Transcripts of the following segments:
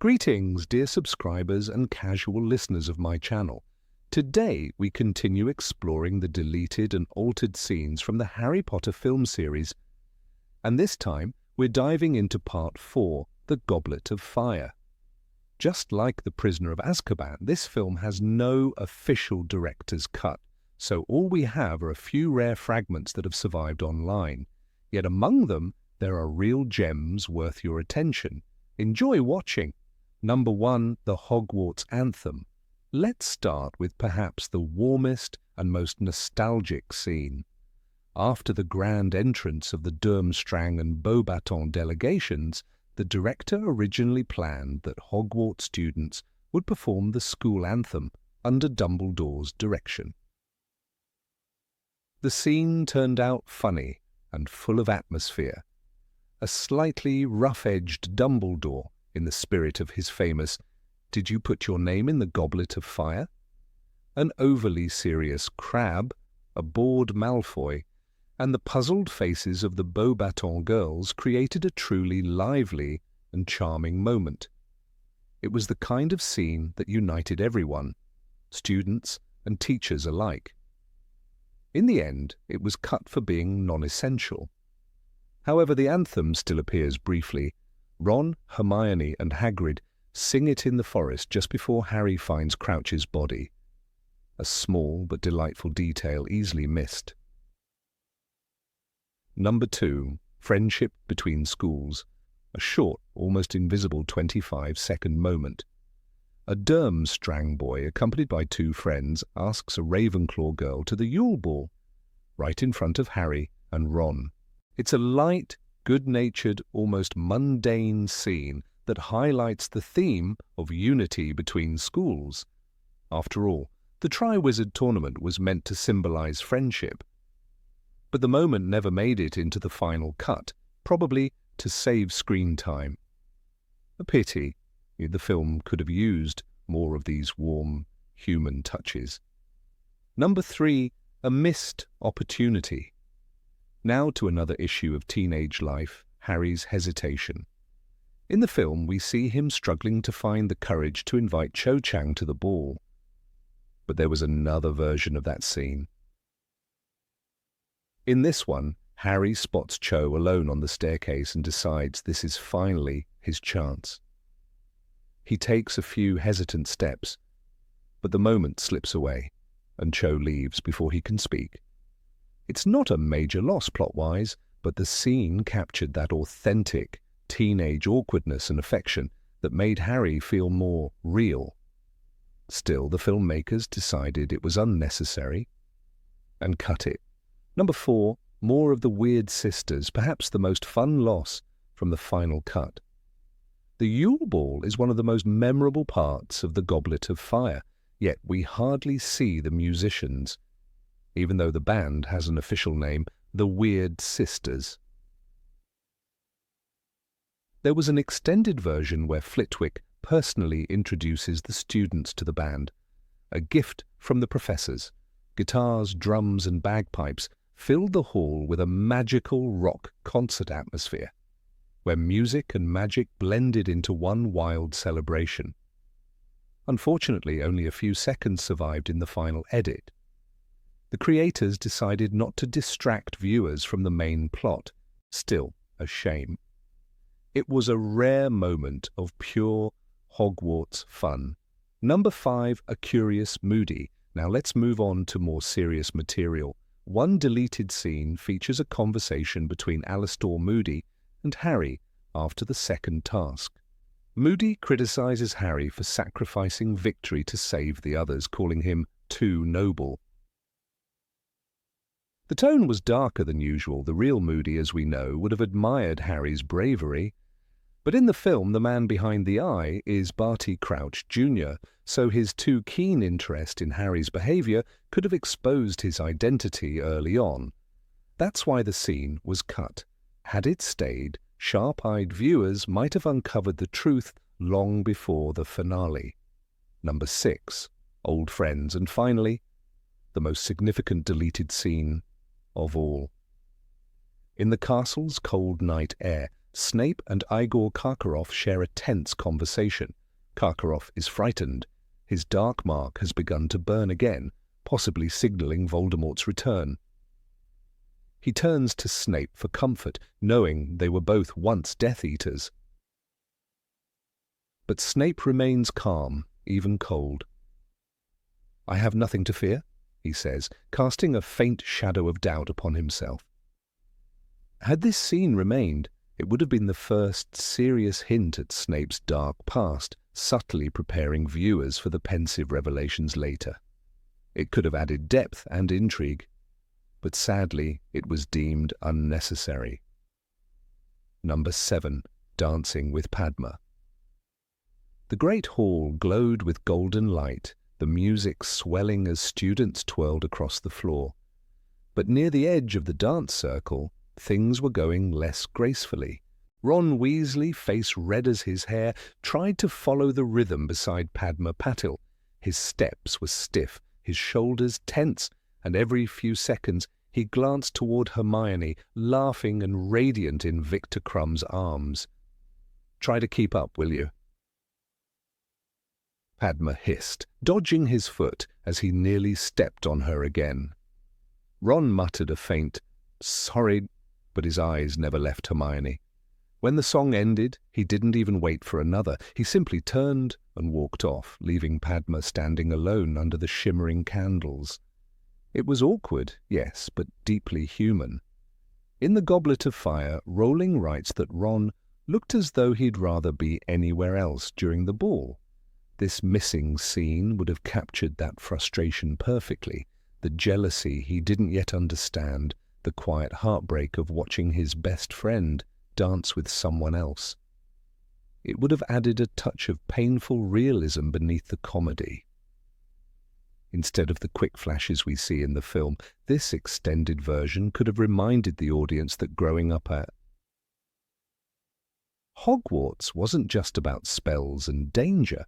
Greetings, dear subscribers and casual listeners of my channel. Today we continue exploring the deleted and altered scenes from the Harry Potter film series, and this time we're diving into Part 4, The Goblet of Fire. Just like The Prisoner of Azkaban, this film has no official director's cut, so all we have are a few rare fragments that have survived online. Yet among them, there are real gems worth your attention. Enjoy watching. Number 1, the Hogwarts Anthem. Let's start with perhaps the warmest and most nostalgic scene. After the grand entrance of the Durmstrang and Beauxbaton delegations, the director originally planned that Hogwarts students would perform the school anthem under Dumbledore's direction. The scene turned out funny and full of atmosphere. A slightly rough-edged Dumbledore, in the spirit of his famous "Did you put your name in the Goblet of Fire?" An overly serious Crabbe, a bored Malfoy, and the puzzled faces of the Beauxbaton girls created a truly lively and charming moment. It was the kind of scene that united everyone, students and teachers alike. In the end, it was cut for being non-essential. However, the anthem still appears briefly. Ron, Hermione and Hagrid sing it in the forest just before Harry finds Crouch's body. A small but delightful detail easily missed. Number 2, Friendship Between Schools. A short, almost invisible 25-second moment. A Durmstrang boy, accompanied by 2 friends, asks a Ravenclaw girl to the Yule Ball, right in front of Harry and Ron. It's a light, good-natured, almost mundane scene that highlights the theme of unity between schools. After all, the Triwizard Tournament was meant to symbolize friendship. But the moment never made it into the final cut, probably to save screen time. A pity. The film could have used more of these warm, human touches. Number 3, a missed opportunity. Now to another issue of teenage life, Harry's hesitation. In the film, we see him struggling to find the courage to invite Cho Chang to the ball. But there was another version of that scene. In this one, Harry spots Cho alone on the staircase and decides this is finally his chance. He takes a few hesitant steps, but the moment slips away, and Cho leaves before he can speak. It's not a major loss plot-wise, but the scene captured that authentic teenage awkwardness and affection that made Harry feel more real. Still, the filmmakers decided it was unnecessary and cut it. Number 4, more of the weird sisters, perhaps the most fun loss from the final cut. The Yule Ball is one of the most memorable parts of the Goblet of Fire, yet we hardly see the musicians, even though the band has an official name, the Weird Sisters. There was an extended version where Flitwick personally introduces the students to the band, a gift from the professors. Guitars, drums and bagpipes filled the hall with a magical rock concert atmosphere, where music and magic blended into one wild celebration. Unfortunately, only a few seconds survived in the final edit. The creators decided not to distract viewers from the main plot. Still, a shame. It was a rare moment of pure Hogwarts fun. Number 5, a curious Moody. Now let's move on to more serious material. One deleted scene features a conversation between Alastor Moody and Harry after the second task. Moody criticizes Harry for sacrificing victory to save the others, calling him too noble. The tone was darker than usual. The real Moody, as we know, would have admired Harry's bravery. But in the film, the man behind the eye is Barty Crouch Jr., so his too keen interest in Harry's behavior could have exposed his identity early on. That's why the scene was cut. Had it stayed, sharp-eyed viewers might have uncovered the truth long before the finale. Number 6, old friends. And finally, the most significant deleted scene of all. In the castle's cold night air, Snape and Igor Karkaroff share a tense conversation. Karkaroff is frightened. His dark mark has begun to burn again, possibly signalling Voldemort's return. He turns to Snape for comfort, knowing they were both once Death Eaters. But Snape remains calm, even cold. "I have nothing to fear," he says, casting a faint shadow of doubt upon himself. Had this scene remained, it would have been the first serious hint at Snape's dark past, subtly preparing viewers for the pensive revelations later. It could have added depth and intrigue, but sadly it was deemed unnecessary. Number 7. Dancing with Padma. The great hall glowed with golden light, the music swelling as students twirled across the floor. But near the edge of the dance circle, things were going less gracefully. Ron Weasley, face red as his hair, tried to follow the rhythm beside Padma Patil. His steps were stiff, his shoulders tense, and every few seconds he glanced toward Hermione, laughing and radiant in Victor Crumb's arms. "Try to keep up, will you?" Padma hissed, dodging his foot as he nearly stepped on her again. Ron muttered a faint, "Sorry," but his eyes never left Hermione. When the song ended, he didn't even wait for another. He simply turned and walked off, leaving Padma standing alone under the shimmering candles. It was awkward, yes, but deeply human. In the Goblet of Fire, Rowling writes that Ron looked as though he'd rather be anywhere else during the ball. This missing scene would have captured that frustration perfectly, the jealousy he didn't yet understand, the quiet heartbreak of watching his best friend dance with someone else. It would have added a touch of painful realism beneath the comedy. Instead of the quick flashes we see in the film, this extended version could have reminded the audience that growing up at Hogwarts wasn't just about spells and danger.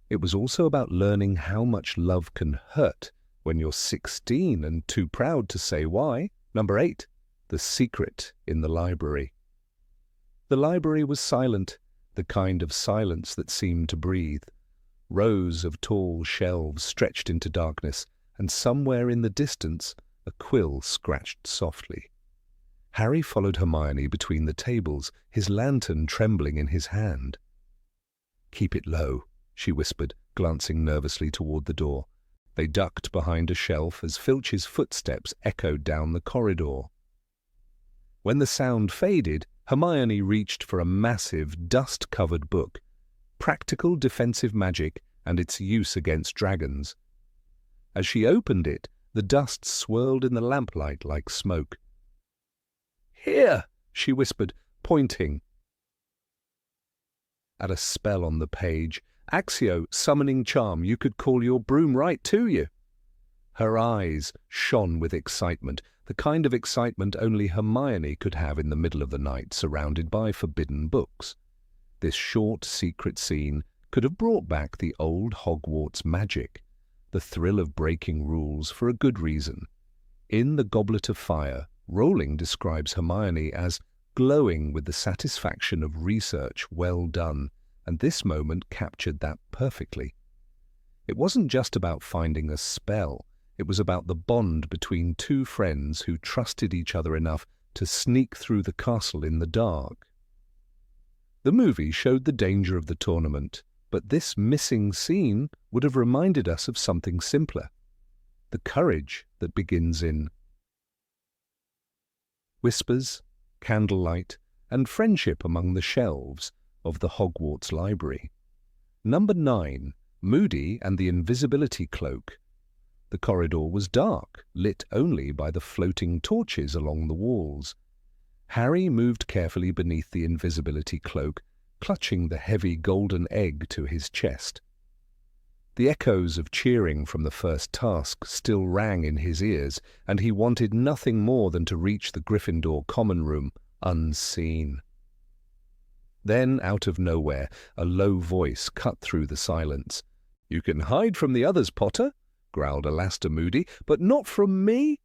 It was also about learning how much love can hurt when you're 16 and too proud to say why. Number 8. The secret in the library. The library was silent, the kind of silence that seemed to breathe. Rows of tall shelves stretched into darkness, and somewhere in the distance a quill scratched softly. Harry followed Hermione between the tables, his lantern trembling in his hand. "Keep it low," she whispered, glancing nervously toward the door. They ducked behind a shelf as Filch's footsteps echoed down the corridor. When the sound faded, Hermione reached for a massive, dust-covered book, Practical Defensive Magic and Its Use Against Dragons. As she opened it, the dust swirled in the lamplight like smoke. "Here!" she whispered, pointing at a spell on the page. "Accio, summoning charm, you could call your broom right to you." Her eyes shone with excitement, the kind of excitement only Hermione could have in the middle of the night surrounded by forbidden books. This short, secret scene could have brought back the old Hogwarts magic, the thrill of breaking rules for a good reason. In the Goblet of Fire, Rowling describes Hermione as glowing with the satisfaction of research well done, and this moment captured that perfectly. It wasn't just about finding a spell, it was about the bond between two friends who trusted each other enough to sneak through the castle in the dark. The movie showed the danger of the tournament, but this missing scene would have reminded us of something simpler: the courage that begins in whispers, candlelight, and friendship among the shelves of the Hogwarts library. Number 9. Moody and the Invisibility Cloak. The corridor was dark, lit only by the floating torches along the walls. Harry moved carefully beneath the invisibility cloak, clutching the heavy golden egg to his chest. The echoes of cheering from the first task still rang in his ears, and he wanted nothing more than to reach the Gryffindor common room unseen. Then, out of nowhere, a low voice cut through the silence. "You can hide from the others, Potter," growled Alastor Moody, "but not from me."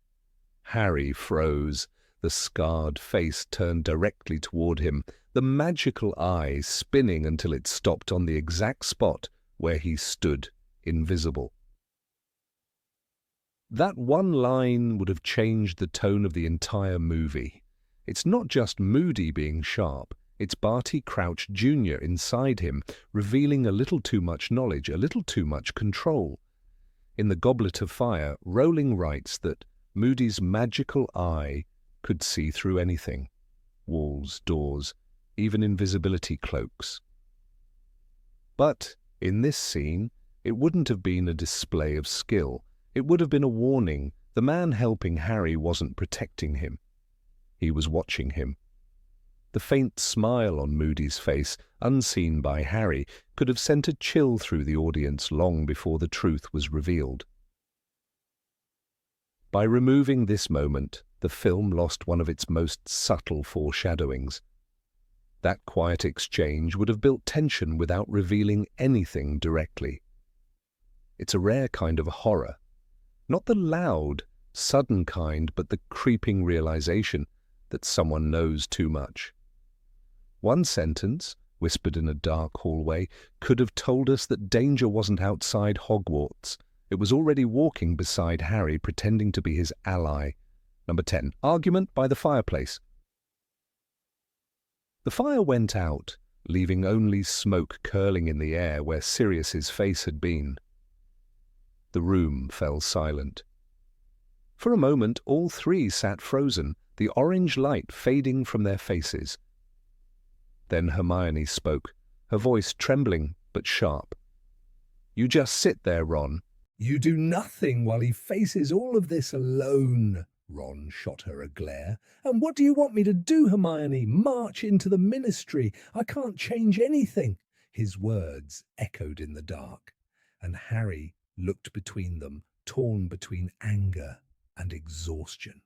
Harry froze. The scarred face turned directly toward him, the magical eye spinning until it stopped on the exact spot where he stood, invisible. That one line would have changed the tone of the entire movie. It's not just Moody being sharp, it's Barty Crouch Jr. inside him, revealing a little too much knowledge, a little too much control. In the Goblet of Fire, Rowling writes that Moody's magical eye could see through anything. Walls, doors, even invisibility cloaks. But in this scene, it wouldn't have been a display of skill. It would have been a warning. The man helping Harry wasn't protecting him. He was watching him. The faint smile on Moody's face, unseen by Harry, could have sent a chill through the audience long before the truth was revealed. By removing this moment, the film lost one of its most subtle foreshadowings. That quiet exchange would have built tension without revealing anything directly. It's a rare kind of horror. Not the loud, sudden kind, but the creeping realization that someone knows too much. One sentence, whispered in a dark hallway, could have told us that danger wasn't outside Hogwarts. It was already walking beside Harry, pretending to be his ally. Number 10. Argument by the fireplace. The fire went out, leaving only smoke curling in the air where Sirius's face had been. The room fell silent. For a moment, all three sat frozen, the orange light fading from their faces. Then Hermione spoke, her voice trembling but sharp. "You just sit there, Ron." "You do nothing while he faces all of this alone." Ron shot her a glare. "And what do you want me to do, Hermione? March into the ministry? I can't change anything." His words echoed in the dark, and Harry looked between them, torn between anger and exhaustion.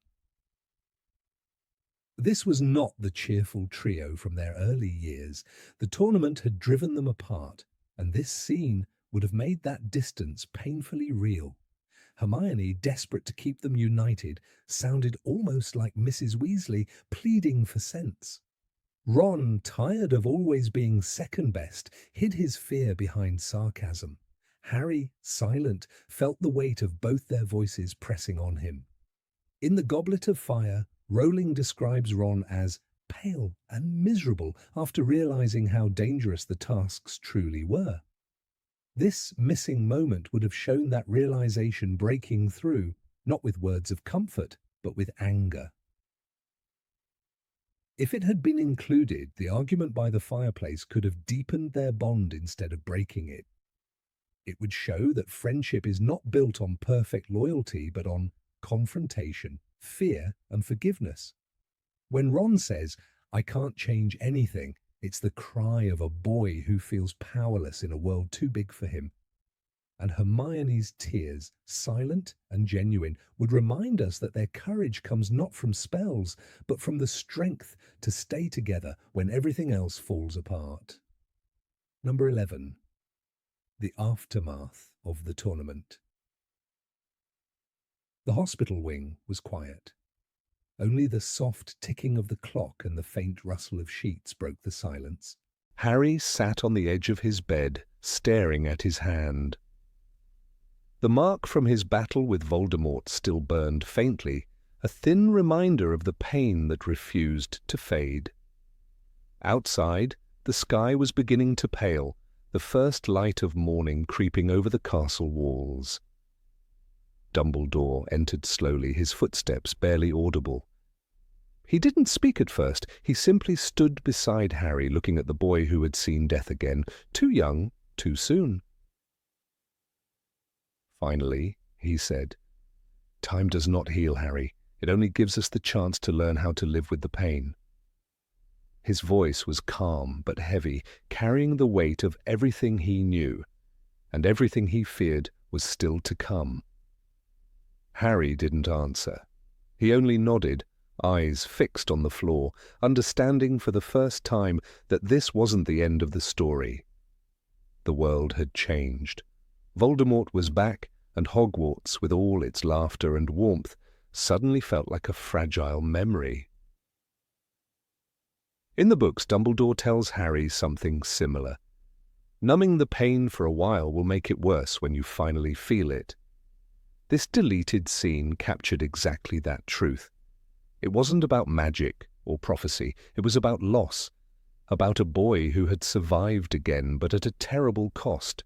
This was not the cheerful trio from their early years. The tournament had driven them apart, and this scene would have made that distance painfully real. Hermione, desperate to keep them united, sounded almost like Mrs. Weasley pleading for sense. Ron, tired of always being second best, hid his fear behind sarcasm. Harry, silent, felt the weight of both their voices pressing on him. In the Goblet of Fire, Rowling describes Ron as pale and miserable after realizing how dangerous the tasks truly were. This missing moment would have shown that realization breaking through, not with words of comfort, but with anger. If it had been included, the argument by the fireplace could have deepened their bond instead of breaking it. It would show that friendship is not built on perfect loyalty, but on confrontation, fear, and forgiveness. When Ron says, "I can't change anything," it's the cry of a boy who feels powerless in a world too big for him. And Hermione's tears, silent and genuine, would remind us that their courage comes not from spells, but from the strength to stay together when everything else falls apart. Number 11. The aftermath of the tournament. The hospital wing was quiet. Only the soft ticking of the clock and the faint rustle of sheets broke the silence. Harry sat on the edge of his bed, staring at his hand. The mark from his battle with Voldemort still burned faintly, a thin reminder of the pain that refused to fade. Outside, the sky was beginning to pale, the first light of morning creeping over the castle walls. Dumbledore entered slowly, his footsteps barely audible. He didn't speak at first. He simply stood beside Harry, looking at the boy who had seen death again, too young, too soon. Finally, he said, "Time does not heal, Harry. It only gives us the chance to learn how to live with the pain." His voice was calm but heavy, carrying the weight of everything he knew, and everything he feared was still to come. Harry didn't answer. He only nodded, eyes fixed on the floor, understanding for the first time that this wasn't the end of the story. The world had changed. Voldemort was back, and Hogwarts, with all its laughter and warmth, suddenly felt like a fragile memory. In the books, Dumbledore tells Harry something similar. Numbing the pain for a while will make it worse when you finally feel it. This deleted scene captured exactly that truth. It wasn't about magic or prophecy. It was about loss, about a boy who had survived again, but at a terrible cost.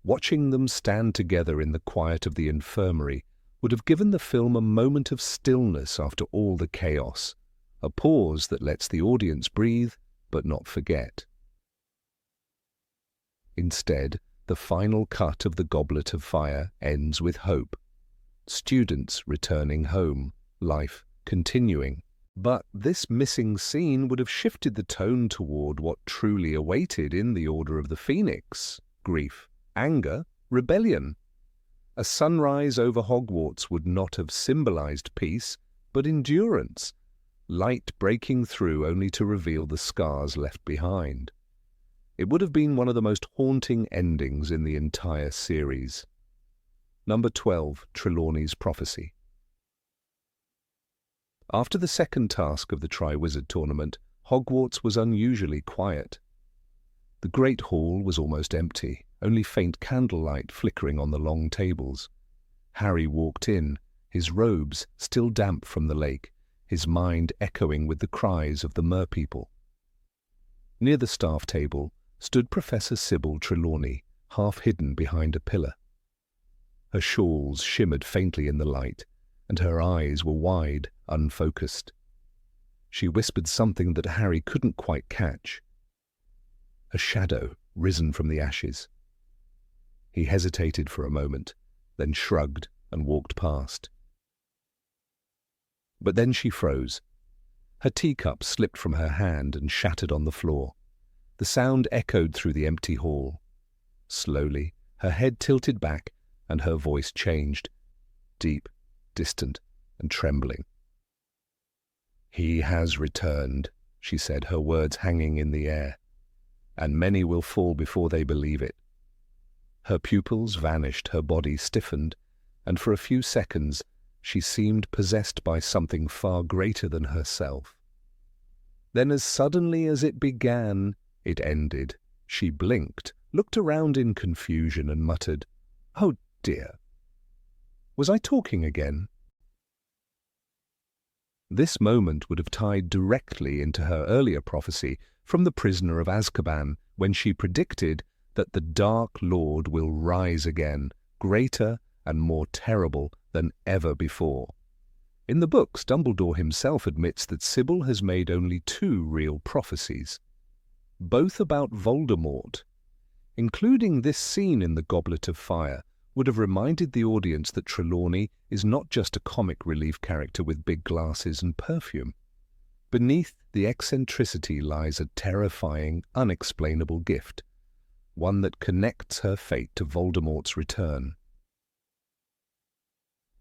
Watching them stand together in the quiet of the infirmary would have given the film a moment of stillness after all the chaos, a pause that lets the audience breathe but not forget. Instead, the final cut of the Goblet of Fire ends with hope. Students returning home, life continuing. But this missing scene would have shifted the tone toward what truly awaited in the Order of the Phoenix: grief, anger, rebellion. A sunrise over Hogwarts would not have symbolized peace, but endurance, light breaking through only to reveal the scars left behind. It would have been one of the most haunting endings in the entire series. Number 12, Trelawney's Prophecy. After the second task of the Triwizard Tournament, Hogwarts was unusually quiet. The Great Hall was almost empty, only faint candlelight flickering on the long tables. Harry walked in, his robes still damp from the lake, his mind echoing with the cries of the merpeople. Near the staff table stood Professor Sybil Trelawney, half hidden behind a pillar. Her shawls shimmered faintly in the light, and her eyes were wide, unfocused. She whispered something that Harry couldn't quite catch. A shadow risen from the ashes. He hesitated for a moment, then shrugged and walked past. But then she froze. Her teacup slipped from her hand and shattered on the floor. The sound echoed through the empty hall. Slowly, her head tilted back and her voice changed, deep, distant, and trembling. "He has returned," she said, her words hanging in the air, "and many will fall before they believe it." Her pupils vanished, her body stiffened, and for a few seconds she seemed possessed by something far greater than herself. Then, as suddenly as it began, it ended. She blinked, looked around in confusion, and muttered, "Oh dear. Was I talking again?" This moment would have tied directly into her earlier prophecy from The Prisoner of Azkaban, when she predicted that the Dark Lord will rise again, greater and more terrible than ever before. In the books, Dumbledore himself admits that Sybil has made only 2 real prophecies, both about Voldemort. Including this scene in the Goblet of Fire would have reminded the audience that Trelawney is not just a comic relief character with big glasses and perfume. Beneath the eccentricity lies a terrifying, unexplainable gift, one that connects her fate to Voldemort's return.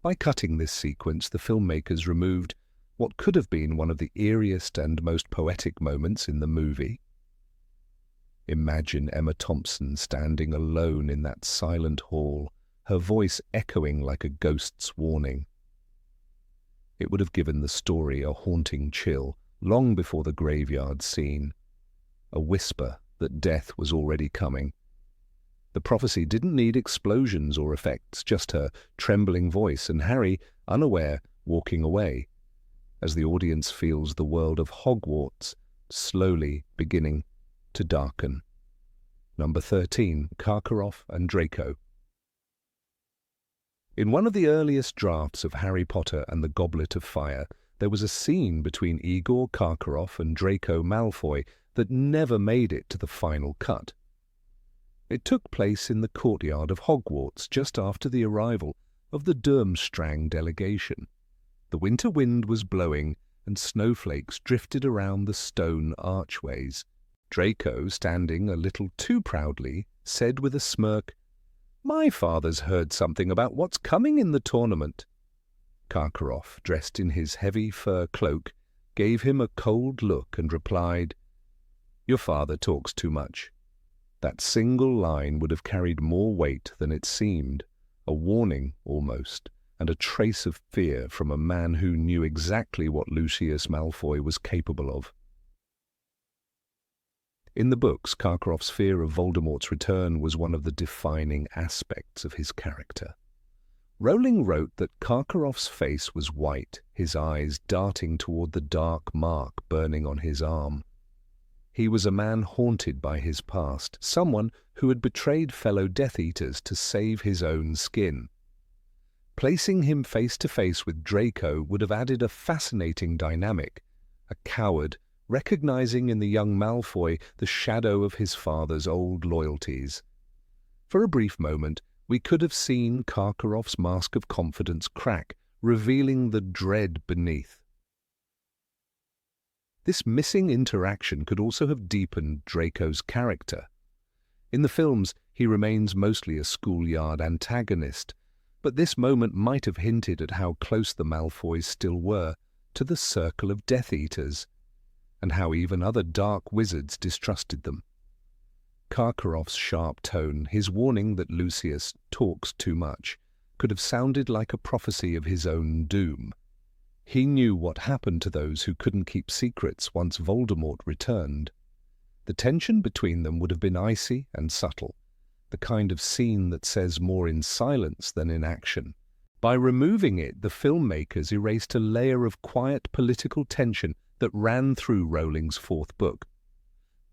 By cutting this sequence, the filmmakers removed what could have been one of the eeriest and most poetic moments in the movie. Imagine Emma Thompson standing alone in that silent hall, her voice echoing like a ghost's warning. It would have given the story a haunting chill long before the graveyard scene, a whisper that death was already coming. The prophecy didn't need explosions or effects, just her trembling voice and Harry, unaware, walking away, as the audience feels the world of Hogwarts slowly beginning to darken. Number 13, Karkaroff and Draco. In one of the earliest drafts of Harry Potter and the Goblet of Fire, there was a scene between Igor Karkaroff and Draco Malfoy that never made it to the final cut. It took place in the courtyard of Hogwarts just after the arrival of the Durmstrang delegation. The winter wind was blowing and snowflakes drifted around the stone archways. Draco, standing a little too proudly, said with a smirk, "My father's heard something about what's coming in the tournament." Karkaroff, dressed in his heavy fur cloak, gave him a cold look and replied, "Your father talks too much." That single line would have carried more weight than it seemed, a warning almost, and a trace of fear from a man who knew exactly what Lucius Malfoy was capable of. In the books, Karkaroff's fear of Voldemort's return was one of the defining aspects of his character. Rowling wrote that Karkaroff's face was white, his eyes darting toward the dark mark burning on his arm. He was a man haunted by his past, someone who had betrayed fellow Death Eaters to save his own skin. Placing him face to face with Draco would have added a fascinating dynamic, a coward recognizing in the young Malfoy the shadow of his father's old loyalties. For a brief moment, we could have seen Karkaroff's mask of confidence crack, revealing the dread beneath. This missing interaction could also have deepened Draco's character. In the films, he remains mostly a schoolyard antagonist, but this moment might have hinted at how close the Malfoys still were to the circle of Death Eaters, and how even other dark wizards distrusted them. Karkaroff's sharp tone, his warning that Lucius talks too much, could have sounded like a prophecy of his own doom. He knew what happened to those who couldn't keep secrets once Voldemort returned. The tension between them would have been icy and subtle, the kind of scene that says more in silence than in action. By removing it, the filmmakers erased a layer of quiet political tension that ran through Rowling's fourth book.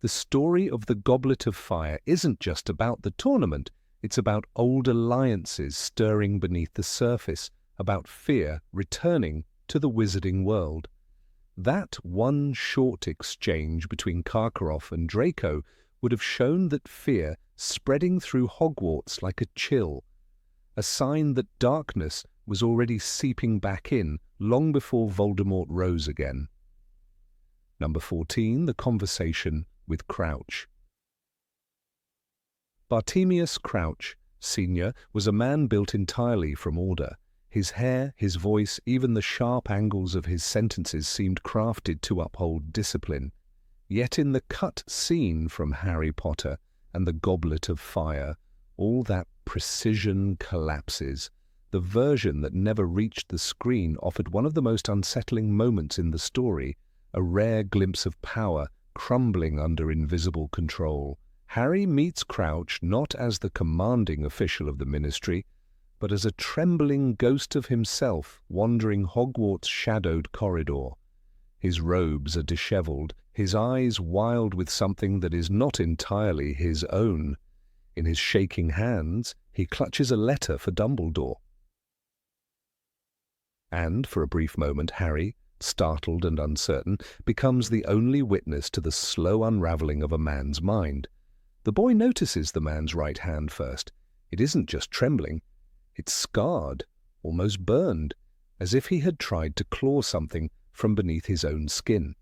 The story of the Goblet of Fire isn't just about the tournament, it's about old alliances stirring beneath the surface, about fear returning to the wizarding world. That one short exchange between Karkaroff and Draco would have shown that fear spreading through Hogwarts like a chill, a sign that darkness was already seeping back in long before Voldemort rose again. Number 14, the conversation with Crouch. Bartemius Crouch, Sr., was a man built entirely from order. His hair, his voice, even the sharp angles of his sentences seemed crafted to uphold discipline. Yet in the cut scene from Harry Potter and the Goblet of Fire, all that precision collapses. The version that never reached the screen offered one of the most unsettling moments in the story, a rare glimpse of power crumbling under invisible control. Harry meets Crouch not as the commanding official of the Ministry, but as a trembling ghost of himself wandering Hogwarts' shadowed corridor. His robes are disheveled, his eyes wild with something that is not entirely his own. In his shaking hands, he clutches a letter for Dumbledore. And, for a brief moment, Harry, startled and uncertain, becomes the only witness to the slow unraveling of a man's mind. The boy notices the man's right hand first. It isn't just trembling. It's scarred, almost burned, as if he had tried to claw something from beneath his own skin.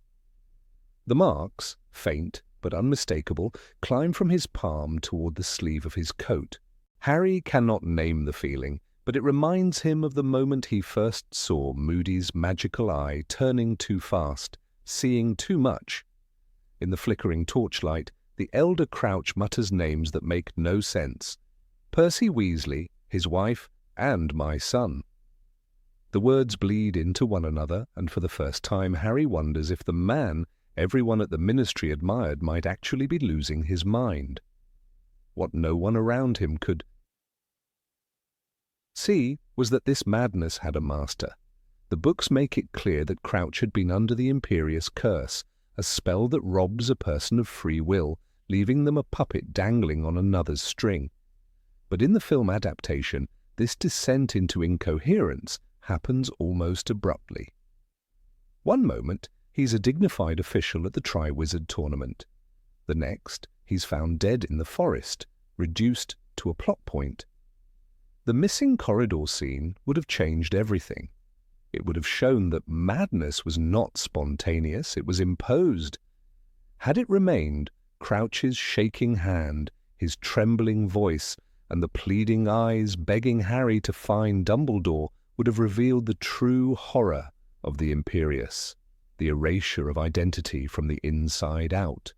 The marks, faint but unmistakable, climb from his palm toward the sleeve of his coat. Harry cannot name the feeling, but it reminds him of the moment he first saw Moody's magical eye turning too fast, seeing too much. In the flickering torchlight, the elder Crouch mutters names that make no sense. Percy Weasley, his wife, and my son. The words bleed into one another, and for the first time Harry wonders if the man everyone at the Ministry admired might actually be losing his mind. What no one around him could see was that this madness had a master. The books make it clear that Crouch had been under the Imperious Curse, a spell that robs a person of free will, leaving them a puppet dangling on another's string. But in the film adaptation, this descent into incoherence happens almost abruptly. One moment, he's a dignified official at the Triwizard Tournament. The next, he's found dead in the forest, reduced to a plot point. The missing corridor scene would have changed everything. It would have shown that madness was not spontaneous, it was imposed. Had it remained, Crouch's shaking hand, his trembling voice, and the pleading eyes begging Harry to find Dumbledore would have revealed the true horror of the Imperious, the erasure of identity from the inside out.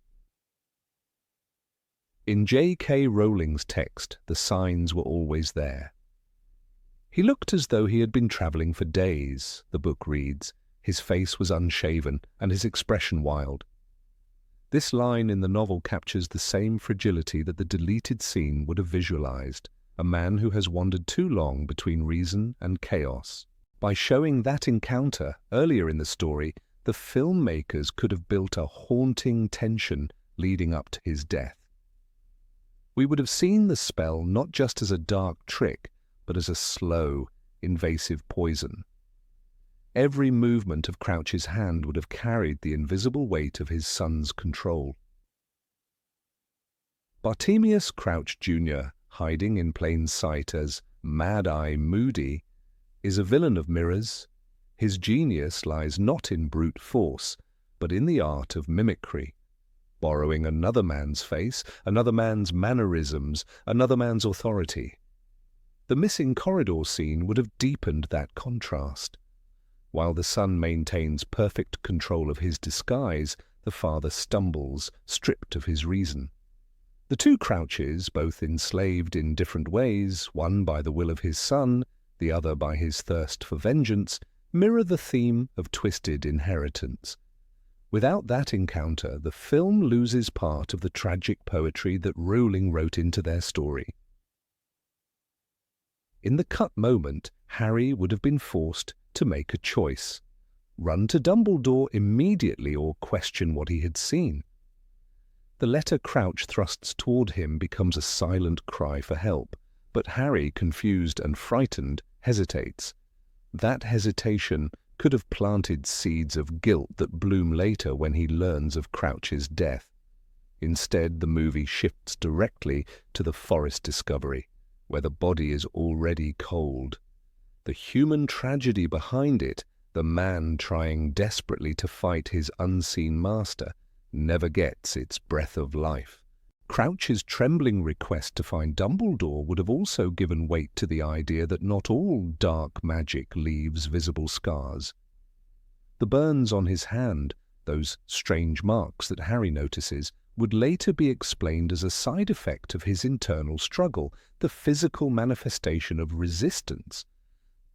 In J.K. Rowling's text, the signs were always there. He looked as though he had been travelling for days, the book reads. His face was unshaven and his expression wild. This line in the novel captures the same fragility that the deleted scene would have visualized, a man who has wandered too long between reason and chaos. By showing that encounter earlier in the story, the filmmakers could have built a haunting tension leading up to his death. We would have seen the spell not just as a dark trick, but as a slow, invasive poison. Every movement of Crouch's hand would have carried the invisible weight of his son's control. Bartemius Crouch Jr., hiding in plain sight as Mad-Eye Moody, is a villain of mirrors. His genius lies not in brute force, but in the art of mimicry, borrowing another man's face, another man's mannerisms, another man's authority. The missing corridor scene would have deepened that contrast. While the son maintains perfect control of his disguise, the father stumbles, stripped of his reason. The two Crouches, both enslaved in different ways, one by the will of his son, the other by his thirst for vengeance, mirror the theme of twisted inheritance. Without that encounter, the film loses part of the tragic poetry that Rowling wrote into their story. In the cut moment, Harry would have been forced to make a choice: run to Dumbledore immediately or question what he had seen. The letter Crouch thrusts toward him becomes a silent cry for help, but Harry, confused and frightened, hesitates. That hesitation could have planted seeds of guilt that bloom later when he learns of Crouch's death. Instead, the movie shifts directly to the forest discovery, where the body is already cold. The human tragedy behind it, the man trying desperately to fight his unseen master, never gets its breath of life. Crouch's trembling request to find Dumbledore would have also given weight to the idea that not all dark magic leaves visible scars. The burns on his hand, those strange marks that Harry notices, would later be explained as a side effect of his internal struggle, the physical manifestation of resistance.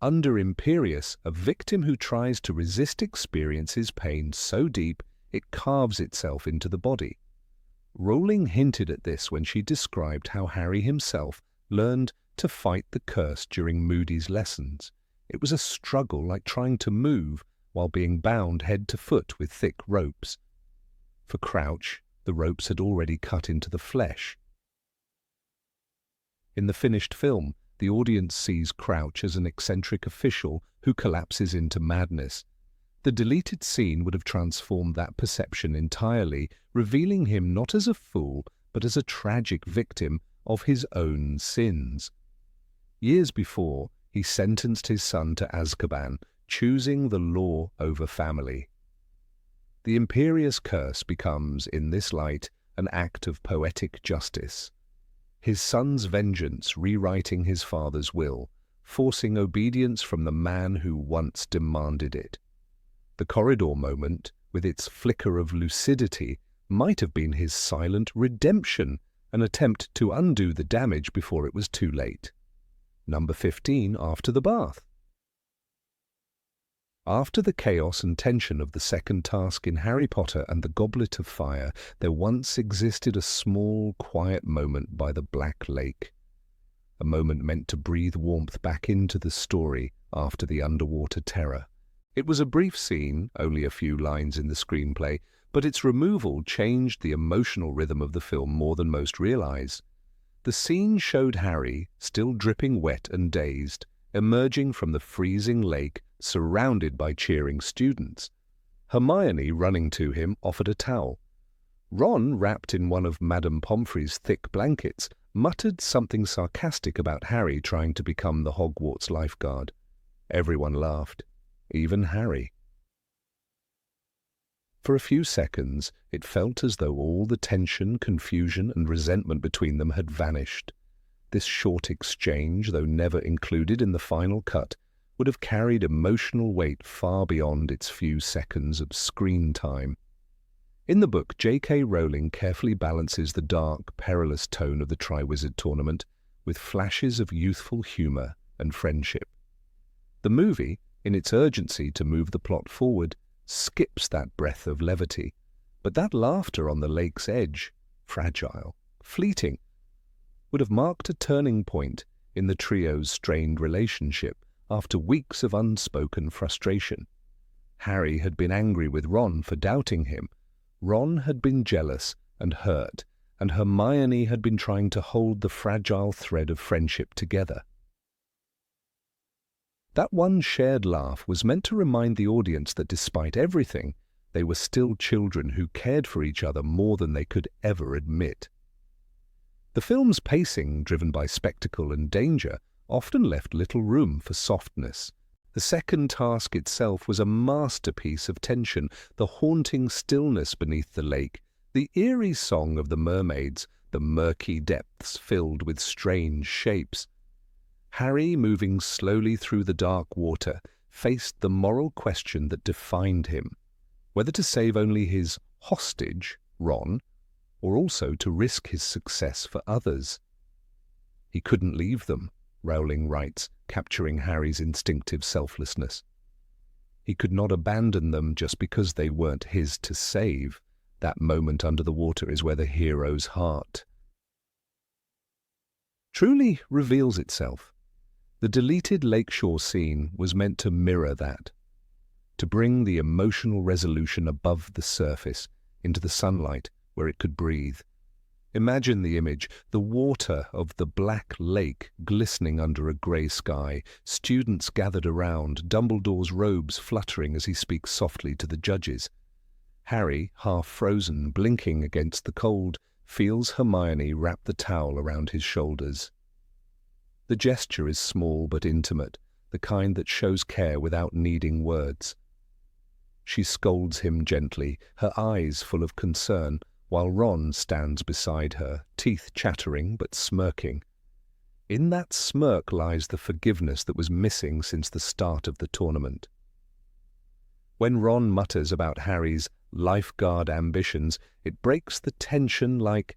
Under Imperius, a victim who tries to resist experiences pain so deep it carves itself into the body. Rowling hinted at this when she described how Harry himself learned to fight the curse during Moody's lessons. It was a struggle like trying to move while being bound head to foot with thick ropes. For Crouch, the ropes had already cut into the flesh. In the finished film, the audience sees Crouch as an eccentric official who collapses into madness. The deleted scene would have transformed that perception entirely, revealing him not as a fool, but as a tragic victim of his own sins. Years before, he sentenced his son to Azkaban, choosing the law over family. The Imperius curse becomes, in this light, an act of poetic justice. His son's vengeance rewriting his father's will, forcing obedience from the man who once demanded it. The corridor moment, with its flicker of lucidity, might have been his silent redemption, an attempt to undo the damage before it was too late. Number 15, after the bath. After the chaos and tension of the second task in Harry Potter and the Goblet of Fire, there once existed a small, quiet moment by the Black Lake. A moment meant to breathe warmth back into the story after the underwater terror. It was a brief scene, only a few lines in the screenplay, but its removal changed the emotional rhythm of the film more than most realize. The scene showed Harry, still dripping wet and dazed, emerging from the freezing lake, surrounded by cheering students. Hermione, running to him, offered a towel. Ron, wrapped in one of Madame Pomfrey's thick blankets, muttered something sarcastic about Harry trying to become the Hogwarts lifeguard. Everyone laughed, even Harry. For a few seconds, it felt as though all the tension, confusion, and resentment between them had vanished. This short exchange, though never included in the final cut, would have carried emotional weight far beyond its few seconds of screen time. In the book, J.K. Rowling carefully balances the dark, perilous tone of the Triwizard Tournament with flashes of youthful humor and friendship. The movie, in its urgency to move the plot forward, skips that breath of levity. But that laughter on the lake's edge, fragile, fleeting, would have marked a turning point in the trio's strained relationship after weeks of unspoken frustration. Harry had been angry with Ron for doubting him. Ron had been jealous and hurt, and Hermione had been trying to hold the fragile thread of friendship together. That one shared laugh was meant to remind the audience that despite everything, they were still children who cared for each other more than they could ever admit. The film's pacing, driven by spectacle and danger, often left little room for softness. The second task itself was a masterpiece of tension, the haunting stillness beneath the lake, the eerie song of the mermaids, the murky depths filled with strange shapes. Harry, moving slowly through the dark water, faced the moral question that defined him, whether to save only his hostage, Ron, or also to risk his success for others. He couldn't leave them, Rowling writes, capturing Harry's instinctive selflessness. He could not abandon them just because they weren't his to save. That moment under the water is where the hero's heart truly reveals itself. The deleted lakeshore scene was meant to mirror that, to bring the emotional resolution above the surface, into the sunlight where it could breathe. Imagine the image, the water of the black lake glistening under a grey sky, students gathered around, Dumbledore's robes fluttering as he speaks softly to the judges. Harry, half frozen, blinking against the cold, feels Hermione wrap the towel around his shoulders. The gesture is small but intimate, the kind that shows care without needing words. She scolds him gently, her eyes full of concern, while Ron stands beside her, teeth chattering but smirking. In that smirk lies the forgiveness that was missing since the start of the tournament. When Ron mutters about Harry's lifeguard ambitions, it breaks the tension like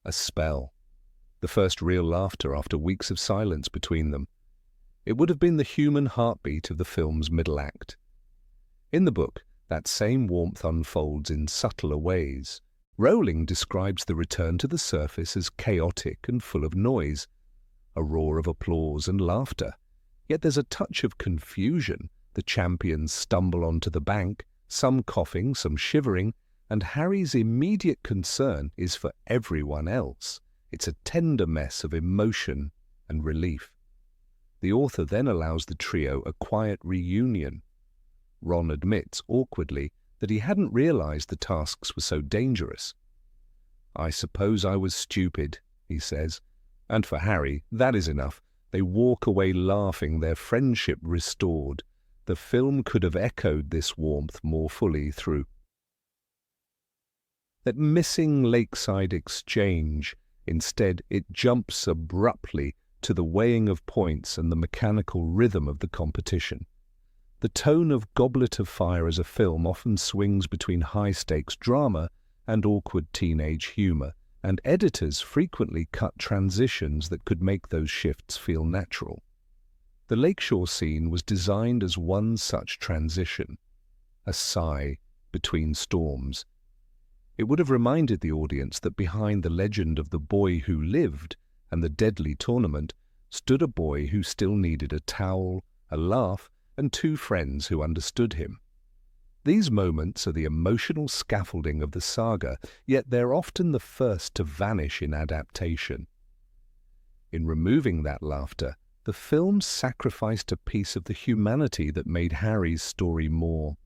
a spell. The first real laughter after weeks of silence between them. It would have been the human heartbeat of the film's middle act. In the book, that same warmth unfolds in subtler ways. Rowling describes the return to the surface as chaotic and full of noise, a roar of applause and laughter. Yet there's a touch of confusion. The champions stumble onto the bank, some coughing, some shivering, and Harry's immediate concern is for everyone else. It's a tender mess of emotion and relief. The author then allows the trio a quiet reunion. Ron admits, awkwardly, that he hadn't realized the tasks were so dangerous. "I suppose I was stupid," he says. And for Harry, that is enough. They walk away laughing, their friendship restored. The film could have echoed this warmth more fully through that missing lakeside exchange. Instead, it jumps abruptly to the weighing of points and the mechanical rhythm of the competition. The tone of Goblet of Fire as a film often swings between high-stakes drama and awkward teenage humor, and editors frequently cut transitions that could make those shifts feel natural. The lakeshore scene was designed as one such transition, a sigh between storms. It would have reminded the audience that behind the legend of the boy who lived and the deadly tournament stood a boy who still needed a towel, a laugh, and two friends who understood him. These moments are the emotional scaffolding of the saga, yet they're often the first to vanish in adaptation. In removing that laughter, the film sacrificed a piece of the humanity that made Harry's story more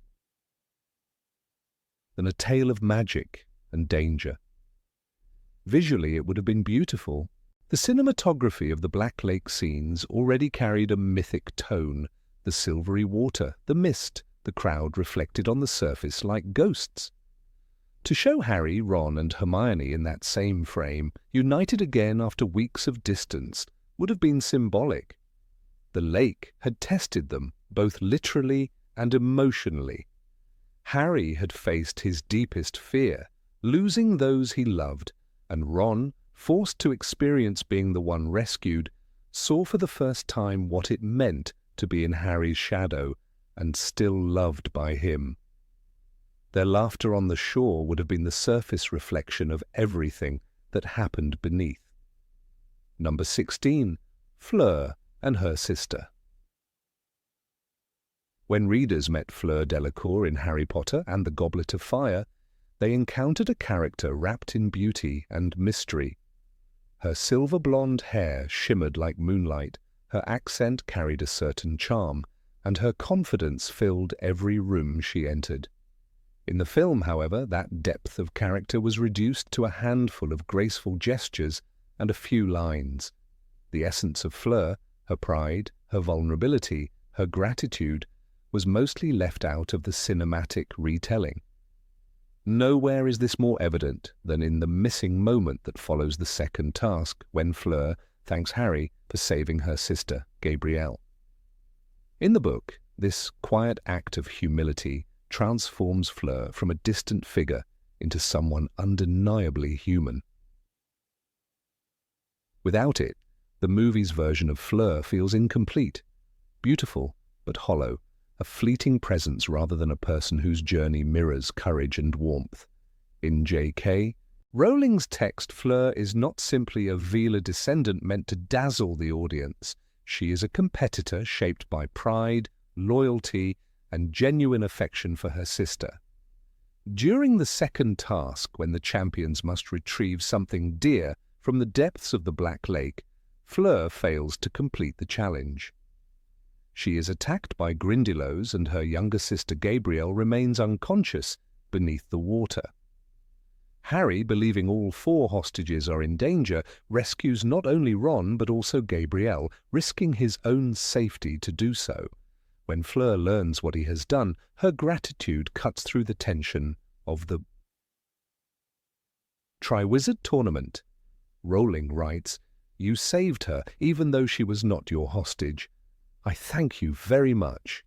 than a tale of magic and danger. Visually, it would have been beautiful. The cinematography of the Black Lake scenes already carried a mythic tone, the silvery water, the mist, the crowd reflected on the surface like ghosts. To show Harry, Ron, and Hermione in that same frame, united again after weeks of distance, would have been symbolic. The lake had tested them, both literally and emotionally. Harry had faced his deepest fear, losing those he loved, and Ron, forced to experience being the one rescued, saw for the first time what it meant to be in Harry's shadow and still loved by him. Their laughter on the shore would have been the surface reflection of everything that happened beneath. Number 16. Fleur and her sister. When readers met Fleur Delacour in Harry Potter and the Goblet of Fire, they encountered a character wrapped in beauty and mystery. Her silver-blonde hair shimmered like moonlight, her accent carried a certain charm, and her confidence filled every room she entered. In the film, however, that depth of character was reduced to a handful of graceful gestures and a few lines. The essence of Fleur, her pride, her vulnerability, her gratitude, was mostly left out of the cinematic retelling. Nowhere is this more evident than in the missing moment that follows the second task, when Fleur thanks Harry for saving her sister, Gabrielle. In the book, this quiet act of humility transforms Fleur from a distant figure into someone undeniably human. Without it, the movie's version of Fleur feels incomplete, beautiful but hollow, a fleeting presence rather than a person whose journey mirrors courage and warmth. In J.K., Rowling's text Fleur is not simply a Veela descendant meant to dazzle the audience. She is a competitor shaped by pride, loyalty, and genuine affection for her sister. During the second task, when the champions must retrieve something dear from the depths of the Black Lake, Fleur fails to complete the challenge. She is attacked by Grindylows, and her younger sister Gabrielle remains unconscious beneath the water. Harry, believing all 4 hostages are in danger, rescues not only Ron but also Gabrielle, risking his own safety to do so. When Fleur learns what he has done, her gratitude cuts through the tension of the Triwizard Tournament. Rowling writes, "You saved her, even though she was not your hostage. I thank you very much."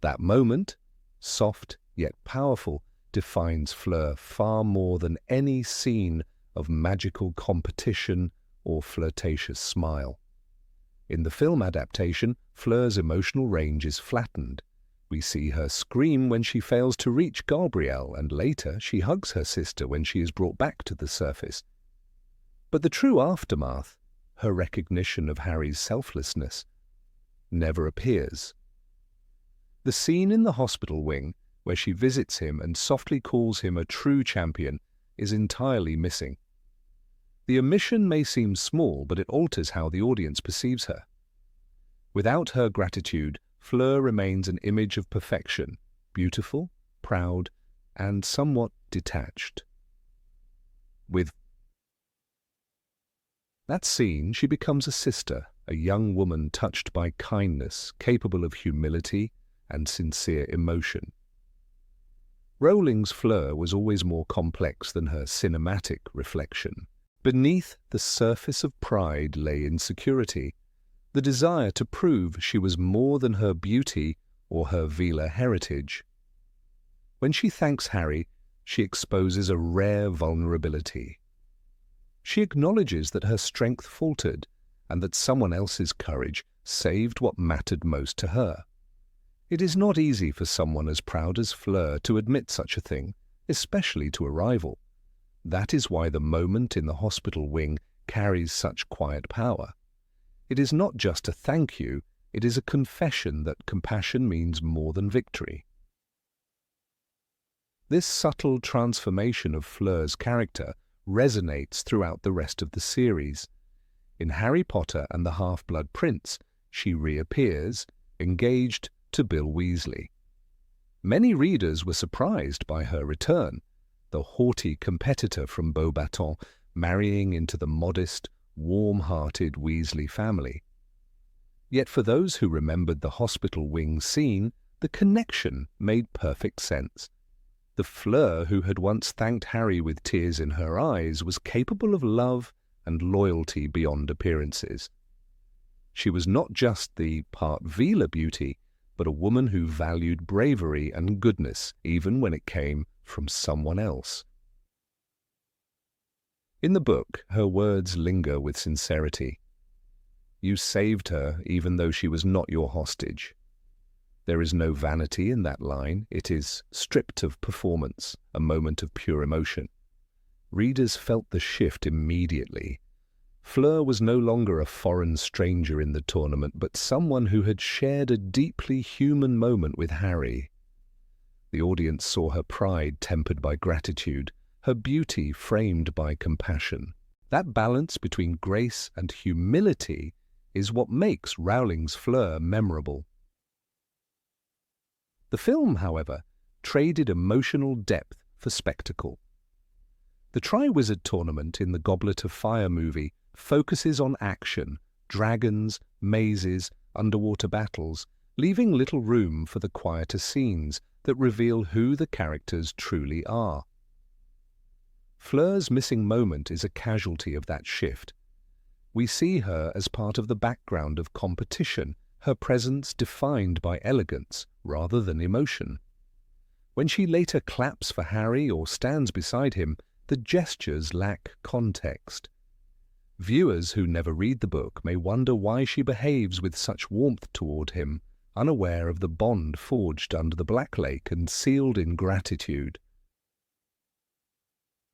That moment, soft yet powerful, defines Fleur far more than any scene of magical competition or flirtatious smile. In the film adaptation, Fleur's emotional range is flattened. We see her scream when she fails to reach Gabrielle, and later she hugs her sister when she is brought back to the surface. But the true aftermath, her recognition of Harry's selflessness, never appears. The scene in the hospital wing, where she visits him and softly calls him a true champion, is entirely missing. The omission may seem small, but it alters how the audience perceives her. Without her gratitude, Fleur remains an image of perfection, beautiful, proud, and somewhat detached. With that scene, she becomes a sister, a young woman touched by kindness, capable of humility and sincere emotion. Rowling's Fleur was always more complex than her cinematic reflection. Beneath the surface of pride lay insecurity, the desire to prove she was more than her beauty or her Veela heritage. When she thanks Harry, she exposes a rare vulnerability. She acknowledges that her strength faltered and that someone else's courage saved what mattered most to her. It is not easy for someone as proud as Fleur to admit such a thing, especially to a rival. That is why the moment in the hospital wing carries such quiet power. It is not just a thank you, it is a confession that compassion means more than victory. This subtle transformation of Fleur's character resonates throughout the rest of the series. In Harry Potter and the Half-Blood Prince, she reappears, engaged to Bill Weasley. Many readers were surprised by her return, the haughty competitor from Beauxbatons marrying into the modest, warm-hearted Weasley family. Yet for those who remembered the hospital wing scene, the connection made perfect sense. The Fleur who had once thanked Harry with tears in her eyes was capable of love and loyalty beyond appearances. She was not just the part Veela beauty, but a woman who valued bravery and goodness even when it came from someone else. In the book, her words linger with sincerity. You saved her even though she was not your hostage. There is no vanity in that line. It is stripped of performance, a moment of pure emotion. Readers felt the shift immediately. Fleur was no longer a foreign stranger in the tournament, but someone who had shared a deeply human moment with Harry. The audience saw her pride tempered by gratitude, her beauty framed by compassion. That balance between grace and humility is what makes Rowling's Fleur memorable. The film, however, traded emotional depth for spectacle. The Triwizard Tournament in the Goblet of Fire movie focuses on action, dragons, mazes, underwater battles, leaving little room for the quieter scenes that reveal who the characters truly are. Fleur's missing moment is a casualty of that shift. We see her as part of the background of competition, her presence defined by elegance rather than emotion. When she later claps for Harry or stands beside him, the gestures lack context. Viewers who never read the book may wonder why she behaves with such warmth toward him, unaware of the bond forged under the Black Lake and sealed in gratitude.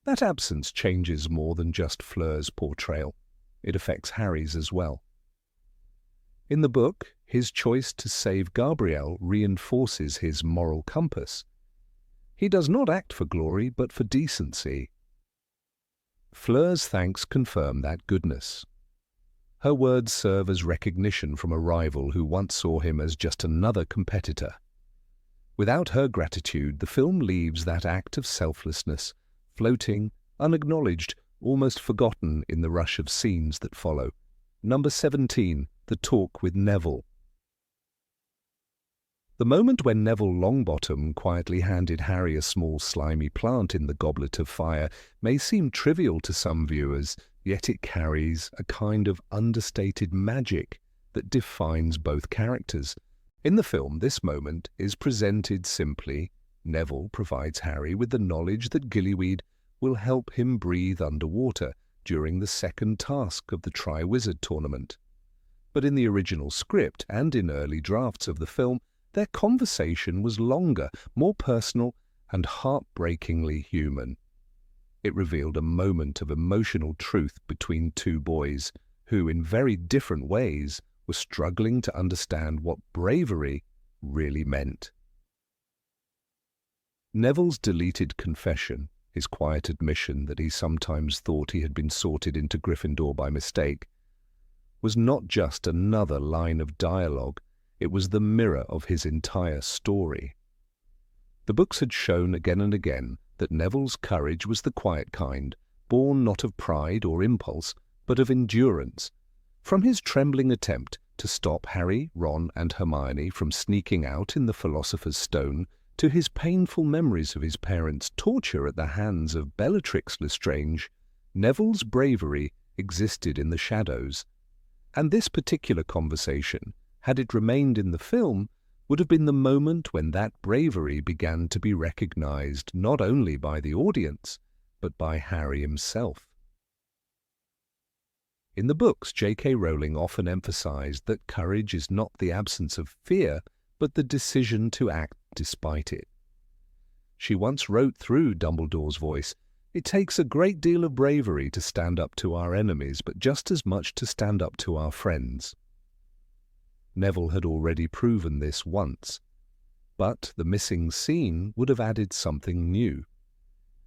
That absence changes more than just Fleur's portrayal. It affects Harry's as well. In the book, his choice to save Gabrielle reinforces his moral compass. He does not act for glory, but for decency. Fleur's thanks confirm that goodness. Her words serve as recognition from a rival who once saw him as just another competitor. Without her gratitude, the film leaves that act of selflessness, floating, unacknowledged, almost forgotten in the rush of scenes that follow. Number 17, the talk with Neville. The moment when Neville Longbottom quietly handed Harry a small slimy plant in the Goblet of Fire may seem trivial to some viewers, yet it carries a kind of understated magic that defines both characters. In the film, this moment is presented simply. Neville provides Harry with the knowledge that Gillyweed will help him breathe underwater during the second task of the Triwizard Tournament. But in the original script and in early drafts of the film, their conversation was longer, more personal, and heartbreakingly human. It revealed a moment of emotional truth between two boys who, in very different ways, were struggling to understand what bravery really meant. Neville's deleted confession, his quiet admission that he sometimes thought he had been sorted into Gryffindor by mistake, was not just another line of dialogue. It was the mirror of his entire story. The books had shown again and again that Neville's courage was the quiet kind, born not of pride or impulse, but of endurance. From his trembling attempt to stop Harry, Ron, and Hermione from sneaking out in the Philosopher's Stone, to his painful memories of his parents' torture at the hands of Bellatrix Lestrange, Neville's bravery existed in the shadows. And this particular conversation, had it remained in the film, would have been the moment when that bravery began to be recognized not only by the audience, but by Harry himself. In the books, J.K. Rowling often emphasized that courage is not the absence of fear, but the decision to act despite it. She once wrote through Dumbledore's voice, "It takes a great deal of bravery to stand up to our enemies, but just as much to stand up to our friends." Neville had already proven this once, but the missing scene would have added something new.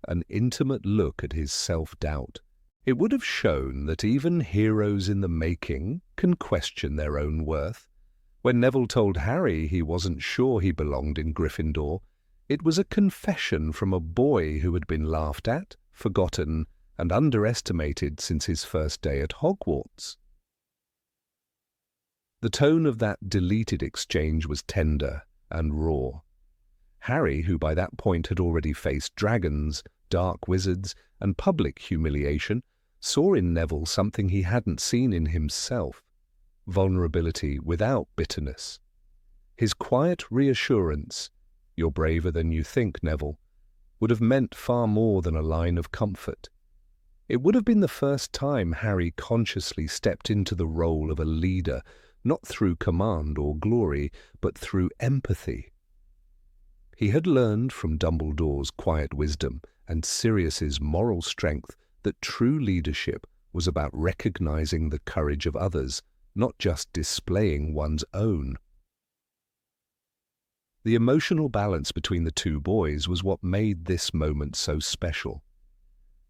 An intimate look at his self-doubt. It would have shown that even heroes in the making can question their own worth. When Neville told Harry he wasn't sure he belonged in Gryffindor, it was a confession from a boy who had been laughed at, forgotten, and underestimated since his first day at Hogwarts. The tone of that deleted exchange was tender and raw. Harry, who by that point had already faced dragons, dark wizards, and public humiliation, saw in Neville something he hadn't seen in himself: vulnerability without bitterness. His quiet reassurance, "You're braver than you think, Neville," would have meant far more than a line of comfort. It would have been the first time Harry consciously stepped into the role of a leader, not through command or glory, but through empathy. He had learned from Dumbledore's quiet wisdom and Sirius's moral strength that true leadership was about recognizing the courage of others, not just displaying one's own. The emotional balance between the two boys was what made this moment so special.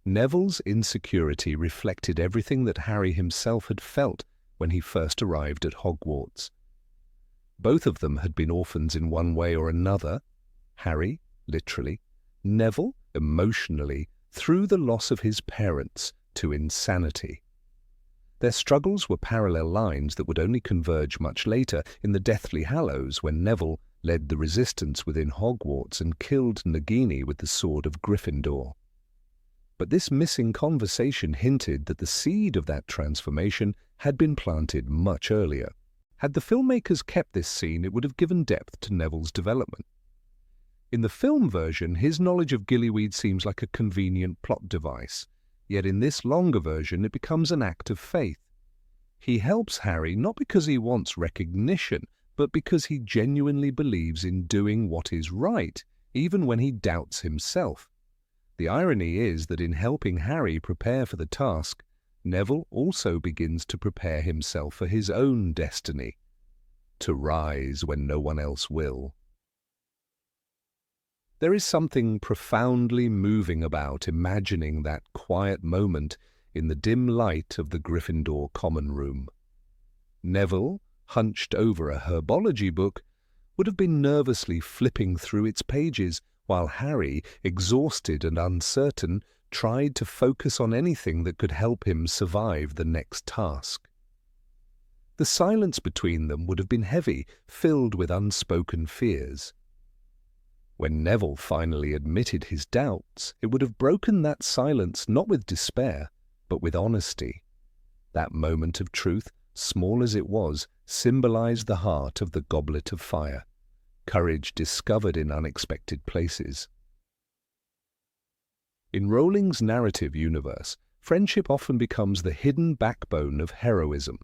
Neville's insecurity reflected everything that Harry himself had felt when he first arrived at Hogwarts. Both of them had been orphans in one way or another, Harry, literally, Neville, emotionally, through the loss of his parents to insanity. Their struggles were parallel lines that would only converge much later in the Deathly Hallows when Neville led the resistance within Hogwarts and killed Nagini with the sword of Gryffindor. But this missing conversation hinted that the seed of that transformation had been planted much earlier. Had the filmmakers kept this scene, it would have given depth to Neville's development. In the film version, his knowledge of gillyweed seems like a convenient plot device, yet in this longer version it becomes an act of faith. He helps Harry not because he wants recognition, but because he genuinely believes in doing what is right, even when he doubts himself. The irony is that in helping Harry prepare for the task, Neville also begins to prepare himself for his own destiny, to rise when no one else will. There is something profoundly moving about imagining that quiet moment in the dim light of the Gryffindor common room. Neville, hunched over a herbology book, would have been nervously flipping through its pages, while Harry, exhausted and uncertain, tried to focus on anything that could help him survive the next task. The silence between them would have been heavy, filled with unspoken fears. When Neville finally admitted his doubts, it would have broken that silence not with despair, but with honesty. That moment of truth, small as it was, symbolized the heart of the Goblet of Fire, courage discovered in unexpected places. In Rowling's narrative universe, friendship often becomes the hidden backbone of heroism.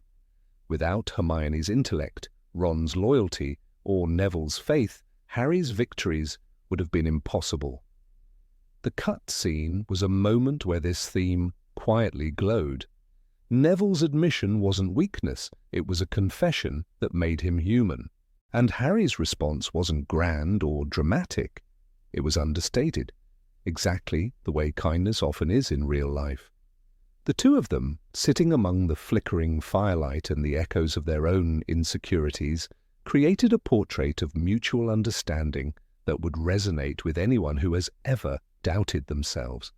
Without Hermione's intellect, Ron's loyalty, or Neville's faith, Harry's victories would have been impossible. The cut scene was a moment where this theme quietly glowed. Neville's admission wasn't weakness, it was a confession that made him human. And Harry's response wasn't grand or dramatic, it was understated, exactly the way kindness often is in real life. The two of them, sitting among the flickering firelight and the echoes of their own insecurities, created a portrait of mutual understanding that would resonate with anyone who has ever doubted themselves.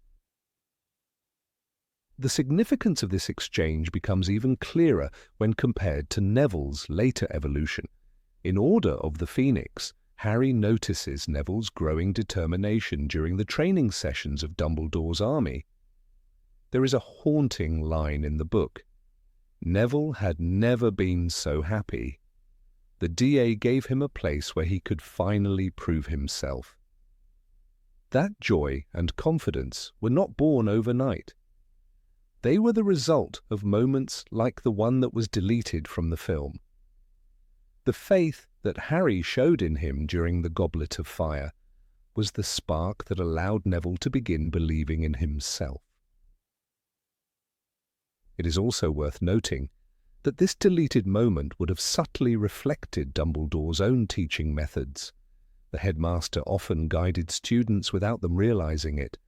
The significance of this exchange becomes even clearer when compared to Neville's later evolution. In Order of the Phoenix, Harry notices Neville's growing determination during the training sessions of Dumbledore's army. There is a haunting line in the book. Neville had never been so happy. The DA gave him a place where he could finally prove himself. That joy and confidence were not born overnight. They were the result of moments like the one that was deleted from the film. The faith that Harry showed in him during the Goblet of Fire was the spark that allowed Neville to begin believing in himself. It is also worth noting that this deleted moment would have subtly reflected Dumbledore's own teaching methods. The headmaster often guided students without them realizing it,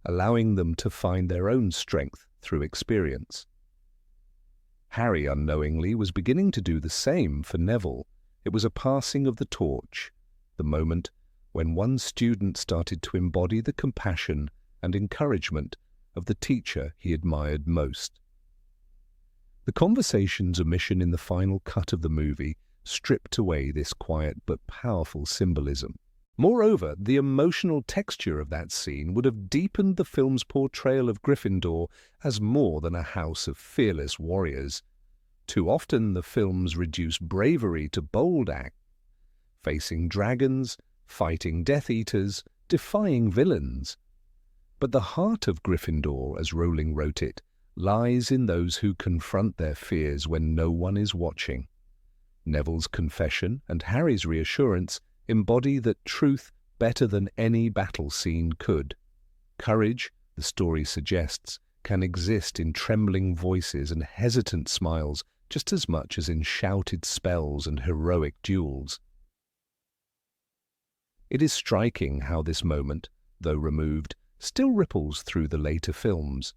allowing them to find their own strength through experience. Harry unknowingly was beginning to do the same for Neville. It was a passing of the torch, the moment when one student started to embody the compassion and encouragement of the teacher he admired most. The conversation's omission in the final cut of the movie stripped away this quiet but powerful symbolism. Moreover, the emotional texture of that scene would have deepened the film's portrayal of Gryffindor as more than a house of fearless warriors. Too often the films reduce bravery to bold acts, facing dragons, fighting Death Eaters, defying villains. But the heart of Gryffindor, as Rowling wrote it, lies in those who confront their fears when no one is watching. Neville's confession and Harry's reassurance embody that truth better than any battle scene could. Courage, the story suggests, can exist in trembling voices and hesitant smiles just as much as in shouted spells and heroic duels. It is striking how this moment, though removed, still ripples through the later films.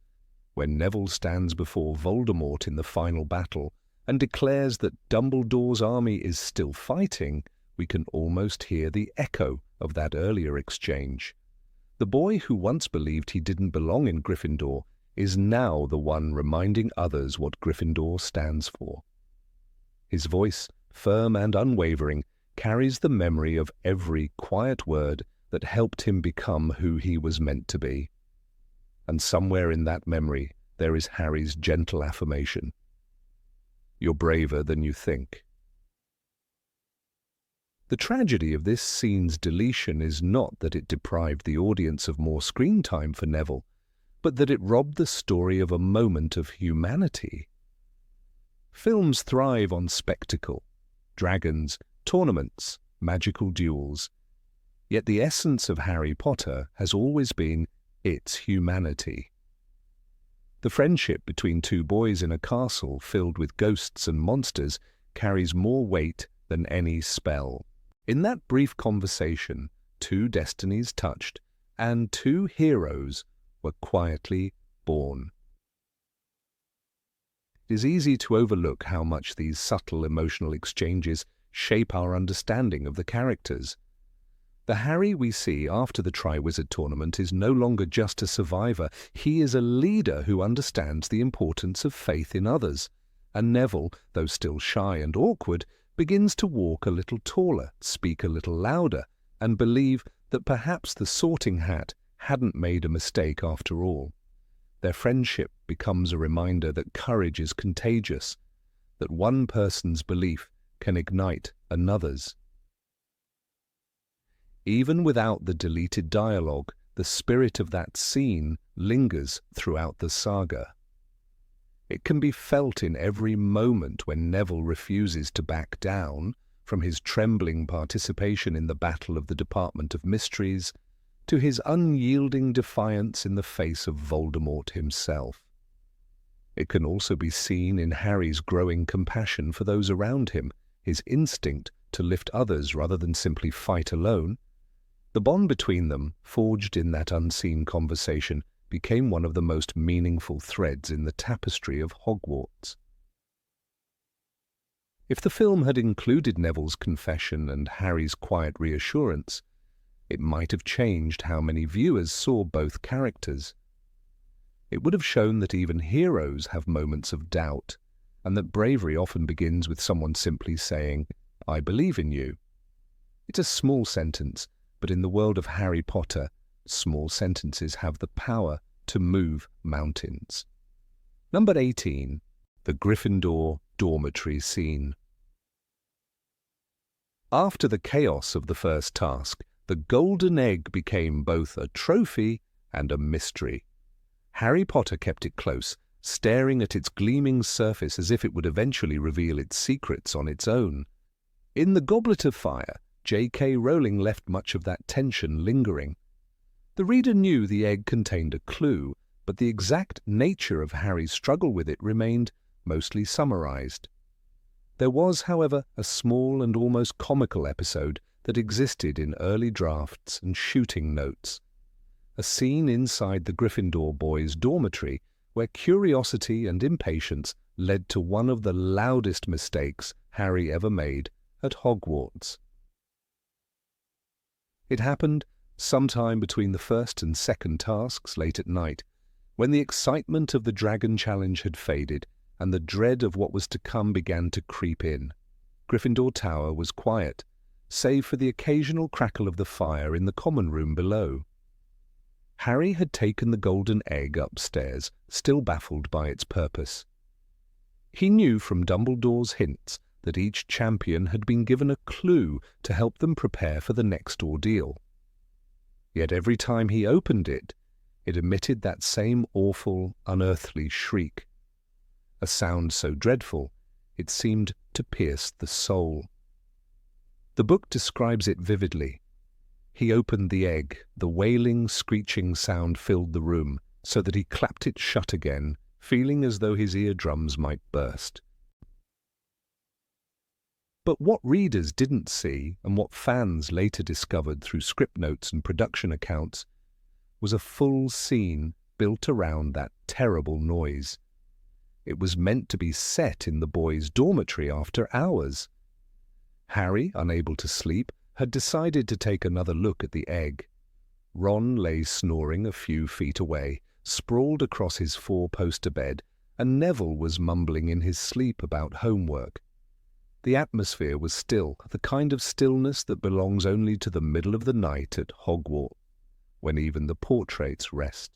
When Neville stands before Voldemort in the final battle and declares that Dumbledore's army is still fighting, we can almost hear the echo of that earlier exchange. The boy who once believed he didn't belong in Gryffindor is now the one reminding others what Gryffindor stands for. His voice, firm and unwavering, carries the memory of every quiet word that helped him become who he was meant to be. And somewhere in that memory there is Harry's gentle affirmation. You're braver than you think. The tragedy of this scene's deletion is not that it deprived the audience of more screen time for Neville, but that it robbed the story of a moment of humanity. Films thrive on spectacle, dragons, tournaments, magical duels. Yet the essence of Harry Potter has always been its humanity. The friendship between two boys in a castle filled with ghosts and monsters carries more weight than any spell. In that brief conversation, two destinies touched, and two heroes were quietly born. It is easy to overlook how much these subtle emotional exchanges shape our understanding of the characters. The Harry we see after the Triwizard Tournament is no longer just a survivor. He is a leader who understands the importance of faith in others. And Neville, though still shy and awkward, begins to walk a little taller, speak a little louder, and believe that perhaps the Sorting Hat hadn't made a mistake after all. Their friendship becomes a reminder that courage is contagious, that one person's belief can ignite another's. Even without the deleted dialogue, the spirit of that scene lingers throughout the saga. It can be felt in every moment when Neville refuses to back down, from his trembling participation in the Battle of the Department of Mysteries to his unyielding defiance in the face of Voldemort himself. It can also be seen in Harry's growing compassion for those around him, his instinct to lift others rather than simply fight alone. The bond between them, forged in that unseen conversation, became one of the most meaningful threads in the tapestry of Hogwarts. If the film had included Neville's confession and Harry's quiet reassurance, it might have changed how many viewers saw both characters. It would have shown that even heroes have moments of doubt, and that bravery often begins with someone simply saying, "I believe in you." It's a small sentence, but in the world of Harry Potter, small sentences have the power to move mountains. Number 18. The Gryffindor Dormitory Scene. After the chaos of the first task, the golden egg became both a trophy and a mystery. Harry Potter kept it close, staring at its gleaming surface as if it would eventually reveal its secrets on its own. In the Goblet of Fire, J.K. Rowling left much of that tension lingering. The reader knew the egg contained a clue, but the exact nature of Harry's struggle with it remained mostly summarized. There was, however, a small and almost comical episode that existed in early drafts and shooting notes. A scene inside the Gryffindor boys' dormitory where curiosity and impatience led to one of the loudest mistakes Harry ever made at Hogwarts. It happened sometime between the first and second tasks late at night, when the excitement of the Dragon Challenge had faded and the dread of what was to come began to creep in. Gryffindor Tower was quiet, save for the occasional crackle of the fire in the common room below. Harry had taken the golden egg upstairs, still baffled by its purpose. He knew from Dumbledore's hints that each champion had been given a clue to help them prepare for the next ordeal. Yet every time he opened it, it emitted that same awful, unearthly shriek. A sound so dreadful, It seemed to pierce the soul. The book describes it vividly. He opened the egg. The wailing, screeching sound filled the room, so that he clapped it shut again, feeling as though his eardrums might burst. But what readers didn't see, and what fans later discovered through script notes and production accounts, was a full scene built around that terrible noise. It was meant to be set in the boys' dormitory after hours. Harry, unable to sleep, had decided to take another look at the egg. Ron lay snoring a few feet away, sprawled across his four-poster bed, and Neville was mumbling in his sleep about homework. The atmosphere was still, the kind of stillness that belongs only to the middle of the night at Hogwarts, when even the portraits rest.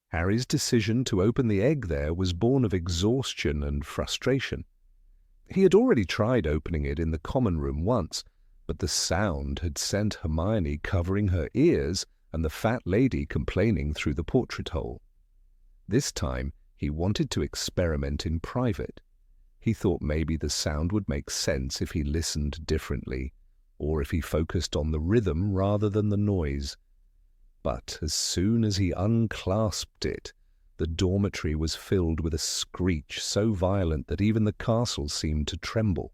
Harry's decision to open the egg there was born of exhaustion and frustration. He had already tried opening it in the common room once, but the sound had sent Hermione covering her ears and the fat lady complaining through the portrait hole. This time he wanted to experiment in private. He thought maybe the sound would make sense if he listened differently, or if he focused on the rhythm rather than the noise. But as soon as he unclasped it, the dormitory was filled with a screech so violent that even the castle seemed to tremble.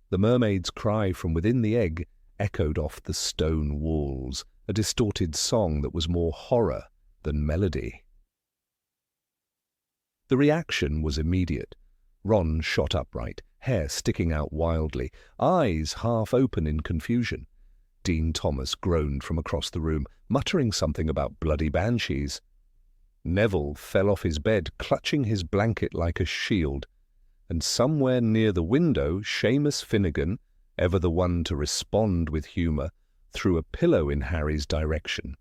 The mermaid's cry from within the egg echoed off the stone walls, a distorted song that was more horror than melody. The reaction was immediate. Ron shot upright, hair sticking out wildly, eyes half open in confusion. Dean Thomas groaned from across the room, muttering something about bloody banshees. Neville fell off his bed, clutching his blanket like a shield, and somewhere near the window, Seamus Finnegan, ever the one to respond with humour, threw a pillow in Harry's direction.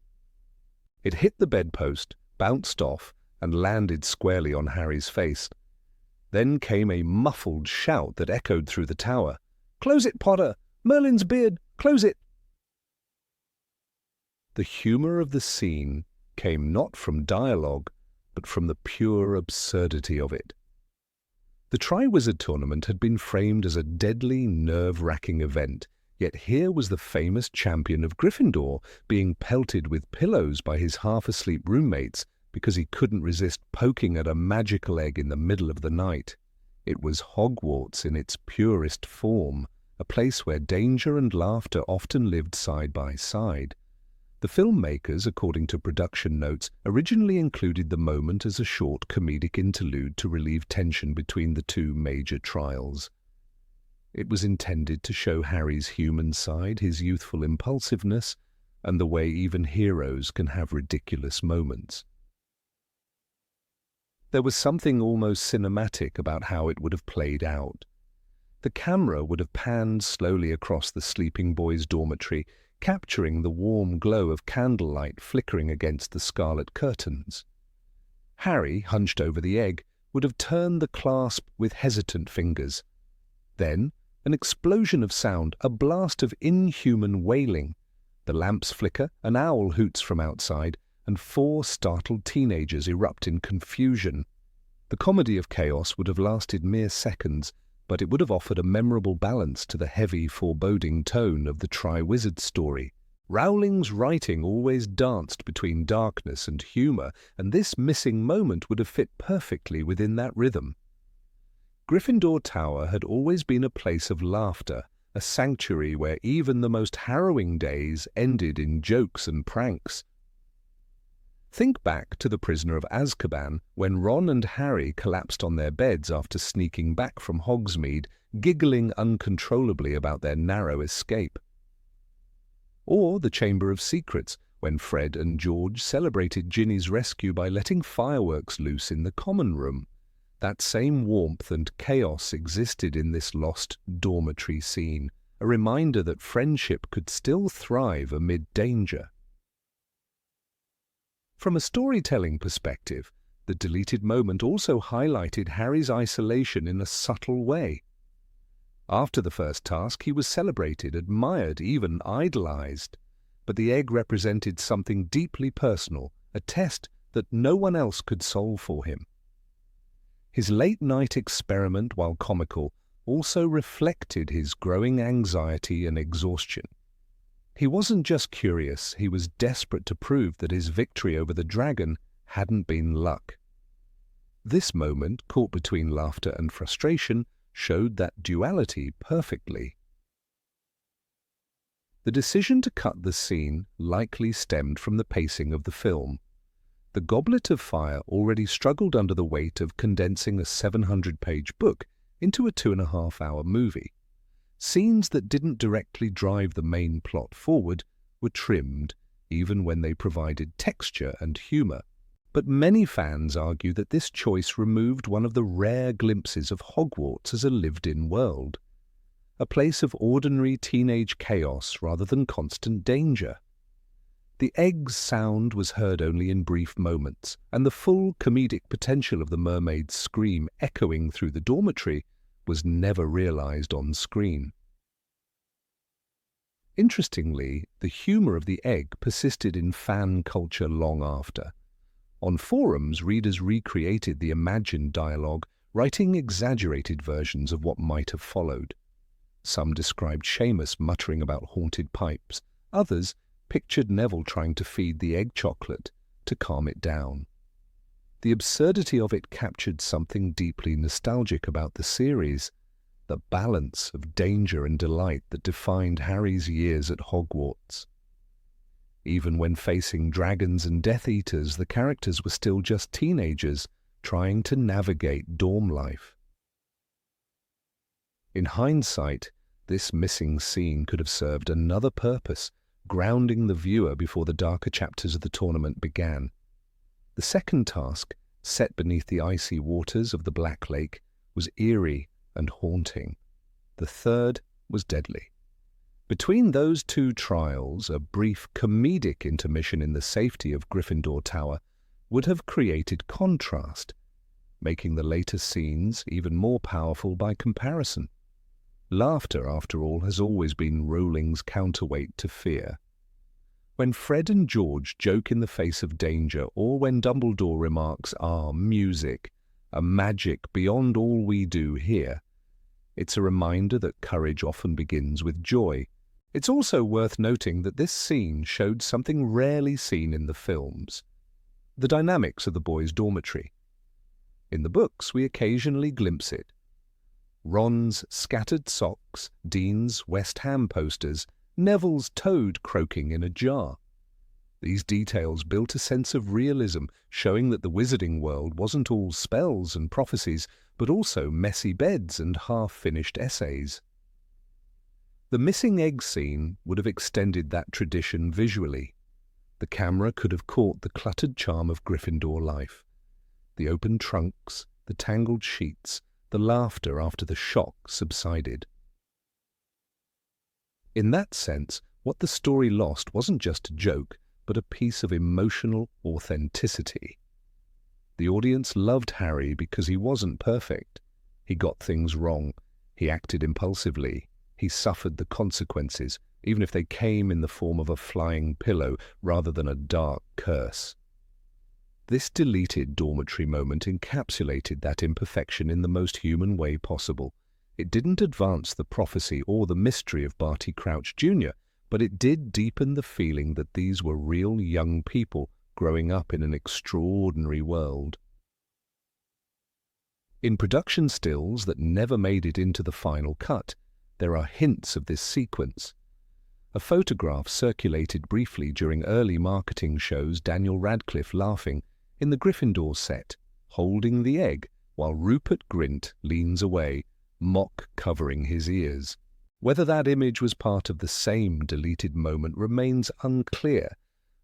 It hit the bedpost, bounced off, and landed squarely on Harry's face. Then came a muffled shout that echoed through the tower. "Close it, Potter! Merlin's beard! Close it!" The humour of the scene came not from dialogue, but from the pure absurdity of it. The Triwizard Tournament had been framed as a deadly, nerve-wracking event, yet here was the famous champion of Gryffindor being pelted with pillows by his half-asleep roommates because he couldn't resist poking at a magical egg in the middle of the night. It was Hogwarts in its purest form, a place where danger and laughter often lived side by side. The filmmakers, according to production notes, originally included the moment as a short comedic interlude to relieve tension between the two major trials. It was intended to show Harry's human side, his youthful impulsiveness, and the way even heroes can have ridiculous moments. There was something almost cinematic about how it would have played out. The camera would have panned slowly across the sleeping boys' dormitory, capturing the warm glow of candlelight flickering against the scarlet curtains. Harry, hunched over the egg, would have turned the clasp with hesitant fingers. Then, an explosion of sound, a blast of inhuman wailing. The lamps flicker, an owl hoots from outside, and 4 startled teenagers erupt in confusion. The comedy of chaos would have lasted mere seconds, but it would have offered a memorable balance to the heavy, foreboding tone of the Triwizard story. Rowling's writing always danced between darkness and humour, and this missing moment would have fit perfectly within that rhythm. Gryffindor Tower had always been a place of laughter, a sanctuary where even the most harrowing days ended in jokes and pranks. Think back to The Prisoner of Azkaban, when Ron and Harry collapsed on their beds after sneaking back from Hogsmeade, giggling uncontrollably about their narrow escape. Or The Chamber of Secrets, when Fred and George celebrated Ginny's rescue by letting fireworks loose in the common room. That same warmth and chaos existed in this lost dormitory scene, a reminder that friendship could still thrive amid danger. From a storytelling perspective, the deleted moment also highlighted Harry's isolation in a subtle way. After the first task, he was celebrated, admired, even idolized. But the egg represented something deeply personal, a test that no one else could solve for him. His late-night experiment, while comical, also reflected his growing anxiety and exhaustion. He wasn't just curious, he was desperate to prove that his victory over the dragon hadn't been luck. This moment, caught between laughter and frustration, showed that duality perfectly. The decision to cut the scene likely stemmed from the pacing of the film. The Goblet of Fire already struggled under the weight of condensing a 700-page book into a 2.5-hour movie. Scenes that didn't directly drive the main plot forward were trimmed, even when they provided texture and humor. But many fans argue that this choice removed one of the rare glimpses of Hogwarts as a lived-in world, a place of ordinary teenage chaos rather than constant danger. The egg's sound was heard only in brief moments, and the full comedic potential of the mermaid's scream echoing through the dormitory was never realized on screen. Interestingly, the humor of the egg persisted in fan culture long after. On forums, readers recreated the imagined dialogue, writing exaggerated versions of what might have followed. Some described Seamus muttering about haunted pipes. Others pictured Neville trying to feed the egg chocolate to calm it down. The absurdity of it captured something deeply nostalgic about the series, the balance of danger and delight that defined Harry's years at Hogwarts. Even when facing dragons and Death Eaters, the characters were still just teenagers trying to navigate dorm life. In hindsight, this missing scene could have served another purpose, grounding the viewer before the darker chapters of the tournament began. The second task, set beneath the icy waters of the Black Lake, was eerie and haunting. The third was deadly. Between those two trials, a brief comedic intermission in the safety of Gryffindor Tower would have created contrast, making the later scenes even more powerful by comparison. Laughter, after all, has always been Rowling's counterweight to fear. When Fred and George joke in the face of danger, or when Dumbledore remarks, music, a magic beyond all we do here, it's a reminder that courage often begins with joy. It's also worth noting that this scene showed something rarely seen in the films: the dynamics of the boys' dormitory. In the books, we occasionally glimpse it. Ron's scattered socks, Dean's West Ham posters, Neville's toad croaking in a jar. These details built a sense of realism, showing that the wizarding world wasn't all spells and prophecies, but also messy beds and half-finished essays. The missing egg scene would have extended that tradition visually. The camera could have caught the cluttered charm of Gryffindor life. The open trunks, the tangled sheets, the laughter after the shock subsided. In that sense, what the story lost wasn't just a joke, but a piece of emotional authenticity. The audience loved Harry because he wasn't perfect. He got things wrong. He acted impulsively. He suffered the consequences, even if they came in the form of a flying pillow rather than a dark curse. This deleted dormitory moment encapsulated that imperfection in the most human way possible. It didn't advance the prophecy or the mystery of Barty Crouch Jr., but it did deepen the feeling that these were real young people growing up in an extraordinary world. In production stills that never made it into the final cut, there are hints of this sequence. A photograph circulated briefly during early marketing shows Daniel Radcliffe laughing in the Gryffindor set, holding the egg, while Rupert Grint leans away, mock covering his ears. Whether that image was part of the same deleted moment remains unclear,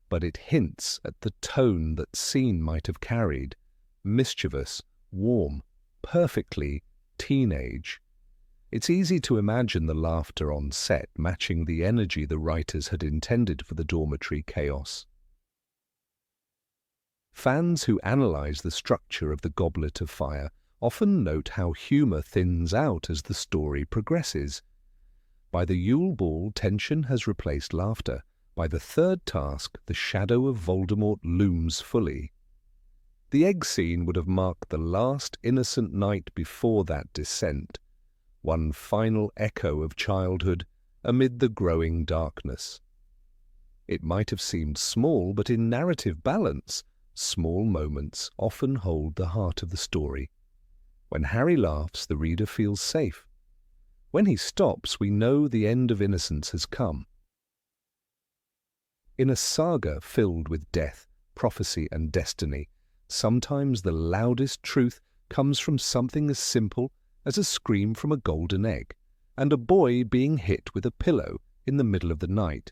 but it hints at the tone that scene might have carried: mischievous, warm, perfectly teenage. It's easy to imagine the laughter on set matching the energy the writers had intended for the dormitory chaos. Fans who analyze the structure of the Goblet of Fire often note how humor thins out as the story progresses. By the Yule Ball, tension has replaced laughter. By the third task, the shadow of Voldemort looms fully. The egg scene would have marked the last innocent night before that descent, one final echo of childhood amid the growing darkness. It might have seemed small, but in narrative balance, small moments often hold the heart of the story. When Harry laughs, the reader feels safe. When he stops, we know the end of innocence has come. In a saga filled with death, prophecy, and destiny, sometimes the loudest truth comes from something as simple as a scream from a golden egg, and a boy being hit with a pillow in the middle of the night.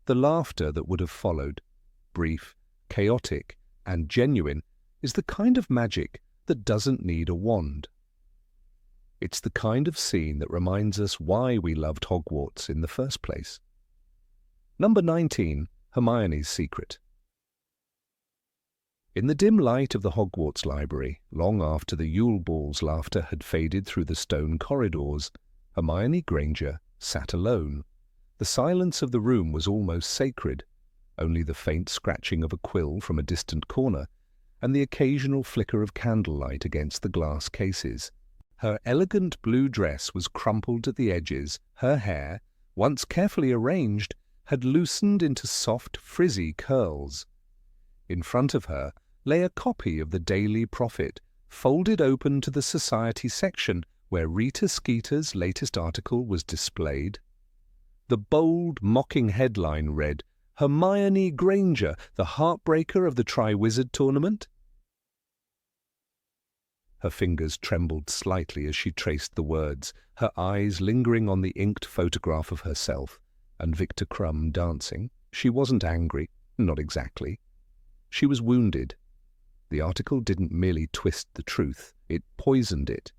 The laughter that would have followed, brief, chaotic, and genuine, is the kind of magic that doesn't need a wand. It's the kind of scene that reminds us why we loved Hogwarts in the first place. Number 19, Hermione's Secret. In the dim light of the Hogwarts library, long after the Yule Ball's laughter had faded through the stone corridors, Hermione Granger sat alone. The silence of the room was almost sacred, only the faint scratching of a quill from a distant corner, and the occasional flicker of candlelight against the glass cases. Her elegant blue dress was crumpled at the edges. Her hair, once carefully arranged, had loosened into soft, frizzy curls. In front of her lay a copy of the Daily Prophet, folded open to the society section where Rita Skeeter's latest article was displayed. The bold, mocking headline read, "Hermione Granger, the heartbreaker of the Triwizard Tournament?" Her fingers trembled slightly as she traced the words, her eyes lingering on the inked photograph of herself and Victor Crumb dancing. She wasn't angry, not exactly. She was wounded. The article didn't merely twist the truth, it poisoned it.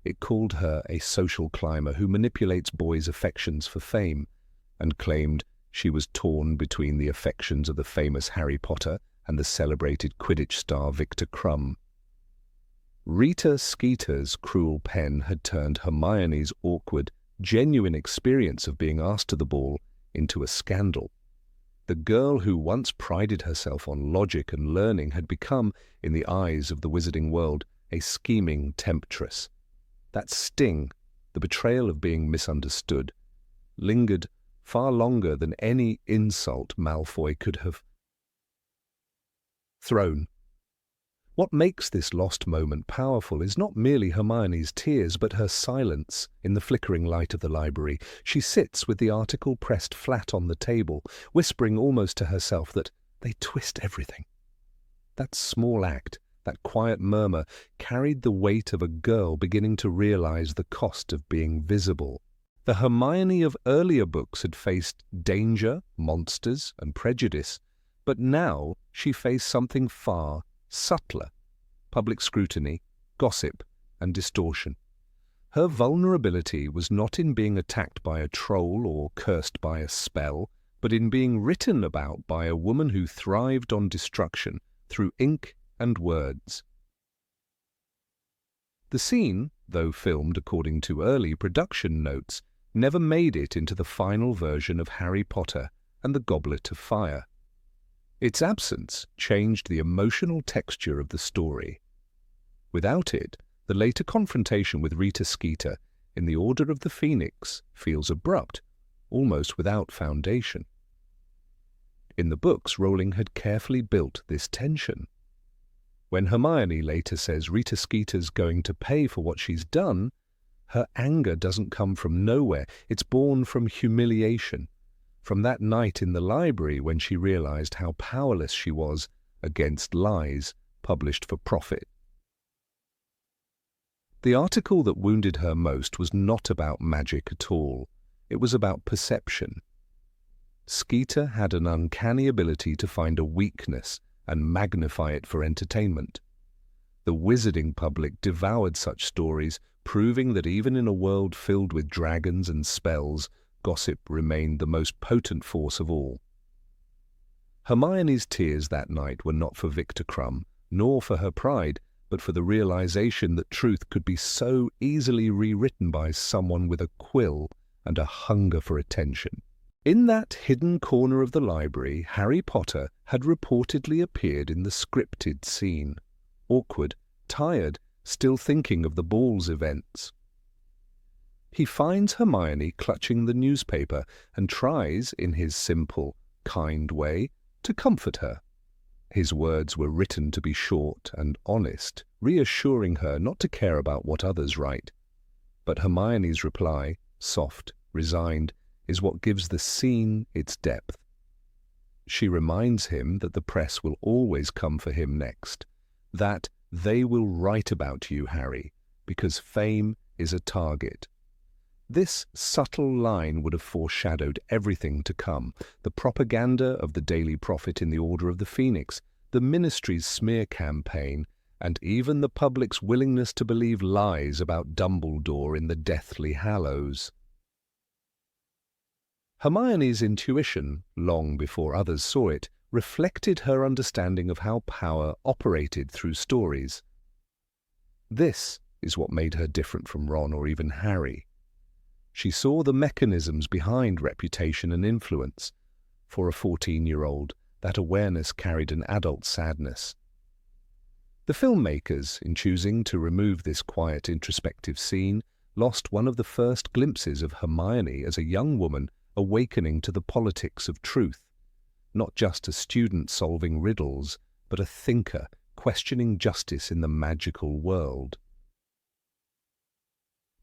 It called her a social climber who manipulates boys' affections for fame, and claimed she was torn between the affections of the famous Harry Potter and the celebrated Quidditch star Victor Crumb. Rita Skeeter's cruel pen had turned Hermione's awkward, genuine experience of being asked to the ball into a scandal. The girl who once prided herself on logic and learning had become, in the eyes of the wizarding world, a scheming temptress. That sting, the betrayal of being misunderstood, lingered far longer than any insult Malfoy could have thrown. What makes this lost moment powerful is not merely Hermione's tears, but her silence in the flickering light of the library. She sits with the article pressed flat on the table, whispering almost to herself that they twist everything. That small act, that quiet murmur, carried the weight of a girl beginning to realize the cost of being visible. The Hermione of earlier books had faced danger, monsters, and prejudice, but now she faced something far subtler: public scrutiny, gossip, and distortion. Her vulnerability was not in being attacked by a troll or cursed by a spell, but in being written about by a woman who thrived on destruction through ink and words. The scene, though filmed according to early production notes, never made it into the final version of Harry Potter and the Goblet of Fire. Its absence changed the emotional texture of the story. Without it, the later confrontation with Rita Skeeter in the Order of the Phoenix feels abrupt, almost without foundation. In the books, Rowling had carefully built this tension. When Hermione later says Rita Skeeter's going to pay for what she's done, her anger doesn't come from nowhere. It's born from humiliation, from that night in the library when she realized how powerless she was against lies published for profit. The article that wounded her most was not about magic at all. It was about perception. Skeeter had an uncanny ability to find a weakness and magnify it for entertainment. The wizarding public devoured such stories, proving that even in a world filled with dragons and spells, gossip remained the most potent force of all. Hermione's tears that night were not for Victor Crumb, nor for her pride, but for the realization that truth could be so easily rewritten by someone with a quill and a hunger for attention. In that hidden corner of the library, Harry Potter had reportedly appeared in the scripted scene, awkward, tired, still thinking of the ball's events. He finds Hermione clutching the newspaper and tries, in his simple, kind way, to comfort her. His words were written to be short and honest, reassuring her not to care about what others write. But Hermione's reply, soft, resigned, is what gives the scene its depth. She reminds him that the press will always come for him next, that they will write about you, Harry, because fame is a target. This subtle line would have foreshadowed everything to come: the propaganda of the Daily Prophet in the Order of the Phoenix, the Ministry's smear campaign, and even the public's willingness to believe lies about Dumbledore in the Deathly Hallows. Hermione's intuition, long before others saw it, reflected her understanding of how power operated through stories. This is what made her different from Ron or even Harry. She saw the mechanisms behind reputation and influence. For a 14-year-old, that awareness carried an adult sadness. The filmmakers, in choosing to remove this quiet, introspective scene, lost one of the first glimpses of Hermione as a young woman awakening to the politics of truth. Not just a student solving riddles, but a thinker questioning justice in the magical world.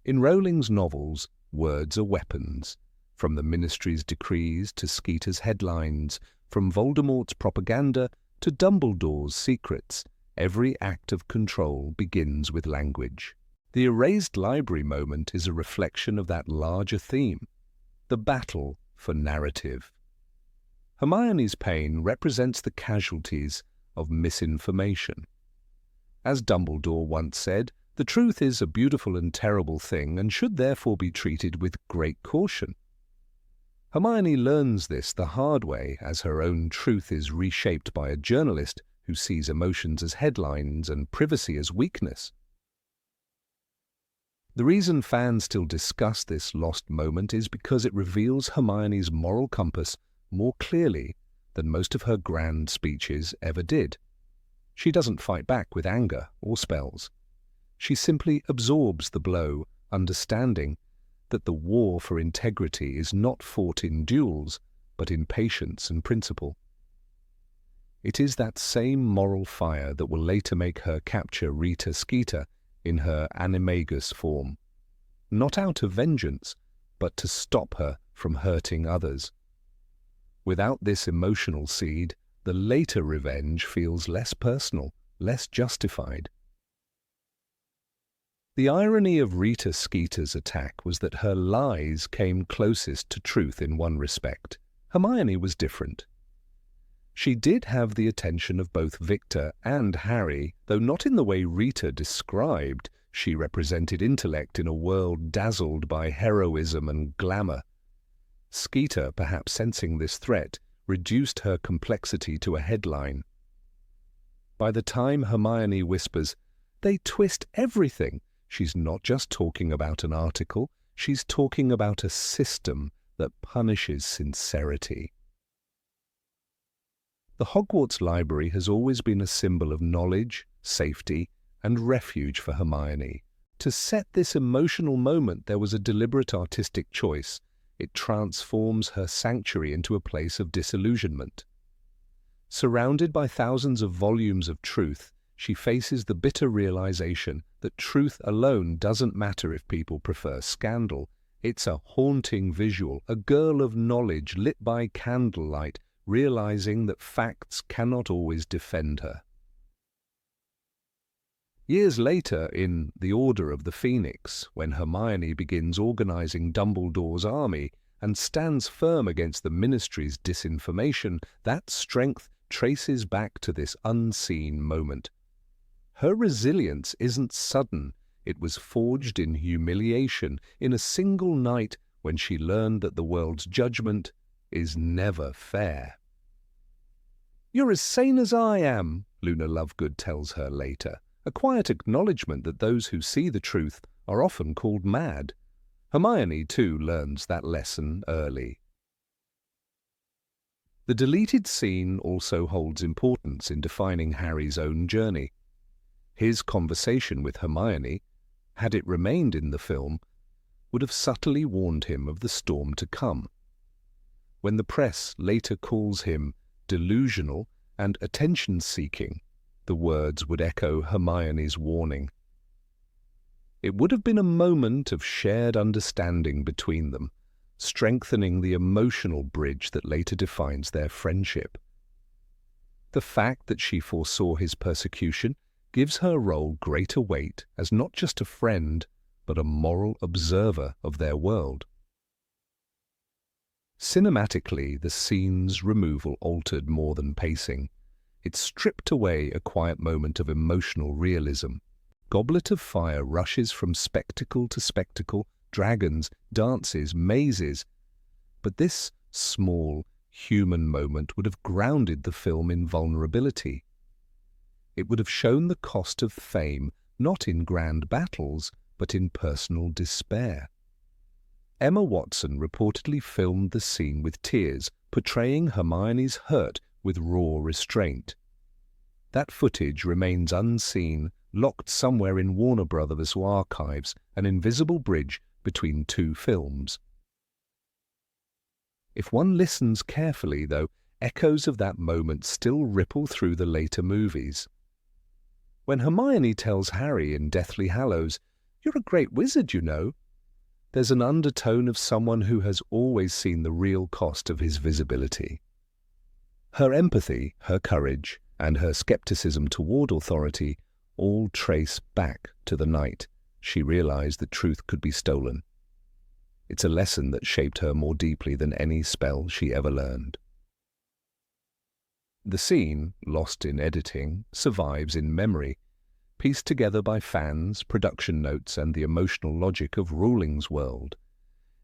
In Rowling's novels, words are weapons. From the Ministry's decrees to Skeeter's headlines, from Voldemort's propaganda to Dumbledore's secrets, every act of control begins with language. The erased library moment is a reflection of that larger theme, the battle for narrative. Hermione's pain represents the casualties of misinformation. As Dumbledore once said, the truth is a beautiful and terrible thing and should therefore be treated with great caution. Hermione learns this the hard way as her own truth is reshaped by a journalist who sees emotions as headlines and privacy as weakness. The reason fans still discuss this lost moment is because it reveals Hermione's moral compass more clearly than most of her grand speeches ever did. She doesn't fight back with anger or spells. She simply absorbs the blow, understanding that the war for integrity is not fought in duels, but in patience and principle. It is that same moral fire that will later make her capture Rita Skeeter in her animagus form, not out of vengeance, but to stop her from hurting others. Without this emotional seed, the later revenge feels less personal, less justified. The irony of Rita Skeeter's attack was that her lies came closest to truth in one respect. Hermione was different. She did have the attention of both Victor and Harry, though not in the way Rita described. She represented intellect in a world dazzled by heroism and glamour. Skeeter, perhaps sensing this threat, reduced her complexity to a headline. By the time Hermione whispers, "They twist everything," she's not just talking about an article, she's talking about a system that punishes sincerity. The Hogwarts library has always been a symbol of knowledge, safety, and refuge for Hermione. To set this emotional moment, there was a deliberate artistic choice. It transforms her sanctuary into a place of disillusionment. Surrounded by thousands of volumes of truth, she faces the bitter realization that truth alone doesn't matter if people prefer scandal. It's a haunting visual, a girl of knowledge lit by candlelight, realizing that facts cannot always defend her. Years later, in The Order of the Phoenix, when Hermione begins organizing Dumbledore's army and stands firm against the Ministry's disinformation, that strength traces back to this unseen moment. Her resilience isn't sudden. It was forged in humiliation, in a single night when she learned that the world's judgment is never fair. "You're as sane as I am," Luna Lovegood tells her later, a quiet acknowledgement that those who see the truth are often called mad. Hermione, too, learns that lesson early. The deleted scene also holds importance in defining Harry's own journey. His conversation with Hermione, had it remained in the film, would have subtly warned him of the storm to come. When the press later calls him delusional and attention-seeking, the words would echo Hermione's warning. It would have been a moment of shared understanding between them, strengthening the emotional bridge that later defines their friendship. The fact that she foresaw his persecution gives her role greater weight as not just a friend, but a moral observer of their world. Cinematically, the scene's removal altered more than pacing. It stripped away a quiet moment of emotional realism. Goblet of Fire rushes from spectacle to spectacle, dragons, dances, mazes. But this small, human moment would have grounded the film in vulnerability. It would have shown the cost of fame not in grand battles, but in personal despair. Emma Watson reportedly filmed the scene with tears, portraying Hermione's hurt with raw restraint. That footage remains unseen, locked somewhere in Warner Brothers archives, an invisible bridge between two films. If one listens carefully, though, echoes of that moment still ripple through the later movies. When Hermione tells Harry in Deathly Hallows, "You're a great wizard, you know," there's an undertone of someone who has always seen the real cost of his visibility. Her empathy, her courage, and her skepticism toward authority all trace back to the night she realized that truth could be stolen. It's a lesson that shaped her more deeply than any spell she ever learned. The scene, lost in editing, survives in memory, pieced together by fans, production notes, and the emotional logic of Rowling's world.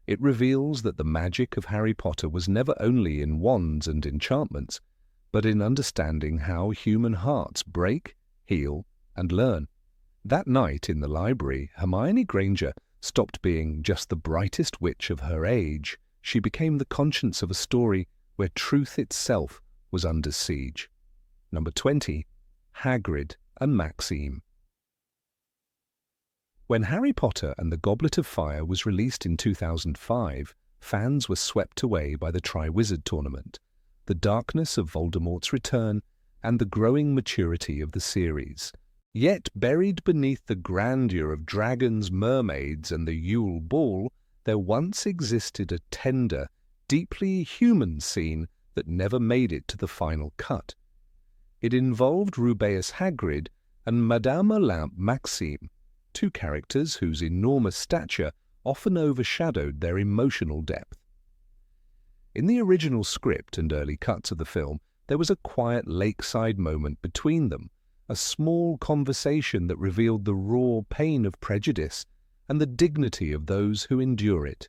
It reveals that the magic of Harry Potter was never only in wands and enchantments, but in understanding how human hearts break, heal, and learn. That night in the library, Hermione Granger stopped being just the brightest witch of her age. She became the conscience of a story where truth itself was under siege. Number 20. Hagrid and Maxime. When Harry Potter and the Goblet of Fire was released in 2005, fans were swept away by the Triwizard Tournament, the darkness of Voldemort's return, and the growing maturity of the series. Yet buried beneath the grandeur of dragons, mermaids, and the Yule Ball, there once existed a tender, deeply human scene that never made it to the final cut. It involved Rubeus Hagrid and Madame Olympe Maxime, two characters whose enormous stature often overshadowed their emotional depth. In the original script and early cuts of the film, there was a quiet lakeside moment between them, a small conversation that revealed the raw pain of prejudice and the dignity of those who endure it.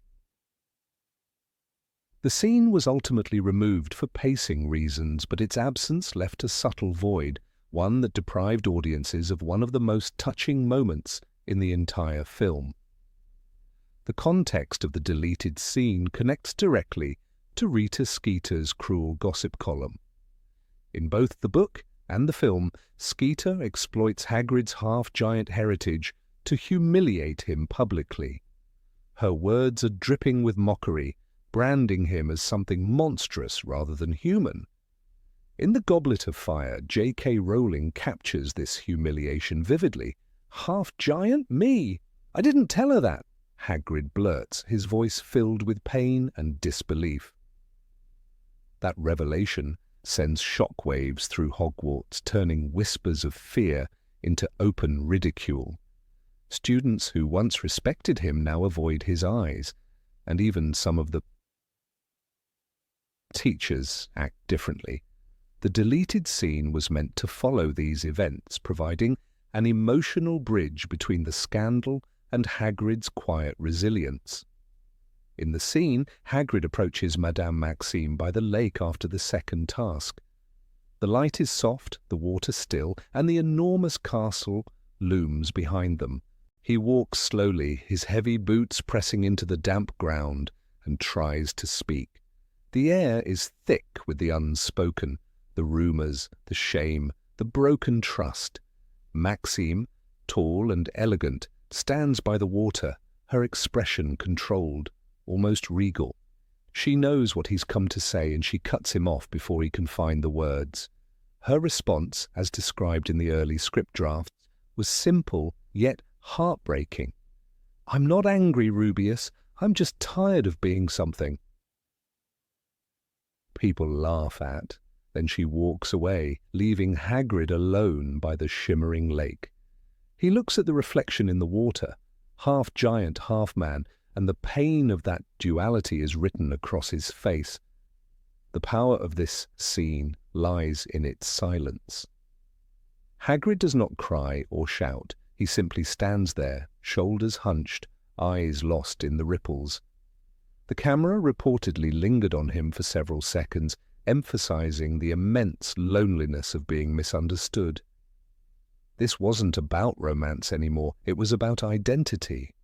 The scene was ultimately removed for pacing reasons, but its absence left a subtle void, one that deprived audiences of one of the most touching moments in the entire film. The context of the deleted scene connects directly to Rita Skeeter's cruel gossip column. In both the book and the film, Skeeter exploits Hagrid's half-giant heritage to humiliate him publicly. Her words are dripping with mockery, branding him as something monstrous rather than human. In The Goblet of Fire, J.K. Rowling captures this humiliation vividly. "Half-giant? Me? I didn't tell her that," Hagrid blurts, his voice filled with pain and disbelief. That revelation sends shockwaves through Hogwarts, turning whispers of fear into open ridicule. Students who once respected him now avoid his eyes, and even some of the teachers act differently. The deleted scene was meant to follow these events, providing an emotional bridge between the scandal and Hagrid's quiet resilience. In the scene, Hagrid approaches Madame Maxime by the lake after the second task. The light is soft, the water still, and the enormous castle looms behind them. He walks slowly, his heavy boots pressing into the damp ground, and tries to speak. The air is thick with the unspoken, the rumours, the shame, the broken trust. Maxime, tall and elegant, stands by the water, her expression controlled, almost regal. She knows what he's come to say and she cuts him off before he can find the words. Her response, as described in the early script drafts, was simple yet heartbreaking. "I'm not angry, Rubeus. I'm just tired of being something." People laugh at. Then she walks away, leaving Hagrid alone by the shimmering lake. He looks at the reflection in the water, half giant, half man, and the pain of that duality is written across his face. The power of this scene lies in its silence. Hagrid does not cry or shout. He simply stands there, shoulders hunched, eyes lost in the ripples. The camera reportedly lingered on him for several seconds, emphasizing the immense loneliness of being misunderstood. This wasn't about romance anymore, it was about identity.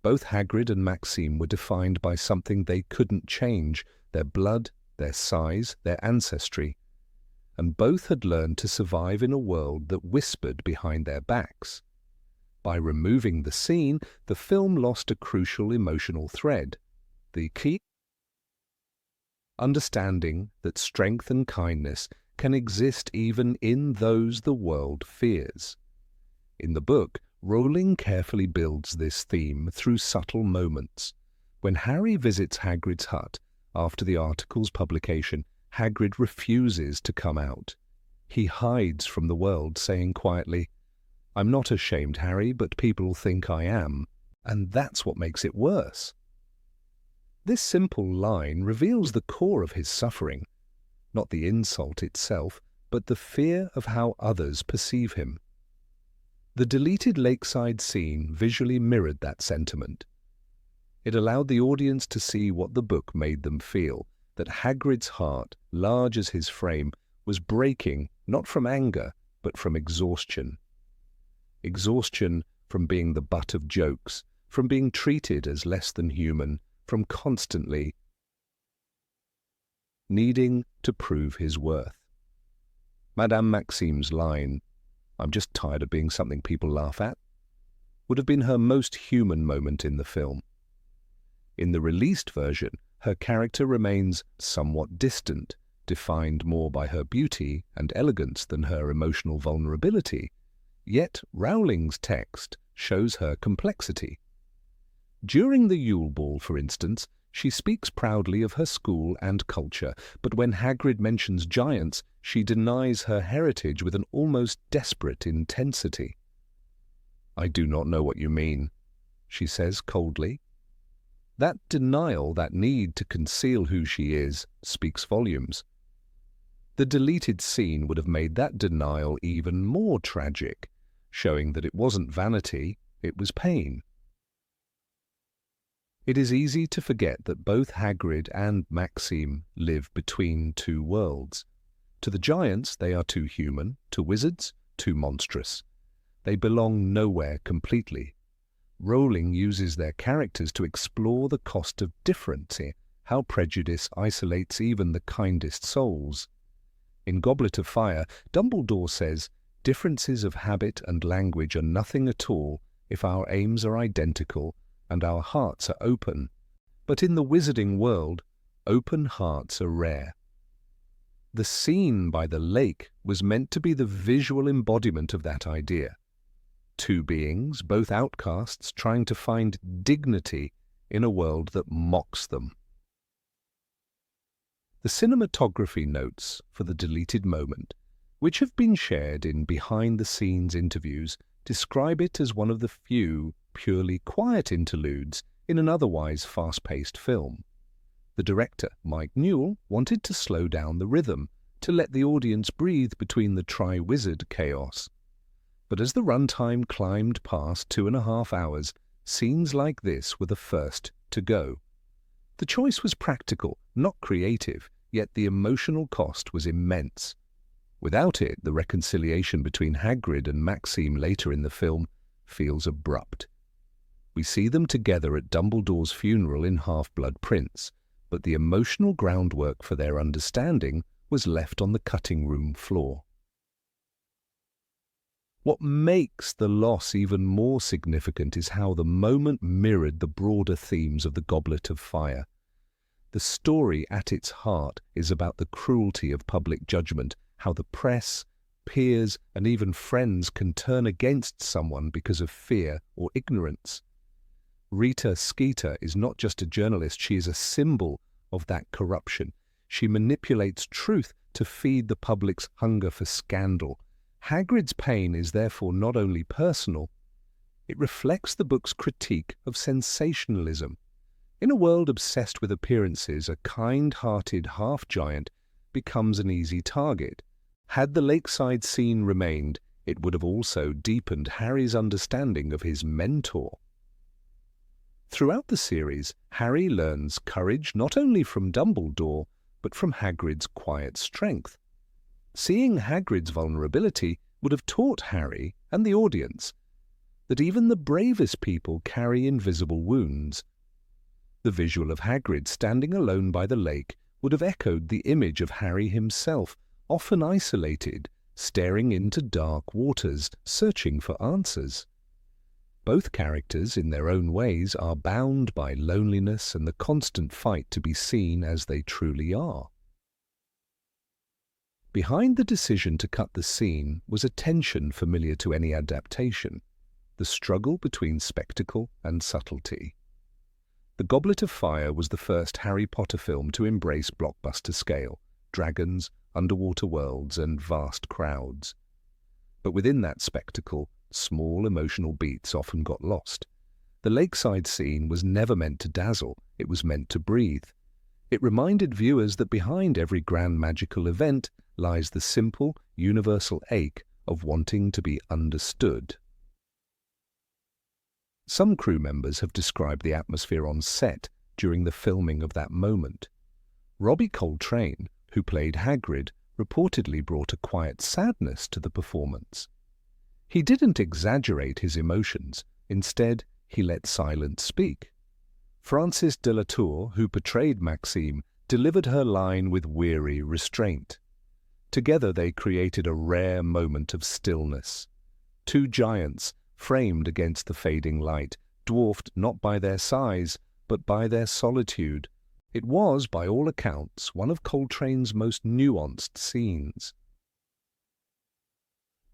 Both Hagrid and Maxime were defined by something they couldn't change, their blood, their size, their ancestry. And both had learned to survive in a world that whispered behind their backs. By removing the scene, the film lost a crucial emotional thread. The key: understanding that strength and kindness can exist even in those the world fears. In the book, Rowling carefully builds this theme through subtle moments. When Harry visits Hagrid's hut after the article's publication, Hagrid refuses to come out. He hides from the world, saying quietly, "I'm not ashamed, Harry, but people think I am." And that's what makes it worse. This simple line reveals the core of his suffering, not the insult itself, but the fear of how others perceive him. The deleted lakeside scene visually mirrored that sentiment. It allowed the audience to see what the book made them feel, that Hagrid's heart, large as his frame, was breaking not from anger, but from exhaustion. Exhaustion from being the butt of jokes, from being treated as less than human, from constantly needing to prove his worth. Madame Maxime's line, "I'm just tired of being something people laugh at," would have been her most human moment in the film. In the released version, her character remains somewhat distant, defined more by her beauty and elegance than her emotional vulnerability. Yet Rowling's text shows her complexity. During the Yule Ball, for instance, she speaks proudly of her school and culture, but when Hagrid mentions giants, she denies her heritage with an almost desperate intensity. "I do not know what you mean," she says coldly. That denial, that need to conceal who she is, speaks volumes. The deleted scene would have made that denial even more tragic, showing that it wasn't vanity, it was pain. It is easy to forget that both Hagrid and Maxime live between two worlds. To the giants, they are too human, to wizards, too monstrous. They belong nowhere completely. Rowling uses their characters to explore the cost of difference, how prejudice isolates even the kindest souls. In Goblet of Fire, Dumbledore says, "Differences of habit and language are nothing at all if our aims are identical and our hearts are open. But in the wizarding world, open hearts are rare." The scene by the lake was meant to be the visual embodiment of that idea. Two beings, both outcasts, trying to find dignity in a world that mocks them. The cinematography notes for the deleted moment, which have been shared in behind-the-scenes interviews, describe it as one of the few purely quiet interludes in an otherwise fast-paced film. The director, Mike Newell, wanted to slow down the rhythm, to let the audience breathe between the tri-wizard chaos. But as the runtime climbed past 2.5 hours, scenes like this were the first to go. The choice was practical, not creative, yet the emotional cost was immense. Without it, the reconciliation between Hagrid and Maxime later in the film feels abrupt. We see them together at Dumbledore's funeral in Half-Blood Prince, but the emotional groundwork for their understanding was left on the cutting room floor. What makes the loss even more significant is how the moment mirrored the broader themes of the Goblet of Fire. The story at its heart is about the cruelty of public judgment, how the press, peers, and even friends can turn against someone because of fear or ignorance. Rita Skeeter is not just a journalist, she is a symbol of that corruption. She manipulates truth to feed the public's hunger for scandal. Hagrid's pain is therefore not only personal, it reflects the book's critique of sensationalism. In a world obsessed with appearances, a kind-hearted half-giant becomes an easy target. Had the lakeside scene remained, it would have also deepened Harry's understanding of his mentor. Throughout the series, Harry learns courage not only from Dumbledore, but from Hagrid's quiet strength. Seeing Hagrid's vulnerability would have taught Harry and the audience that even the bravest people carry invisible wounds. The visual of Hagrid standing alone by the lake would have echoed the image of Harry himself, often isolated, staring into dark waters, searching for answers. Both characters, in their own ways, are bound by loneliness and the constant fight to be seen as they truly are. Behind the decision to cut the scene was a tension familiar to any adaptation, the struggle between spectacle and subtlety. The Goblet of Fire was the first Harry Potter film to embrace blockbuster scale, dragons, underwater worlds, and vast crowds. But within that spectacle, small emotional beats often got lost. The lakeside scene was never meant to dazzle, it was meant to breathe. It reminded viewers that behind every grand magical event lies the simple, universal ache of wanting to be understood. Some crew members have described the atmosphere on set during the filming of that moment. Robbie Coltrane, who played Hagrid, reportedly brought a quiet sadness to the performance. He didn't exaggerate his emotions, instead he let silence speak. Frances de la Tour, who portrayed Maxime, delivered her line with weary restraint. Together they created a rare moment of stillness. Two giants, framed against the fading light, dwarfed not by their size, but by their solitude. It was, by all accounts, one of Coltrane's most nuanced scenes.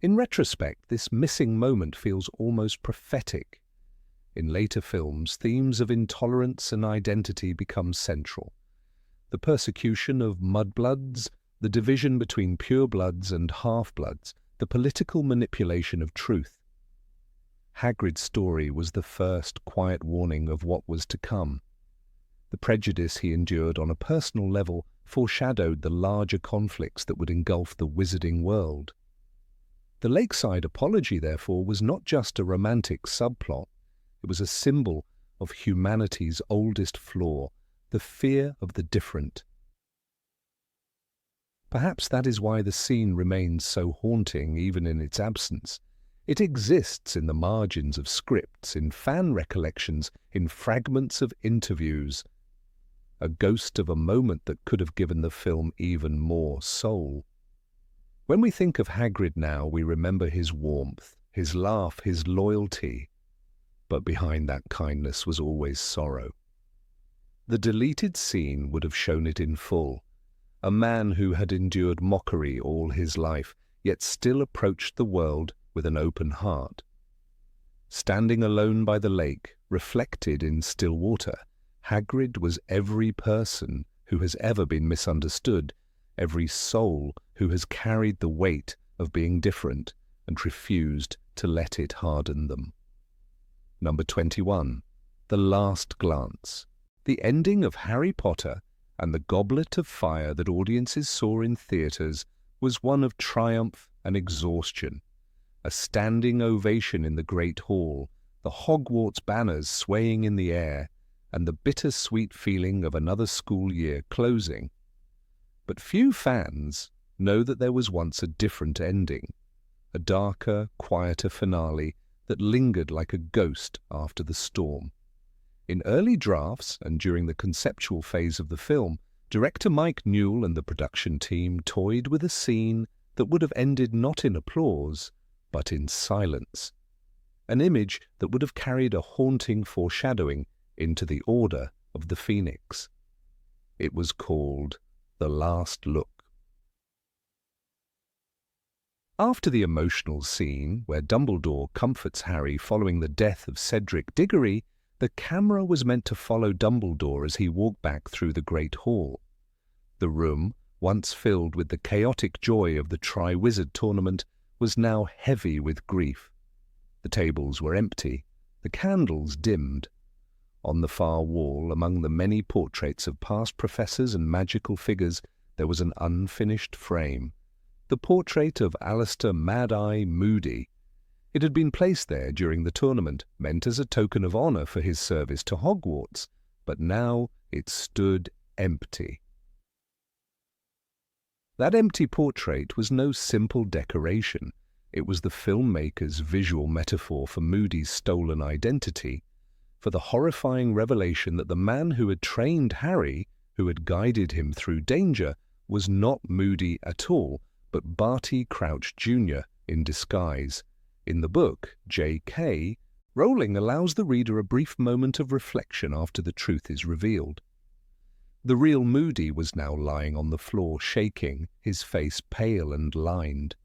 In retrospect, this missing moment feels almost prophetic. In later films, themes of intolerance and identity become central. The persecution of mudbloods, the division between purebloods and half-bloods, the political manipulation of truth. Hagrid's story was the first quiet warning of what was to come. The prejudice he endured on a personal level foreshadowed the larger conflicts that would engulf the wizarding world. The lakeside apology, therefore, was not just a romantic subplot. It was a symbol of humanity's oldest flaw, the fear of the different. Perhaps that is why the scene remains so haunting even in its absence. It exists in the margins of scripts, in fan recollections, in fragments of interviews. A ghost of a moment that could have given the film even more soul. When we think of Hagrid now, we remember his warmth, his laugh, his loyalty. But behind that kindness was always sorrow. The deleted scene would have shown it in full. A man who had endured mockery all his life, yet still approached the world with an open heart. Standing alone by the lake, reflected in still water, Hagrid was every person who has ever been misunderstood, every soul who has carried the weight of being different and refused to let it harden them. Number 21. The Last Glance. The ending of Harry Potter and the Goblet of Fire that audiences saw in theatres was one of triumph and exhaustion. A standing ovation in the Great Hall, the Hogwarts banners swaying in the air, and the bitter-sweet feeling of another school year closing. But few fans know that there was once a different ending, a darker, quieter finale that lingered like a ghost after the storm. In early drafts and during the conceptual phase of the film, director Mike Newell and the production team toyed with a scene that would have ended not in applause, but in silence. An image that would have carried a haunting foreshadowing into the Order of the Phoenix. It was called The Last Look. After the emotional scene where Dumbledore comforts Harry following the death of Cedric Diggory, the camera was meant to follow Dumbledore as he walked back through the Great Hall. The room, once filled with the chaotic joy of the Triwizard Tournament, was now heavy with grief. The tables were empty, the candles dimmed. On the far wall, among the many portraits of past professors and magical figures, there was an unfinished frame. The portrait of Alistair Mad-Eye Moody. It had been placed there during the tournament, meant as a token of honour for his service to Hogwarts, but now it stood empty. That empty portrait was no simple decoration. It was the filmmaker's visual metaphor for Moody's stolen identity, for the horrifying revelation that the man who had trained Harry, who had guided him through danger, was not Moody at all, but Barty Crouch Jr. in disguise. In the book, J.K., Rowling allows the reader a brief moment of reflection after the truth is revealed. The real Moody was now lying on the floor, shaking, his face pale and lined.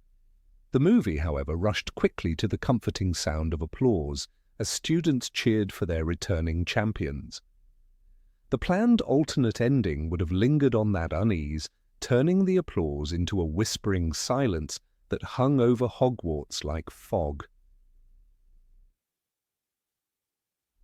The movie, however, rushed quickly to the comforting sound of applause as students cheered for their returning champions. The planned alternate ending would have lingered on that unease, turning the applause into a whispering silence that hung over Hogwarts like fog.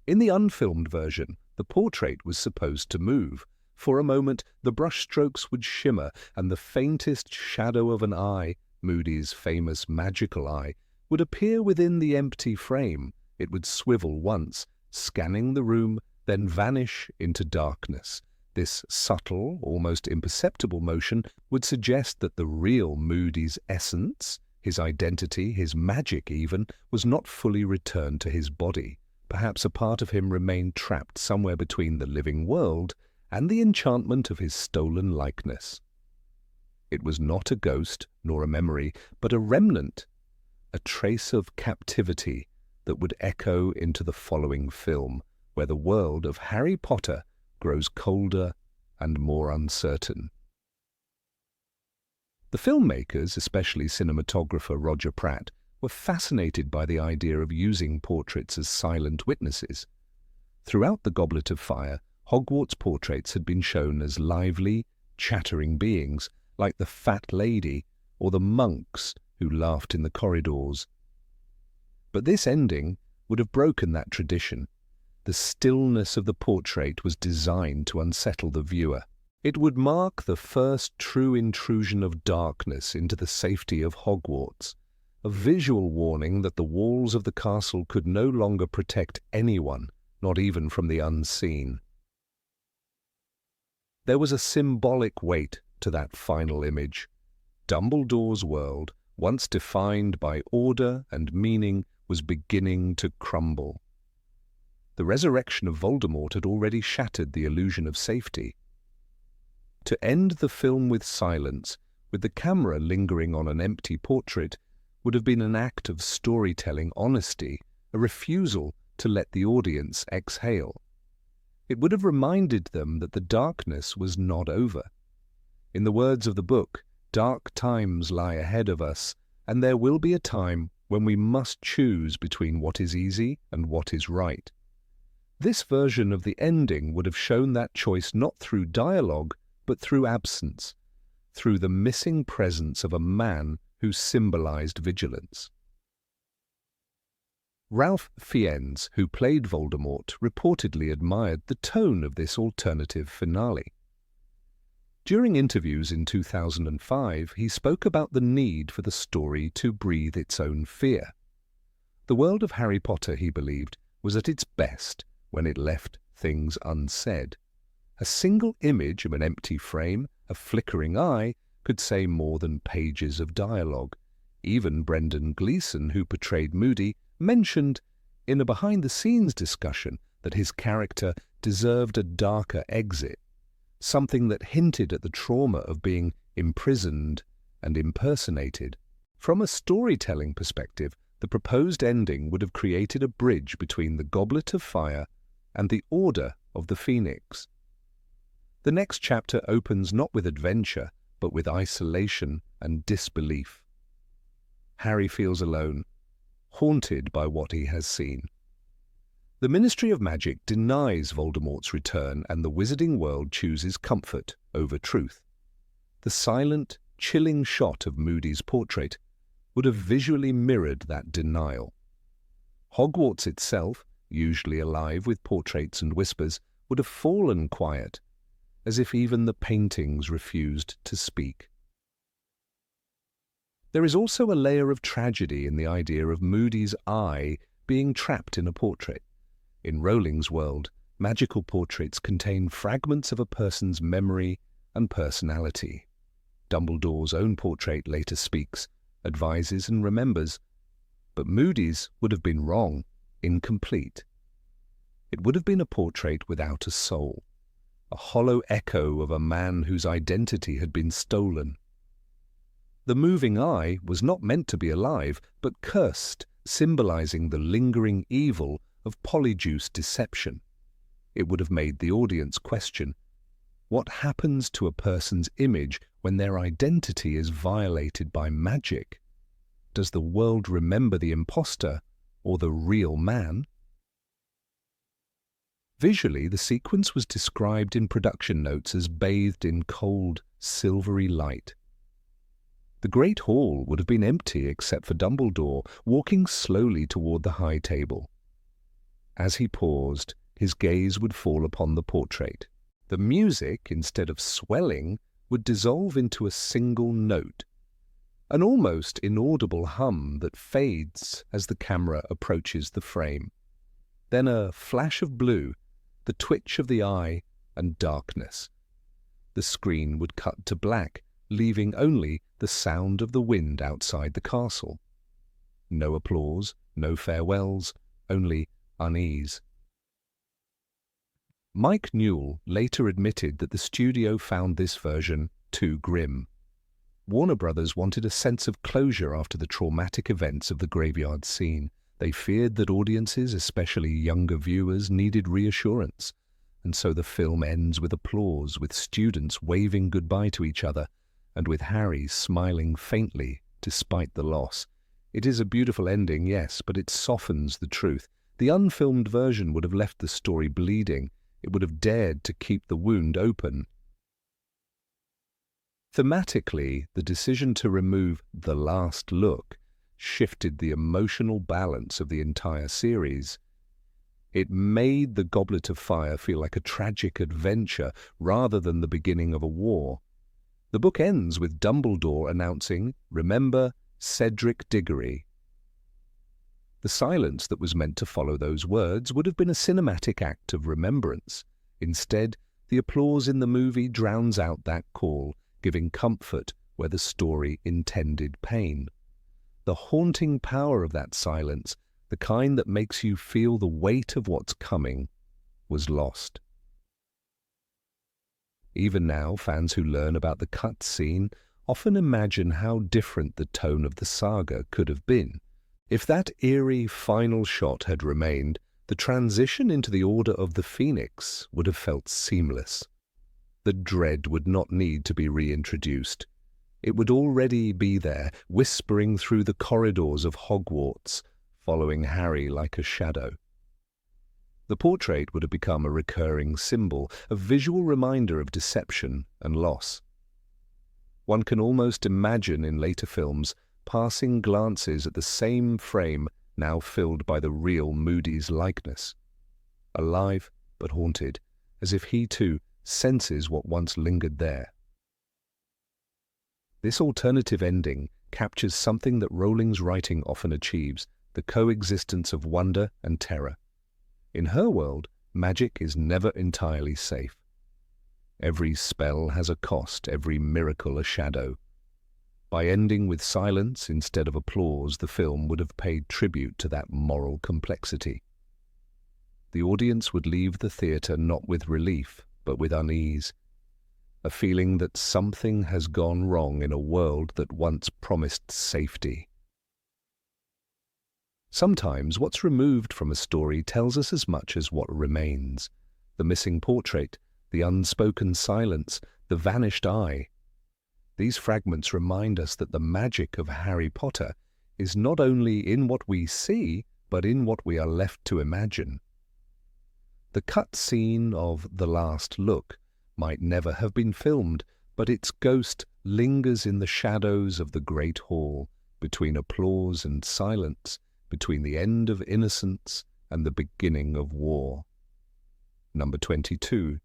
In the unfilmed version, the portrait was supposed to move. For a moment, the brushstrokes would shimmer, and the faintest shadow of an eye, Moody's famous magical eye, would appear within the empty frame. It would swivel once, scanning the room, then vanish into darkness. This subtle, almost imperceptible motion would suggest that the real Moody's essence, his identity, his magic even, was not fully returned to his body. Perhaps a part of him remained trapped somewhere between the living world and the enchantment of his stolen likeness. It was not a ghost nor a memory, but a remnant, a trace of captivity that would echo into the following film, where the world of Harry Potter grows colder and more uncertain. The filmmakers, especially cinematographer Roger Pratt, were fascinated by the idea of using portraits as silent witnesses. Throughout the Goblet of Fire, Hogwarts portraits had been shown as lively, chattering beings, like the Fat Lady or the monks who laughed in the corridors. But this ending would have broken that tradition. The stillness of the portrait was designed to unsettle the viewer. It would mark the first true intrusion of darkness into the safety of Hogwarts, a visual warning that the walls of the castle could no longer protect anyone, not even from the unseen. There was a symbolic weight to that final image. Dumbledore's world, once defined by order and meaning, was beginning to crumble. The resurrection of Voldemort had already shattered the illusion of safety. To end the film with silence, with the camera lingering on an empty portrait, would have been an act of storytelling honesty, a refusal to let the audience exhale. It would have reminded them that the darkness was not over. In the words of the book, dark times lie ahead of us, and there will be a time when we must choose between what is easy and what is right. This version of the ending would have shown that choice not through dialogue, but through absence, through the missing presence of a man who symbolized vigilance. Ralph Fiennes, who played Voldemort, reportedly admired the tone of this alternative finale. During interviews in 2005, he spoke about the need for the story to breathe its own fear. The world of Harry Potter, he believed, was at its best when it left things unsaid. A single image of an empty frame, a flickering eye, could say more than pages of dialogue. Even Brendan Gleeson, who portrayed Moody, mentioned in a behind-the-scenes discussion that his character deserved a darker exit, something that hinted at the trauma of being imprisoned and impersonated. From a storytelling perspective, the proposed ending would have created a bridge between the Goblet of Fire and the Order of the Phoenix. The next chapter opens not with adventure, but with isolation and disbelief. Harry feels alone, haunted by what he has seen. The Ministry of Magic denies Voldemort's return, and the wizarding world chooses comfort over truth. The silent, chilling shot of Moody's portrait would have visually mirrored that denial. Hogwarts itself, usually alive with portraits and whispers, would have fallen quiet, as if even the paintings refused to speak. There is also a layer of tragedy in the idea of Moody's eye being trapped in a portrait. In Rowling's world, magical portraits contain fragments of a person's memory and personality. Dumbledore's own portrait later speaks, advises and remembers, but Moody's would have been wrong, incomplete. It would have been a portrait without a soul, a hollow echo of a man whose identity had been stolen. The moving eye was not meant to be alive, but cursed, symbolizing the lingering evil of polyjuice deception. It would have made the audience question, what happens to a person's image when their identity is violated by magic? Does the world remember the imposter or the real man? Visually, the sequence was described in production notes as bathed in cold, silvery light. The Great Hall would have been empty except for Dumbledore walking slowly toward the high table. As he paused, his gaze would fall upon the portrait. The music, instead of swelling, would dissolve into a single note, an almost inaudible hum that fades as the camera approaches the frame. Then a flash of blue, the twitch of the eye, and darkness. The screen would cut to black, leaving only the sound of the wind outside the castle. No applause, no farewells, only unease. Mike Newell later admitted that the studio found this version too grim. Warner Brothers wanted a sense of closure after the traumatic events of the graveyard scene. They feared that audiences, especially younger viewers, needed reassurance, and so the film ends with applause, with students waving goodbye to each other, and with Harry smiling faintly despite the loss. It is a beautiful ending, yes, but it softens the truth. The unfilmed version would have left the story bleeding. It would have dared to keep the wound open. Thematically, the decision to remove the last look shifted the emotional balance of the entire series. It made the Goblet of Fire feel like a tragic adventure rather than the beginning of a war. The book ends with Dumbledore announcing, "Remember Cedric Diggory." The silence that was meant to follow those words would have been a cinematic act of remembrance. Instead, the applause in the movie drowns out that call, giving comfort where the story intended pain. The haunting power of that silence, the kind that makes you feel the weight of what's coming, was lost. Even now, fans who learn about the cut scene often imagine how different the tone of the saga could have been. If that eerie final shot had remained, the transition into the Order of the Phoenix would have felt seamless. The dread would not need to be reintroduced. It would already be there, whispering through the corridors of Hogwarts, following Harry like a shadow. The portrait would have become a recurring symbol, a visual reminder of deception and loss. One can almost imagine in later films passing glances at the same frame now filled by the real Moody's likeness. Alive but haunted, as if he too senses what once lingered there. This alternative ending captures something that Rowling's writing often achieves, the coexistence of wonder and terror. In her world, magic is never entirely safe. Every spell has a cost, every miracle a shadow. By ending with silence instead of applause, the film would have paid tribute to that moral complexity. the audience would leave the theatre not with relief, but with unease, a feeling that something has gone wrong in a world that once promised safety. Sometimes what's removed from a story tells us as much as what remains. The missing portrait, the unspoken silence, the vanished eye. These fragments remind us that the magic of Harry Potter is not only in what we see, but in what we are left to imagine. The cut scene of The Last Look might never have been filmed, but its ghost lingers in the shadows of the Great Hall, between applause and silence, between the end of innocence and the beginning of war. Number 22.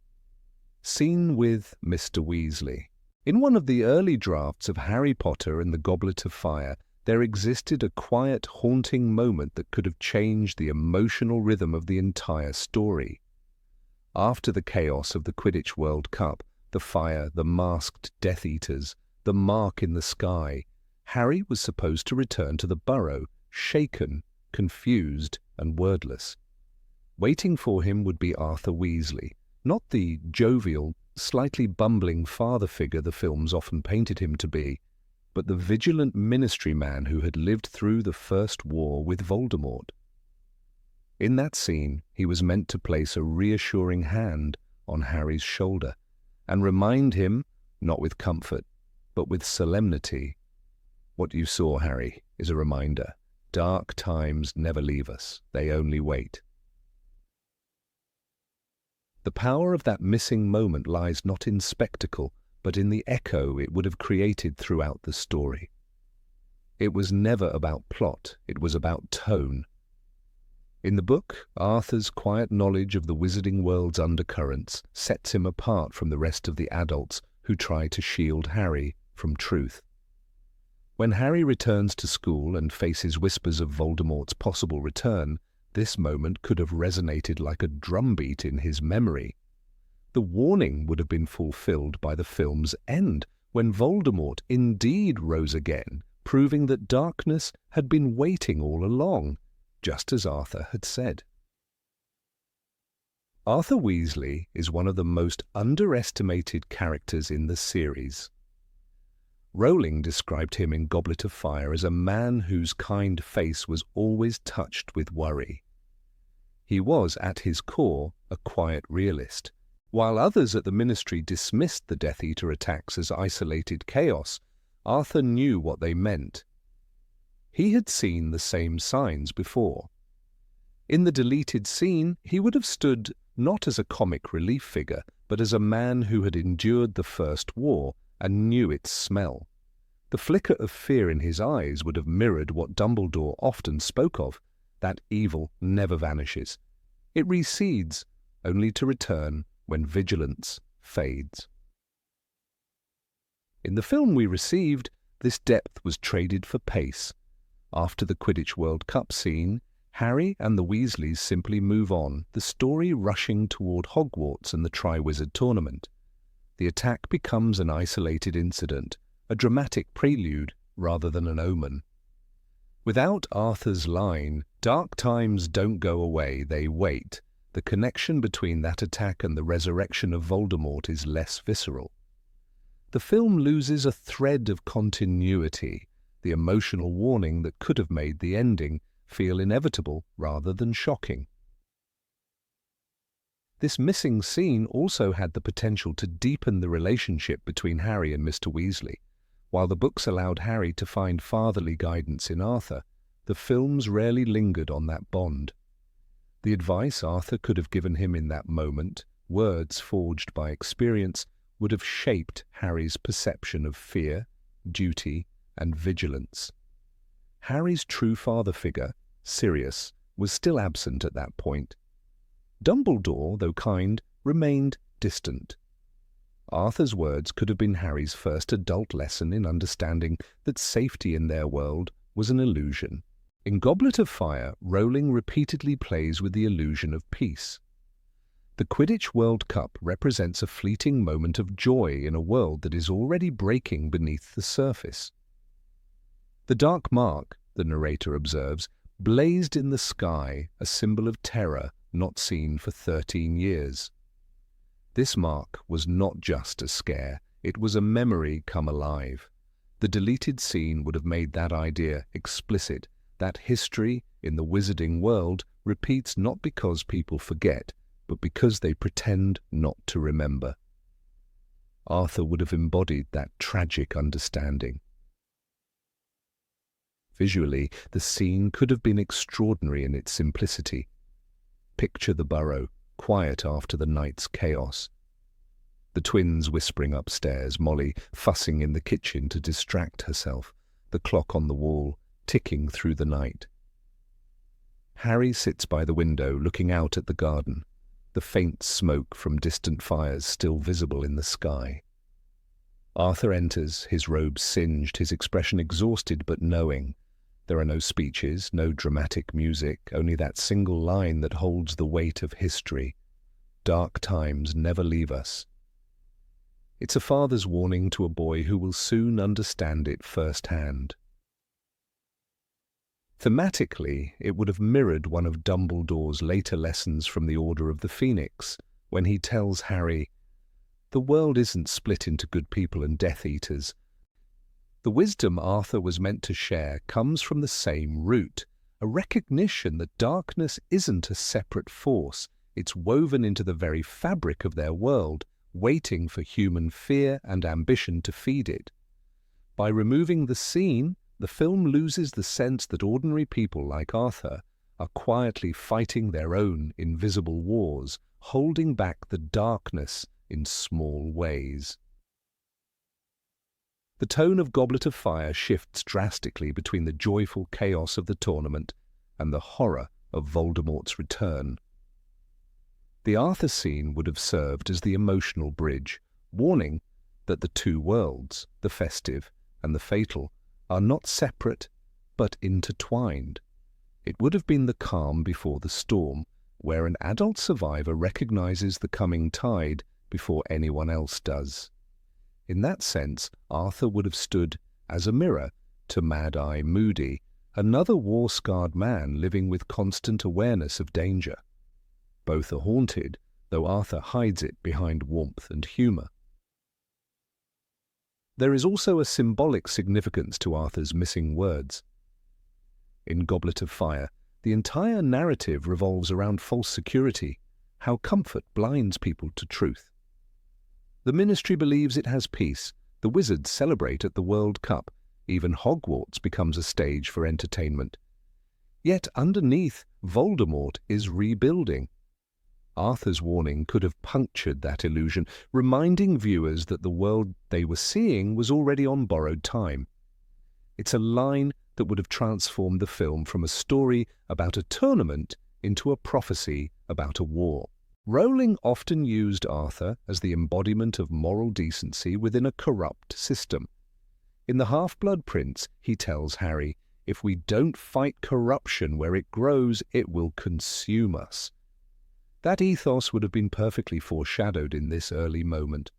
Scene with Mr. Weasley. In one of the early drafts of Harry Potter and the Goblet of Fire, there existed a quiet, haunting moment that could have changed the emotional rhythm of the entire story. After the chaos of the Quidditch World Cup, the fire, the masked Death Eaters, the mark in the sky, Harry was supposed to return to the burrow, shaken, confused, and wordless. Waiting for him would be Arthur Weasley, not the jovial, slightly bumbling father figure the films often painted him to be, but the vigilant ministry man who had lived through the First War with Voldemort. In that scene, he was meant to place a reassuring hand on Harry's shoulder and remind him, not with comfort, but with solemnity, "What you saw, Harry, is a reminder. Dark times never leave us, they only wait." The power of that missing moment lies not in spectacle, but in the echo it would have created throughout the story. It was never about plot, it was about tone. In the book, Arthur's quiet knowledge of the wizarding world's undercurrents sets him apart from the rest of the adults who try to shield Harry from truth. When Harry returns to school and faces whispers of Voldemort's possible return, this moment could have resonated like a drumbeat in his memory. The warning would have been fulfilled by the film's end, when Voldemort indeed rose again, proving that darkness had been waiting all along, just as Arthur had said. Arthur Weasley is one of the most underestimated characters in the series. Rowling described him in Goblet of Fire as a man whose kind face was always touched with worry. He was, at his core, a quiet realist. While others at the Ministry dismissed the Death Eater attacks as isolated chaos, Arthur knew what they meant. He had seen the same signs before. In the deleted scene, he would have stood not as a comic relief figure, but as a man who had endured the First War and knew its smell. The flicker of fear in his eyes would have mirrored what Dumbledore often spoke of, that evil never vanishes. It recedes, only to return when vigilance fades. In the film we received, this depth was traded for pace. After the Quidditch World Cup scene, Harry and the Weasleys simply move on, the story rushing toward Hogwarts and the Triwizard Tournament. The attack becomes an isolated incident, a dramatic prelude rather than an omen. Without Arthur's line, "Dark times don't go away, they wait," the connection between that attack and the resurrection of Voldemort is less visceral. The film loses a thread of continuity, the emotional warning that could have made the ending feel inevitable rather than shocking. This missing scene also had the potential to deepen the relationship between Harry and Mr. Weasley. While the books allowed Harry to find fatherly guidance in Arthur, the films rarely lingered on that bond. The advice Arthur could have given him in that moment, words forged by experience, would have shaped Harry's perception of fear, duty, and vigilance. Harry's true father figure, Sirius, was still absent at that point. Dumbledore, though kind, remained distant. Arthur's words could have been Harry's first adult lesson in understanding that safety in their world was an illusion. In Goblet of Fire, Rowling repeatedly plays with the illusion of peace. The Quidditch World Cup represents a fleeting moment of joy in a world that is already breaking beneath the surface. The dark mark, the narrator observes, blazed in the sky, a symbol of terror not seen for 13 years. This mark was not just a scare, it was a memory come alive. The deleted scene would have made that idea explicit, that history in the wizarding world repeats not because people forget, but because they pretend not to remember. Arthur would have embodied that tragic understanding. Visually, the scene could have been extraordinary in its simplicity. Picture the burrow, quiet after the night's chaos. The twins whispering upstairs, Molly fussing in the kitchen to distract herself, the clock on the wall ticking through the night. Harry sits by the window looking out at the garden, the faint smoke from distant fires still visible in the sky. Arthur enters, his robes singed, his expression exhausted but knowing. There are no speeches, no dramatic music, only that single line that holds the weight of history. Dark times never leave us. It's a father's warning to a boy who will soon understand it firsthand. Thematically, it would have mirrored one of Dumbledore's later lessons from the Order of the Phoenix, when he tells Harry, "The world isn't split into good people and Death Eaters." The wisdom Arthur was meant to share comes from the same root, a recognition that darkness isn't a separate force, it's woven into the very fabric of their world, waiting for human fear and ambition to feed it. By removing the scene, the film loses the sense that ordinary people like Arthur are quietly fighting their own invisible wars, holding back the darkness in small ways. The tone of Goblet of Fire shifts drastically between the joyful chaos of the tournament and the horror of Voldemort's return. The Arthur scene would have served as the emotional bridge, warning that the two worlds, the festive and the fatal, are not separate but intertwined. It would have been the calm before the storm, where an adult survivor recognizes the coming tide before anyone else does. In that sense, Arthur would have stood as a mirror to Mad-Eye Moody, another war-scarred man living with constant awareness of danger. Both are haunted, though Arthur hides it behind warmth and humor. There is also a symbolic significance to Arthur's missing words. In Goblet of Fire, the entire narrative revolves around false security, how comfort blinds people to truth. The Ministry believes it has peace, the wizards celebrate at the World Cup, even Hogwarts becomes a stage for entertainment. Yet underneath, Voldemort is rebuilding. Arthur's warning could have punctured that illusion, reminding viewers that the world they were seeing was already on borrowed time. It's a line that would have transformed the film from a story about a tournament into a prophecy about a war. Rowling often used Arthur as the embodiment of moral decency within a corrupt system. In The Half-Blood Prince, he tells Harry, "If we don't fight corruption where it grows, it will consume us." That ethos would have been perfectly foreshadowed in this early moment.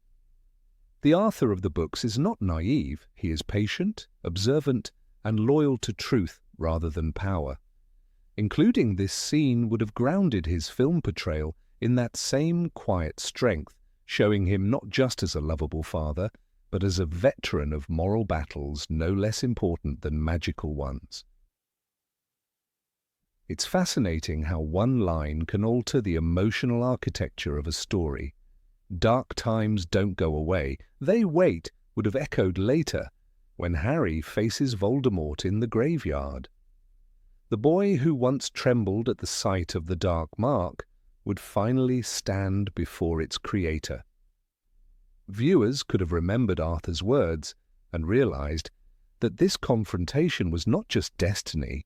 The Arthur of the books is not naive, he is patient, observant, and loyal to truth rather than power. Including this scene would have grounded his film portrayal in that same quiet strength, showing him not just as a lovable father, but as a veteran of moral battles no less important than magical ones. It's fascinating how one line can alter the emotional architecture of a story. "Dark times don't go away, they wait" would have echoed later, when Harry faces Voldemort in the graveyard. The boy who once trembled at the sight of the dark mark would finally stand before its creator. Viewers could have remembered Arthur's words and realized that this confrontation was not just destiny,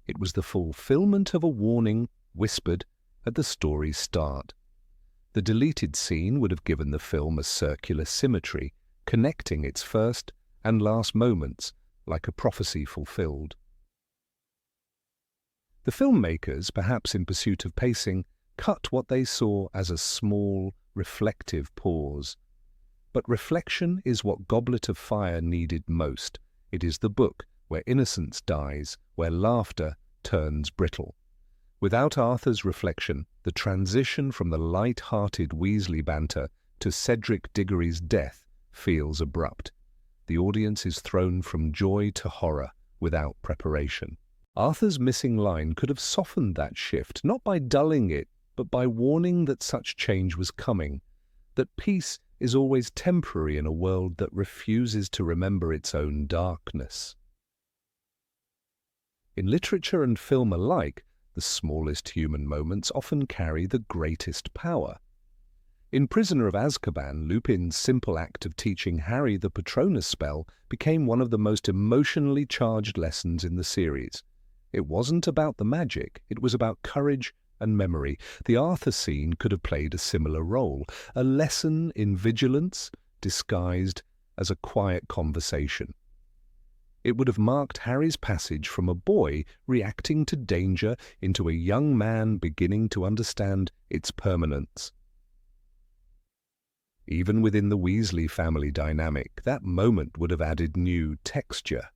it was the fulfillment of a warning whispered at the story's start. The deleted scene would have given the film a circular symmetry, connecting its first and last moments like a prophecy fulfilled. The filmmakers, perhaps in pursuit of pacing, cut what they saw as a small, reflective pause. But reflection is what Goblet of Fire needed most. It is the book where innocence dies, where laughter turns brittle. Without Arthur's reflection, the transition from the light-hearted Weasley banter to Cedric Diggory's death feels abrupt. The audience is thrown from joy to horror without preparation. Arthur's missing line could have softened that shift, not by dulling it, but by warning that such change was coming, that peace is always temporary in a world that refuses to remember its own darkness. In literature and film alike, the smallest human moments often carry the greatest power. In Prisoner of Azkaban, Lupin's simple act of teaching Harry the Patronus spell became one of the most emotionally charged lessons in the series. It wasn't about the magic, it was about courage and memory. The Arthur scene could have played a similar role, a lesson in vigilance disguised as a quiet conversation. It would have marked Harry's passage from a boy reacting to danger into a young man beginning to understand its permanence. Even within the Weasley family dynamic, that moment would have added new texture.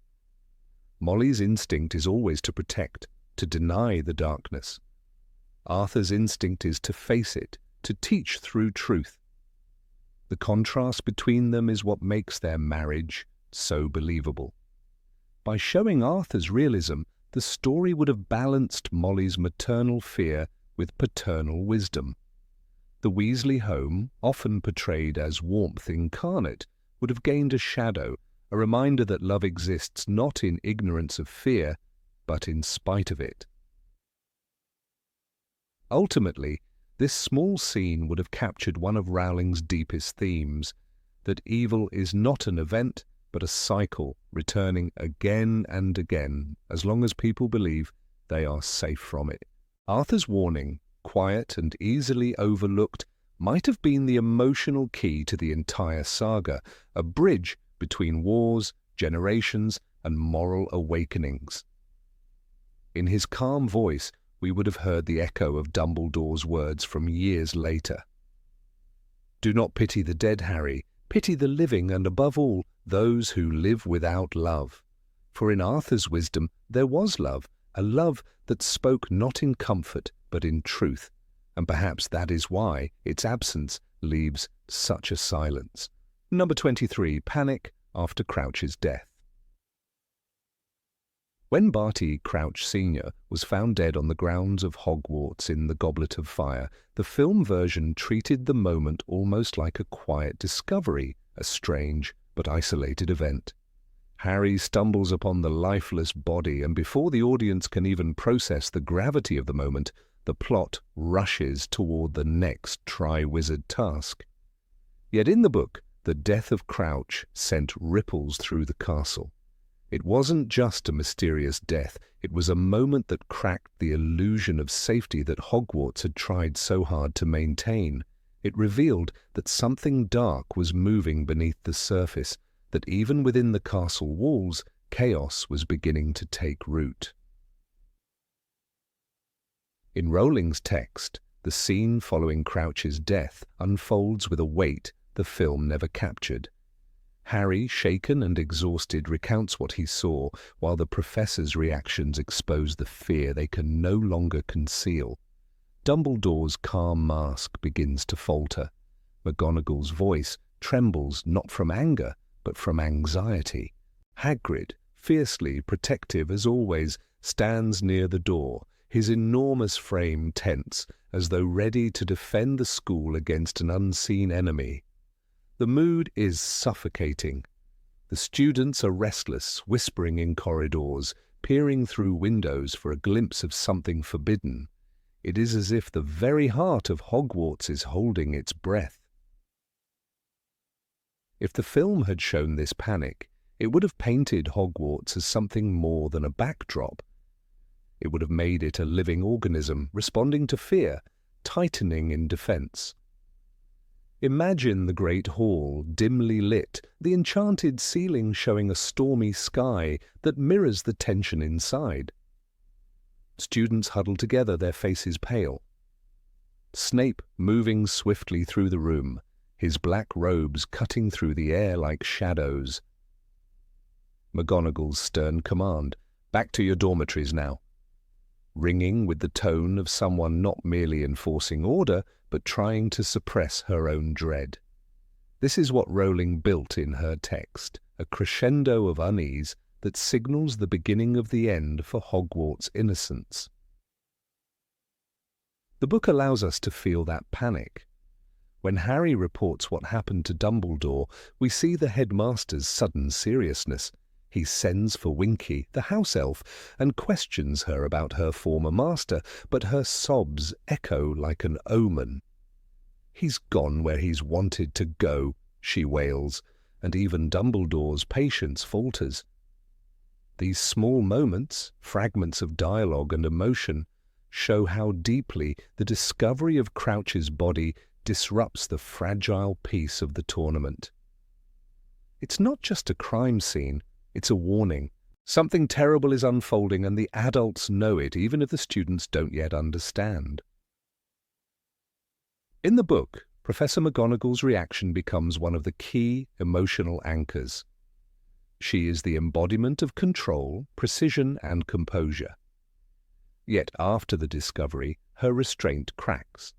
Molly's instinct is always to protect, to deny the darkness. Arthur's instinct is to face it, to teach through truth. The contrast between them is what makes their marriage so believable. By showing Arthur's realism, the story would have balanced Molly's maternal fear with paternal wisdom. The Weasley home, often portrayed as warmth incarnate, would have gained a shadow, a reminder that love exists not in ignorance of fear, but in spite of it. Ultimately, this small scene would have captured one of Rowling's deepest themes, that evil is not an event, but a cycle returning again and again, as long as people believe they are safe from it. Arthur's warning, quiet and easily overlooked, might have been the emotional key to the entire saga, a bridge between wars, generations, and moral awakenings. In his calm voice, we would have heard the echo of Dumbledore's words from years later. "Do not pity the dead, Harry. Pity the living, and above all, those who live without love. For in Arthur's wisdom there was love, a love that spoke not in comfort, but in truth, and perhaps that is why its absence leaves such a silence." Number 23, Panic after Crouch's death. When Barty Crouch Sr. was found dead on the grounds of Hogwarts in the Goblet of Fire, the film version treated the moment almost like a quiet discovery, a strange but isolated event. Harry stumbles upon the lifeless body, and before the audience can even process the gravity of the moment, the plot rushes toward the next Triwizard task. Yet in the book, the death of Crouch sent ripples through the castle. It wasn't just a mysterious death, it was a moment that cracked the illusion of safety that Hogwarts had tried so hard to maintain. It revealed that something dark was moving beneath the surface, that even within the castle walls, chaos was beginning to take root. In Rowling's text, the scene following Crouch's death unfolds with a weight the film never captured. Harry, shaken and exhausted, recounts what he saw, while the professor's reactions expose the fear they can no longer conceal. Dumbledore's calm mask begins to falter. McGonagall's voice trembles not from anger, but from anxiety. Hagrid, fiercely protective as always, stands near the door, his enormous frame tense, as though ready to defend the school against an unseen enemy. The mood is suffocating. The students are restless, whispering in corridors, peering through windows for a glimpse of something forbidden. It is as if the very heart of Hogwarts is holding its breath. If the film had shown this panic, it would have painted Hogwarts as something more than a backdrop. It would have made it a living organism, responding to fear, tightening in defense. Imagine the great hall, dimly lit, the enchanted ceiling showing a stormy sky that mirrors the tension inside. Students huddle together, their faces pale. Snape moving swiftly through the room, his black robes cutting through the air like shadows. McGonagall's stern command, "Back to your dormitories now." ringing with the tone of someone not merely enforcing order, but trying to suppress her own dread. This is what Rowling built in her text, a crescendo of unease that signals the beginning of the end for Hogwarts' innocence. The book allows us to feel that panic. When Harry reports what happened to Dumbledore, we see the headmaster's sudden seriousness. He sends for Winky, the house elf, and questions her about her former master, but her sobs echo like an omen. "He's gone where he's wanted to go," she wails, and even Dumbledore's patience falters. These small moments, fragments of dialogue and emotion, show how deeply the discovery of Crouch's body disrupts the fragile peace of the tournament. It's not just a crime scene, it's a warning. Something terrible is unfolding and the adults know it, even if the students don't yet understand. In the book, Professor McGonagall's reaction becomes one of the key emotional anchors. She is the embodiment of control, precision, and composure. Yet after the discovery, her restraint cracks.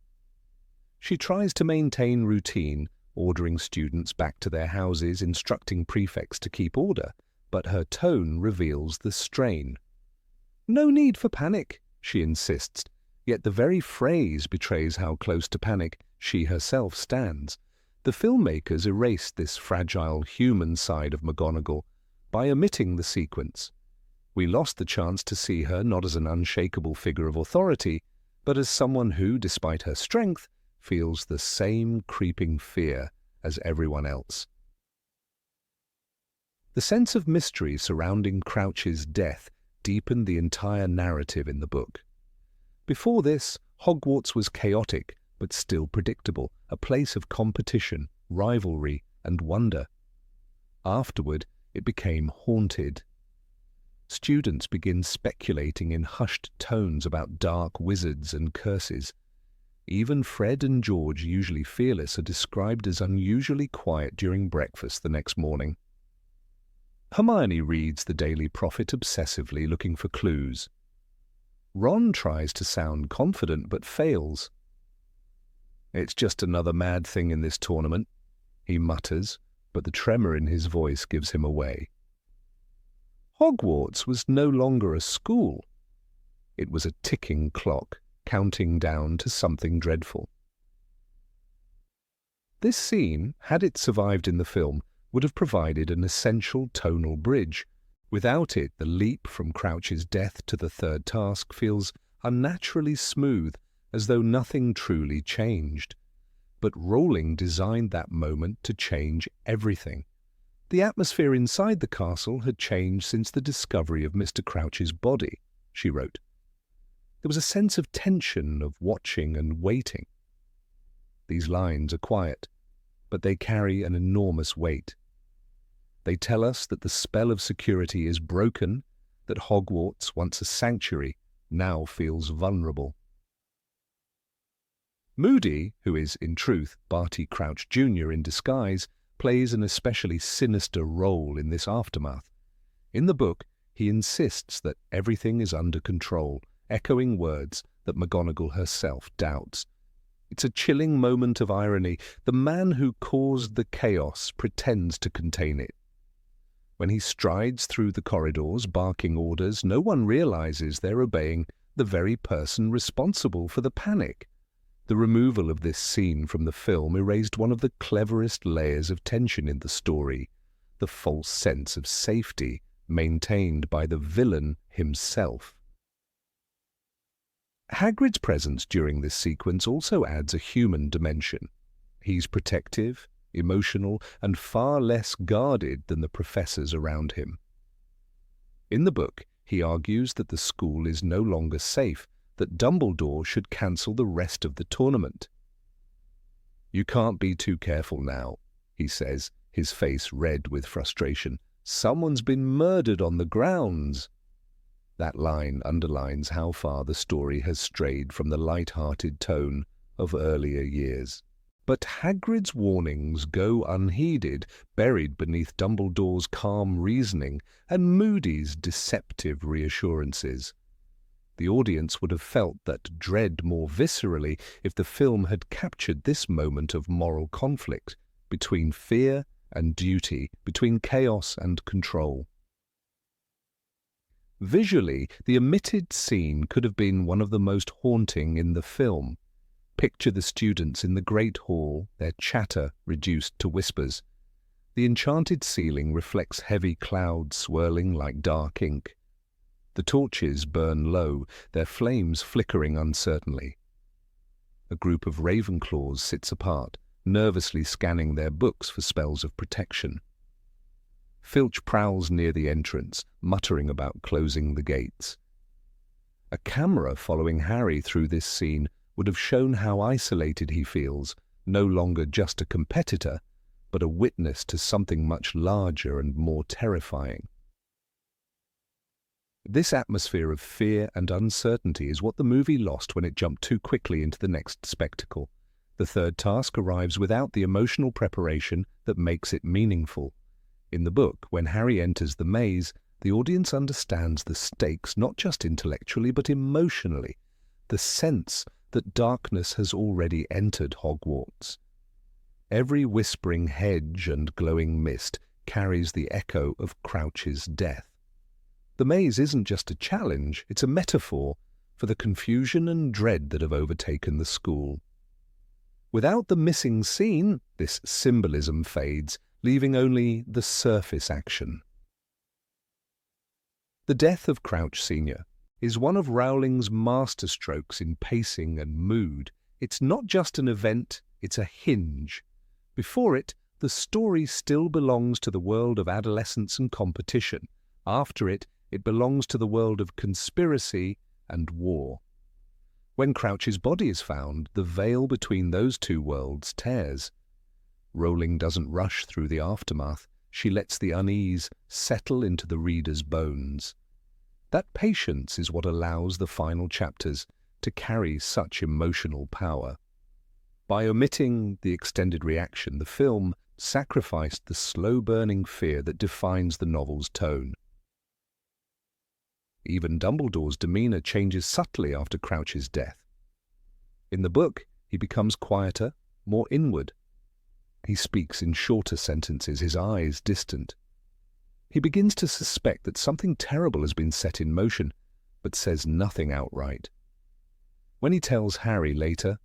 She tries to maintain routine, ordering students back to their houses, instructing prefects to keep order, but her tone reveals the strain. "No need for panic," she insists, yet the very phrase betrays how close to panic she herself stands. The filmmakers erased this fragile human side of McGonagall by omitting the sequence. We lost the chance to see her not as an unshakable figure of authority, but as someone who, despite her strength, feels the same creeping fear as everyone else. The sense of mystery surrounding Crouch's death deepened the entire narrative in the book. Before this, Hogwarts was chaotic but still predictable, a place of competition, rivalry, and wonder. Afterward, it became haunted. Students begin speculating in hushed tones about dark wizards and curses. Even Fred and George, usually fearless, are described as unusually quiet during breakfast the next morning. Hermione reads the Daily Prophet obsessively, looking for clues. Ron tries to sound confident but fails. "It's just another mad thing in this tournament," he mutters, but the tremor in his voice gives him away. Hogwarts was no longer a school. It was a ticking clock, counting down to something dreadful. This scene, had it survived in the film, would have provided an essential tonal bridge. Without it, the leap from Crouch's death to the third task feels unnaturally smooth, as though nothing truly changed. But Rowling designed that moment to change everything. The atmosphere inside the castle had changed since the discovery of Mr. Crouch's body, she wrote. There was a sense of tension, of watching and waiting. These lines are quiet, but they carry an enormous weight. They tell us that the spell of security is broken, that Hogwarts, once a sanctuary, now feels vulnerable. Moody, who is, in truth, Barty Crouch Jr. in disguise, plays an especially sinister role in this aftermath. In the book, he insists that everything is under control, echoing words that McGonagall herself doubts. It's a chilling moment of irony. The man who caused the chaos pretends to contain it. When he strides through the corridors, barking orders, no one realizes they're obeying the very person responsible for the panic. The removal of this scene from the film erased one of the cleverest layers of tension in the story, the false sense of safety maintained by the villain himself. Hagrid's presence during this sequence also adds a human dimension. He's protective, emotional, and far less guarded than the professors around him. In the book, he argues that the school is no longer safe, that Dumbledore should cancel the rest of the tournament. "You can't be too careful now," he says, his face red with frustration. "Someone's been murdered on the grounds." That line underlines how far the story has strayed from the light-hearted tone of earlier years. But Hagrid's warnings go unheeded, buried beneath Dumbledore's calm reasoning and Moody's deceptive reassurances. The audience would have felt that dread more viscerally if the film had captured this moment of moral conflict between fear and duty, between chaos and control. Visually, the omitted scene could have been one of the most haunting in the film. Picture the students in the Great Hall, their chatter reduced to whispers. The enchanted ceiling reflects heavy clouds swirling like dark ink. The torches burn low, their flames flickering uncertainly. A group of Ravenclaws sits apart, nervously scanning their books for spells of protection. Filch prowls near the entrance, muttering about closing the gates. A camera following Harry through this scene would have shown how isolated he feels, no longer just a competitor, but a witness to something much larger and more terrifying. This atmosphere of fear and uncertainty is what the movie lost when it jumped too quickly into the next spectacle. The third task arrives without the emotional preparation that makes it meaningful. In the book, when Harry enters the maze, the audience understands the stakes not just intellectually but emotionally, the sense that darkness has already entered Hogwarts. Every whispering hedge and glowing mist carries the echo of Crouch's death. The maze isn't just a challenge, it's a metaphor for the confusion and dread that have overtaken the school. Without the missing scene, this symbolism fades, leaving only the surface action. The death of Crouch Sr. is one of Rowling's masterstrokes in pacing and mood. It's not just an event, it's a hinge. Before it, the story still belongs to the world of adolescence and competition. After it, it belongs to the world of conspiracy and war. When Crouch's body is found, the veil between those two worlds tears. Rowling doesn't rush through the aftermath. She lets the unease settle into the reader's bones. That patience is what allows the final chapters to carry such emotional power. By omitting the extended reaction, the film sacrificed the slow-burning fear that defines the novel's tone. Even Dumbledore's demeanor changes subtly after Crouch's death. In the book, he becomes quieter, more inward. He speaks in shorter sentences, his eyes distant. He begins to suspect that something terrible has been set in motion, but says nothing outright. When he tells Harry later,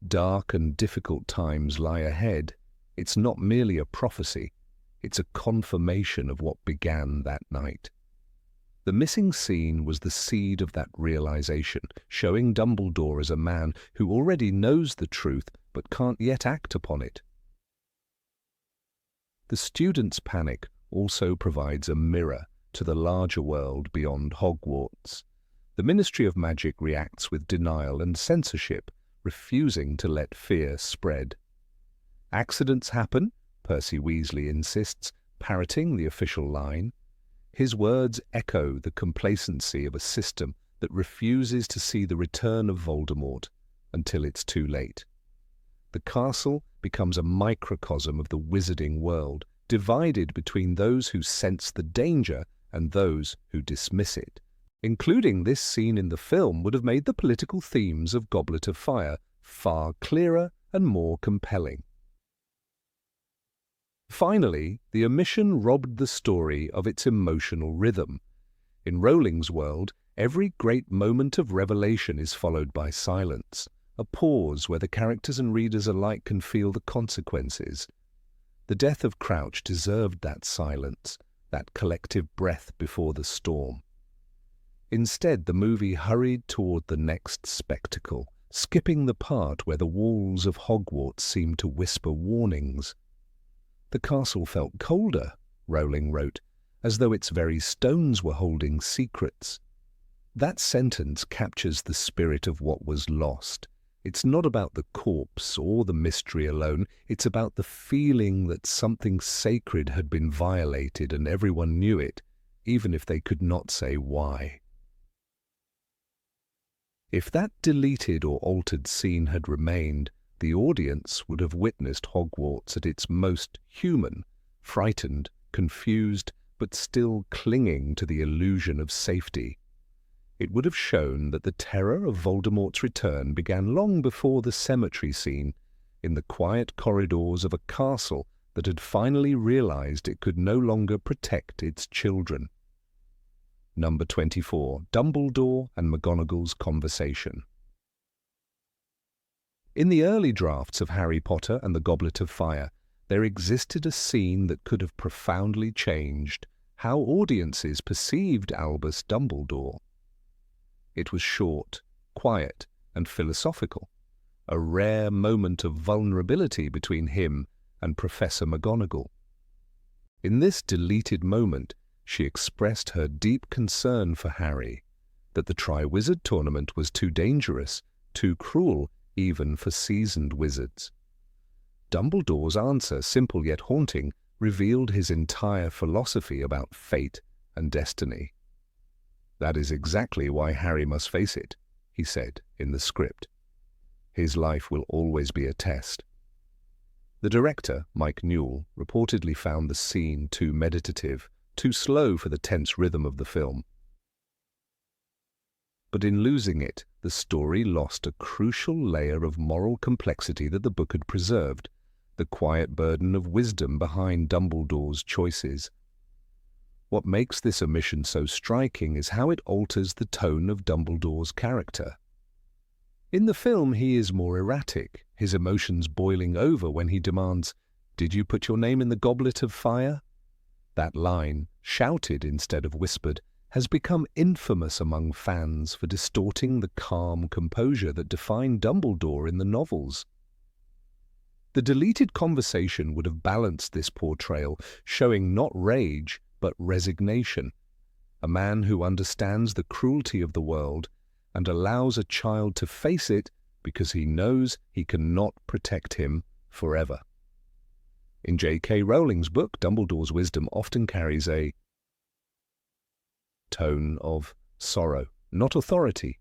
"Dark and difficult times lie ahead," it's not merely a prophecy, it's a confirmation of what began that night. The missing scene was the seed of that realization, showing Dumbledore as a man who already knows the truth but can't yet act upon it. The students' panic also provides a mirror to the larger world beyond Hogwarts. The Ministry of Magic reacts with denial and censorship, refusing to let fear spread. Accidents happen, Percy Weasley insists, parroting the official line. His words echo the complacency of a system that refuses to see the return of Voldemort until it's too late. The castle becomes a microcosm of the wizarding world, divided between those who sense the danger and those who dismiss it. Including this scene in the film would have made the political themes of Goblet of Fire far clearer and more compelling. Finally, the omission robbed the story of its emotional rhythm. In Rowling's world, every great moment of revelation is followed by silence, a pause where the characters and readers alike can feel the consequences. The death of Crouch deserved that silence, that collective breath before the storm. Instead, the movie hurried toward the next spectacle, skipping the part where the walls of Hogwarts seemed to whisper warnings. The castle felt colder, Rowling wrote, as though its very stones were holding secrets. That sentence captures the spirit of what was lost. It's not about the corpse or the mystery alone, it's about the feeling that something sacred had been violated and everyone knew it, even if they could not say why. If that deleted or altered scene had remained, the audience would have witnessed Hogwarts at its most human, frightened, confused, but still clinging to the illusion of safety. It would have shown that the terror of Voldemort's return began long before the cemetery scene, in the quiet corridors of a castle that had finally realized it could no longer protect its children. Number 24. Dumbledore and McGonagall's conversation. In the early drafts of Harry Potter and the Goblet of Fire, there existed a scene that could have profoundly changed how audiences perceived Albus Dumbledore. It was short, quiet, and philosophical, a rare moment of vulnerability between him and Professor McGonagall. In this deleted moment, she expressed her deep concern for Harry, that the Triwizard Tournament was too dangerous, too cruel, even for seasoned wizards. Dumbledore's answer, simple yet haunting, revealed his entire philosophy about fate and destiny. "That is exactly why Harry must face it," he said in the script. "His life will always be a test." The director, Mike Newell, reportedly found the scene too meditative, too slow for the tense rhythm of the film. But in losing it, the story lost a crucial layer of moral complexity that the book had preserved, the quiet burden of wisdom behind Dumbledore's choices. What makes this omission so striking is how it alters the tone of Dumbledore's character. In the film, he is more erratic, his emotions boiling over when he demands, "Did you put your name in the Goblet of Fire?" That line, shouted instead of whispered, has become infamous among fans for distorting the calm composure that defined Dumbledore in the novels. The deleted conversation would have balanced this portrayal, showing not rage, but resignation, a man who understands the cruelty of the world and allows a child to face it because he knows he cannot protect him forever. In J.K. Rowling's book, Dumbledore's wisdom often carries a tone of sorrow, not authority.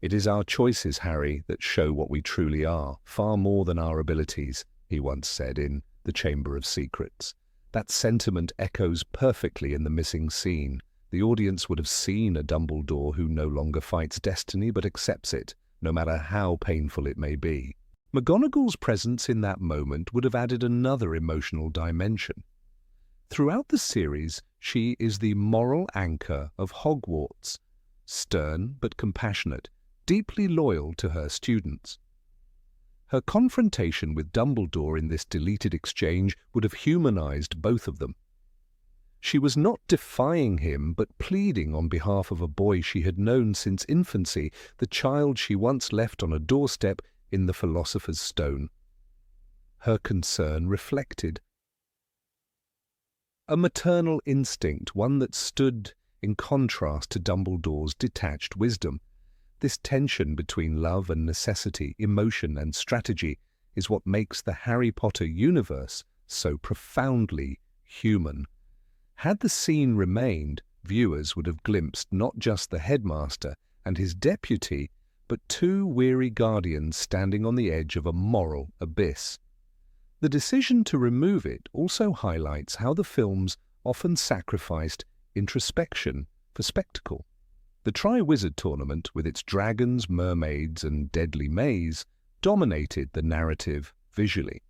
"It is our choices, Harry, that show what we truly are, far more than our abilities," he once said in The Chamber of Secrets. That sentiment echoes perfectly in the missing scene. The audience would have seen a Dumbledore who no longer fights destiny but accepts it, no matter how painful it may be. McGonagall's presence in that moment would have added another emotional dimension. Throughout the series, she is the moral anchor of Hogwarts, stern but compassionate, deeply loyal to her students. Her confrontation with Dumbledore in this deleted exchange would have humanized both of them. She was not defying him, but pleading on behalf of a boy she had known since infancy, the child she once left on a doorstep in the Philosopher's Stone. Her concern reflected a maternal instinct, one that stood in contrast to Dumbledore's detached wisdom. This tension between love and necessity, emotion and strategy, is what makes the Harry Potter universe so profoundly human. Had the scene remained, viewers would have glimpsed not just the headmaster and his deputy, but two weary guardians standing on the edge of a moral abyss. The decision to remove it also highlights how the films often sacrificed introspection for spectacle. The Triwizard Tournament, with its dragons, mermaids, and deadly maze, dominated the narrative visually.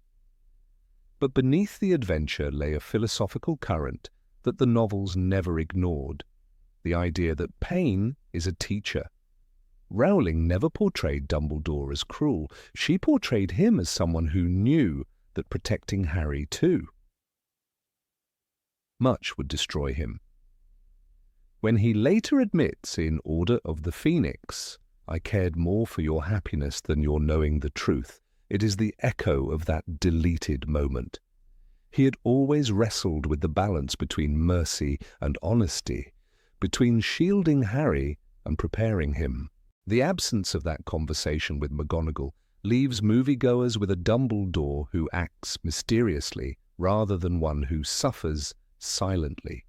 But beneath the adventure lay a philosophical current that the novels never ignored, the idea that pain is a teacher. Rowling never portrayed Dumbledore as cruel. She portrayed him as someone who knew that protecting Harry too much would destroy him. When he later admits in Order of the Phoenix, "I cared more for your happiness than your knowing the truth," it is the echo of that deleted moment. He had always wrestled with the balance between mercy and honesty, between shielding Harry and preparing him. The absence of that conversation with McGonagall leaves moviegoers with a Dumbledore who acts mysteriously rather than one who suffers silently.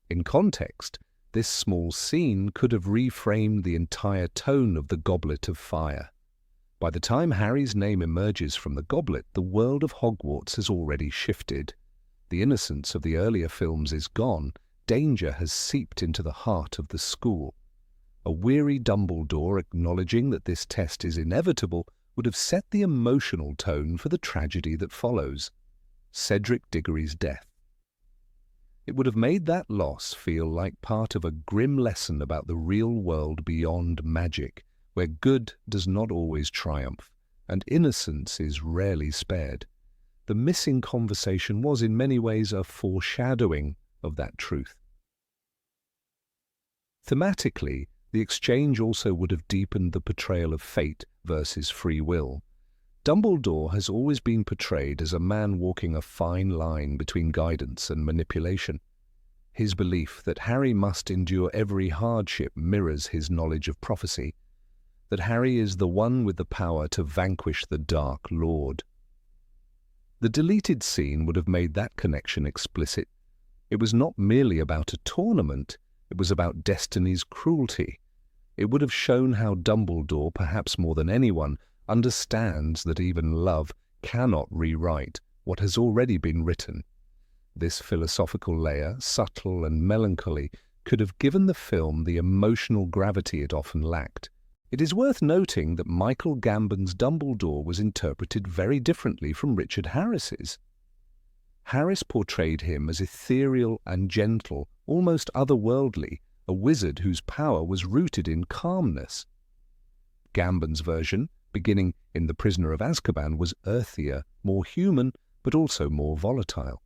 In context, this small scene could have reframed the entire tone of the Goblet of Fire. By the time Harry's name emerges from the goblet, the world of Hogwarts has already shifted. The innocence of the earlier films is gone, danger has seeped into the heart of the school. A weary Dumbledore acknowledging that this test is inevitable would have set the emotional tone for the tragedy that follows: Cedric Diggory's death. It would have made that loss feel like part of a grim lesson about the real world beyond magic, where good does not always triumph, and innocence is rarely spared. The missing conversation was in many ways a foreshadowing of that truth. Thematically, the exchange also would have deepened the portrayal of fate versus free will. Dumbledore has always been portrayed as a man walking a fine line between guidance and manipulation. His belief that Harry must endure every hardship mirrors his knowledge of prophecy, that Harry is the one with the power to vanquish the Dark Lord. The deleted scene would have made that connection explicit. It was not merely about a tournament, it was about destiny's cruelty. It would have shown how Dumbledore, perhaps more than anyone, understands that even love cannot rewrite what has already been written. This philosophical layer, subtle and melancholy, could have given the film the emotional gravity it often lacked. It is worth noting that Michael Gambon's Dumbledore was interpreted very differently from Richard Harris's. Harris portrayed him as ethereal and gentle, almost otherworldly, a wizard whose power was rooted in calmness. Gambon's version, beginning in The Prisoner of Azkaban, was earthier, more human, but also more volatile.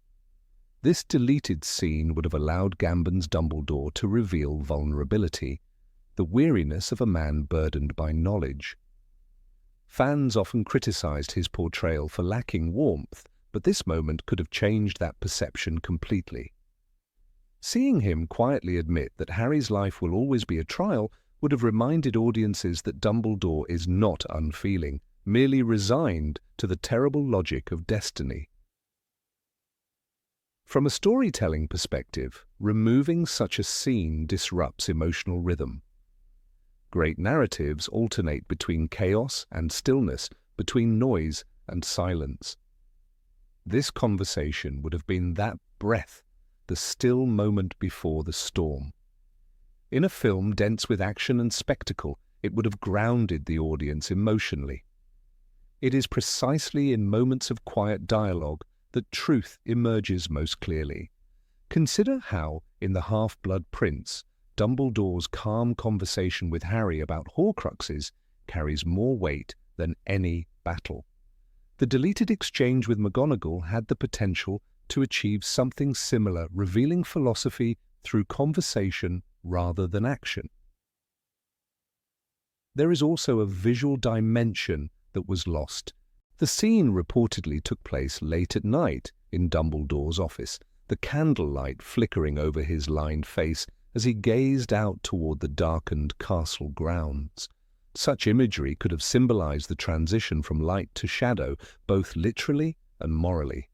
This deleted scene would have allowed Gambon's Dumbledore to reveal vulnerability, the weariness of a man burdened by knowledge. Fans often criticized his portrayal for lacking warmth, but this moment could have changed that perception completely. Seeing him quietly admit that Harry's life will always be a trial would have reminded audiences that Dumbledore is not unfeeling, merely resigned to the terrible logic of destiny. From a storytelling perspective, removing such a scene disrupts emotional rhythm. Great narratives alternate between chaos and stillness, between noise and silence. This conversation would have been that breath, the still moment before the storm. In a film dense with action and spectacle, it would have grounded the audience emotionally. It is precisely in moments of quiet dialogue that truth emerges most clearly. Consider how, in The Half-Blood Prince, Dumbledore's calm conversation with Harry about Horcruxes carries more weight than any battle. The deleted exchange with McGonagall had the potential to achieve something similar, revealing philosophy through conversation rather than action. There is also a visual dimension that was lost. The scene reportedly took place late at night in Dumbledore's office, the candlelight flickering over his lined face as he gazed out toward the darkened castle grounds. Such imagery could have symbolized the transition from light to shadow, both literally and morally.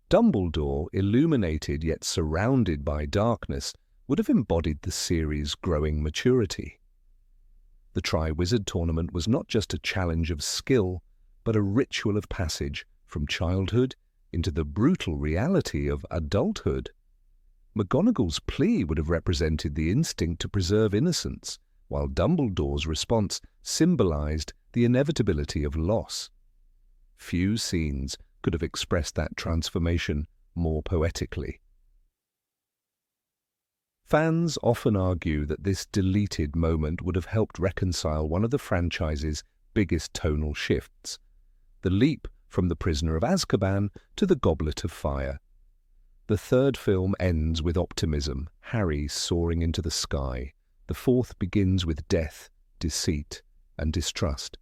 Dumbledore, illuminated yet surrounded by darkness, would have embodied the series' growing maturity. The Triwizard Tournament was not just a challenge of skill, but a ritual of passage from childhood into the brutal reality of adulthood. McGonagall's plea would have represented the instinct to preserve innocence, while Dumbledore's response symbolized the inevitability of loss. Few scenes could have expressed that transformation more poetically. Fans often argue that this deleted moment would have helped reconcile one of the franchise's biggest tonal shifts, the leap from The Prisoner of Azkaban to The Goblet of Fire. The third film ends with optimism, Harry soaring into the sky. The fourth begins with death, deceit, and distrust.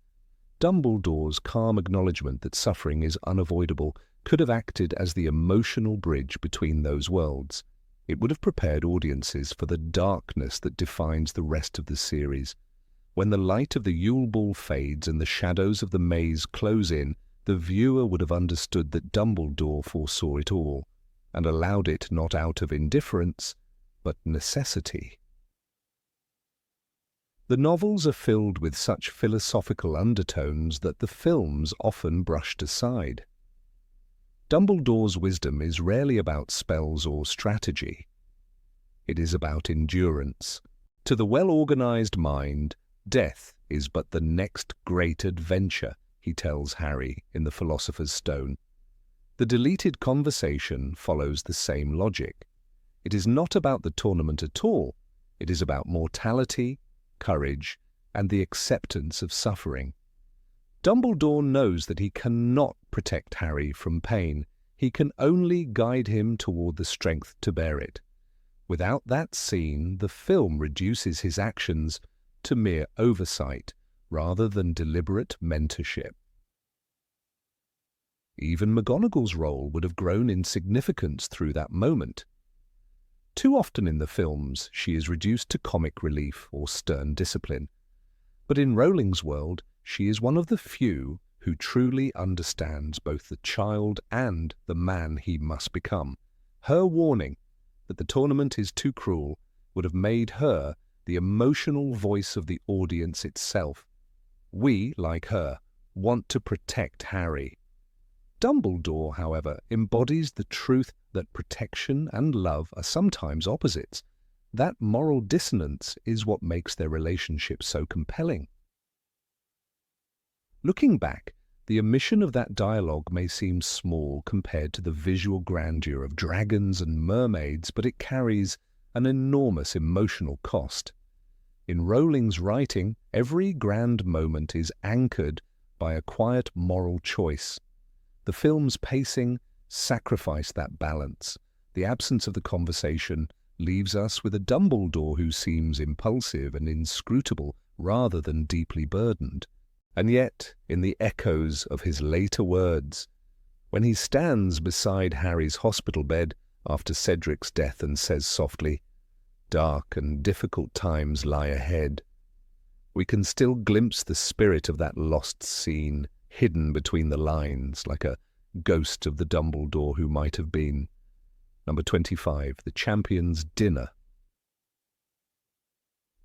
Dumbledore's calm acknowledgement that suffering is unavoidable could have acted as the emotional bridge between those worlds. It would have prepared audiences for the darkness that defines the rest of the series. When the light of the Yule Ball fades and the shadows of the maze close in, the viewer would have understood that Dumbledore foresaw it all, and allowed it not out of indifference, but necessity. The novels are filled with such philosophical undertones that the films often brushed aside. Dumbledore's wisdom is rarely about spells or strategy. it is about endurance. To the well-organized mind, death is but the next great adventure, he tells Harry in The Philosopher's Stone. The deleted conversation follows the same logic. It is not about the tournament at all. It is about mortality, courage, and the acceptance of suffering. Dumbledore knows that he cannot protect Harry from pain. He can only guide him toward the strength to bear it. Without that scene, the film reduces his actions to mere oversight rather than deliberate mentorship. Even McGonagall's role would have grown in significance through that moment. Too often in the films, she is reduced to comic relief or stern discipline. But in Rowling's world, she is one of the few who truly understands both the child and the man he must become. Her warning that the tournament is too cruel would have made her the emotional voice of the audience itself. We, like her, want to protect Harry. Dumbledore, however, embodies the truth that protection and love are sometimes opposites. That moral dissonance is what makes their relationship so compelling. Looking back, the omission of that dialogue may seem small compared to the visual grandeur of dragons and mermaids, but it carries an enormous emotional cost. In Rowling's writing, every grand moment is anchored by a quiet moral choice. The film's pacing sacrificed that balance. The absence of the conversation leaves us with a Dumbledore who seems impulsive and inscrutable rather than deeply burdened. And yet, in the echoes of his later words, when he stands beside Harry's hospital bed after Cedric's death and says softly, "Dark and difficult times lie ahead," we can still glimpse the spirit of that lost scene, hidden between the lines, like a ghost of the Dumbledore who might have been. Number 25, The Champions' Dinner.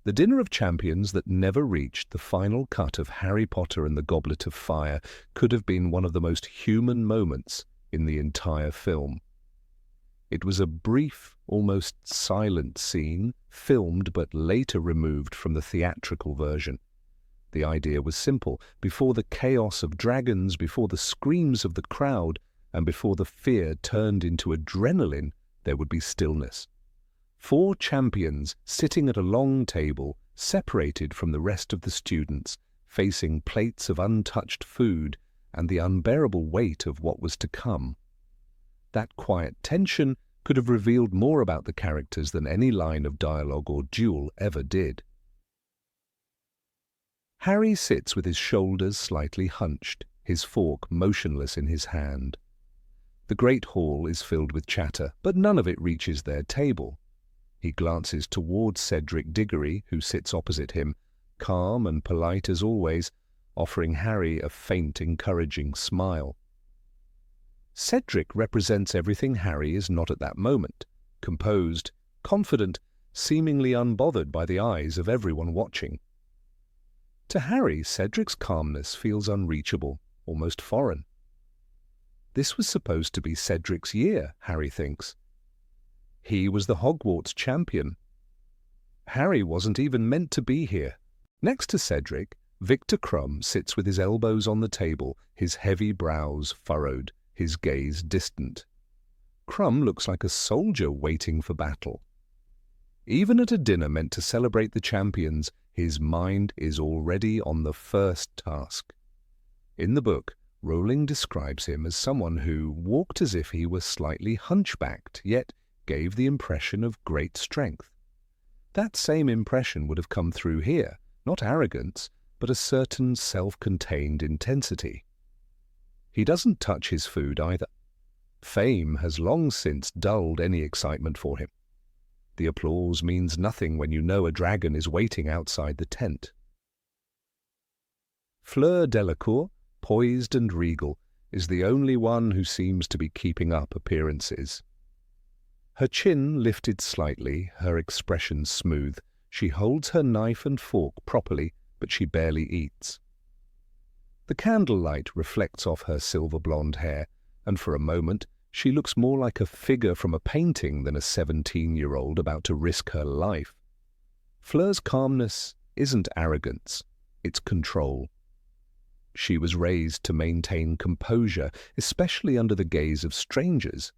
The dinner of champions that never reached the final cut of Harry Potter and the Goblet of Fire could have been one of the most human moments in the entire film. It was a brief, almost silent scene, filmed but later removed from the theatrical version. The idea was simple. Before the chaos of dragons, before the screams of the crowd, and before the fear turned into adrenaline, there would be stillness. 4 champions sitting at a long table, separated from the rest of the students, facing plates of untouched food and the unbearable weight of what was to come. That quiet tension could have revealed more about the characters than any line of dialogue or duel ever did. Harry sits with his shoulders slightly hunched, his fork motionless in his hand. The great hall is filled with chatter, but none of it reaches their table. He glances towards Cedric Diggory, who sits opposite him, calm and polite as always, offering Harry a faint, encouraging smile. Cedric represents everything Harry is not at that moment: composed, confident, seemingly unbothered by the eyes of everyone watching. To Harry, Cedric's calmness feels unreachable, almost foreign. This was supposed to be Cedric's year, Harry thinks. He was the Hogwarts champion. Harry wasn't even meant to be here. Next to Cedric, Victor Crumb sits with his elbows on the table, his heavy brows furrowed, his gaze distant. Crumb looks like a soldier waiting for battle. Even at a dinner meant to celebrate the champions, his mind is already on the first task. In the book, Rowling describes him as someone who walked as if he were slightly hunchbacked, yet gave the impression of great strength. That same impression would have come through here, not arrogance, but a certain self-contained intensity. He doesn't touch his food either. Fame has long since dulled any excitement for him. The applause means nothing when you know a dragon is waiting outside the tent. Fleur Delacour, poised and regal, is the only one who seems to be keeping up appearances. Her chin lifted slightly, her expression smooth. She holds her knife and fork properly, but she barely eats. The candlelight reflects off her silver blonde hair, and for a moment She looks more like a figure from a painting than a 17-year-old about to risk her life. Fleur's calmness isn't arrogance, it's control. She was raised to maintain composure, especially under the gaze of strangers.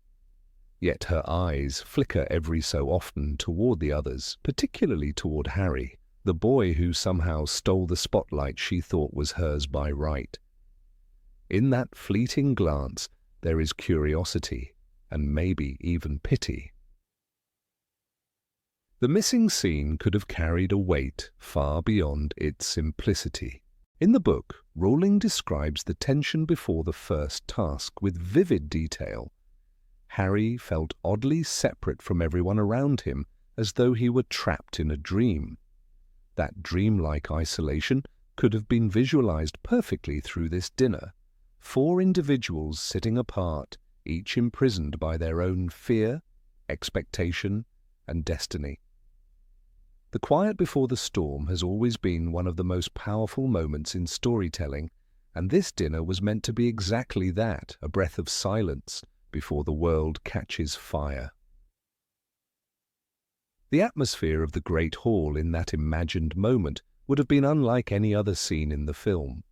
Yet her eyes flicker every so often toward the others, particularly toward Harry, the boy who somehow stole the spotlight she thought was hers by right. In that fleeting glance, there is curiosity, and maybe even pity. The missing scene could have carried a weight far beyond its simplicity. In the book, Rowling describes the tension before the first task with vivid detail. Harry felt oddly separate from everyone around him, as though he were trapped in a dream. That dreamlike isolation could have been visualized perfectly through this dinner. 4 individuals sitting apart, each imprisoned by their own fear, expectation, and destiny. The quiet before the storm has always been one of the most powerful moments in storytelling, and this dinner was meant to be exactly that, a breath of silence before the world catches fire. The atmosphere of the Great Hall in that imagined moment would have been unlike any other scene in the film.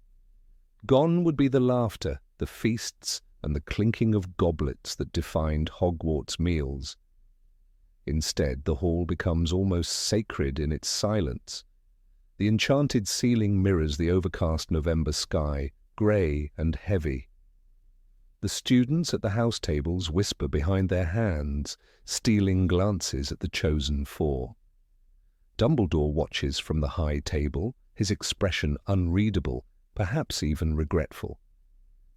Gone would be the laughter, the feasts, and the clinking of goblets that defined Hogwarts meals. Instead, the hall becomes almost sacred in its silence. The enchanted ceiling mirrors the overcast November sky, grey and heavy. The students at the house tables whisper behind their hands, stealing glances at the chosen 4. Dumbledore watches from the high table, his expression unreadable, perhaps even regretful.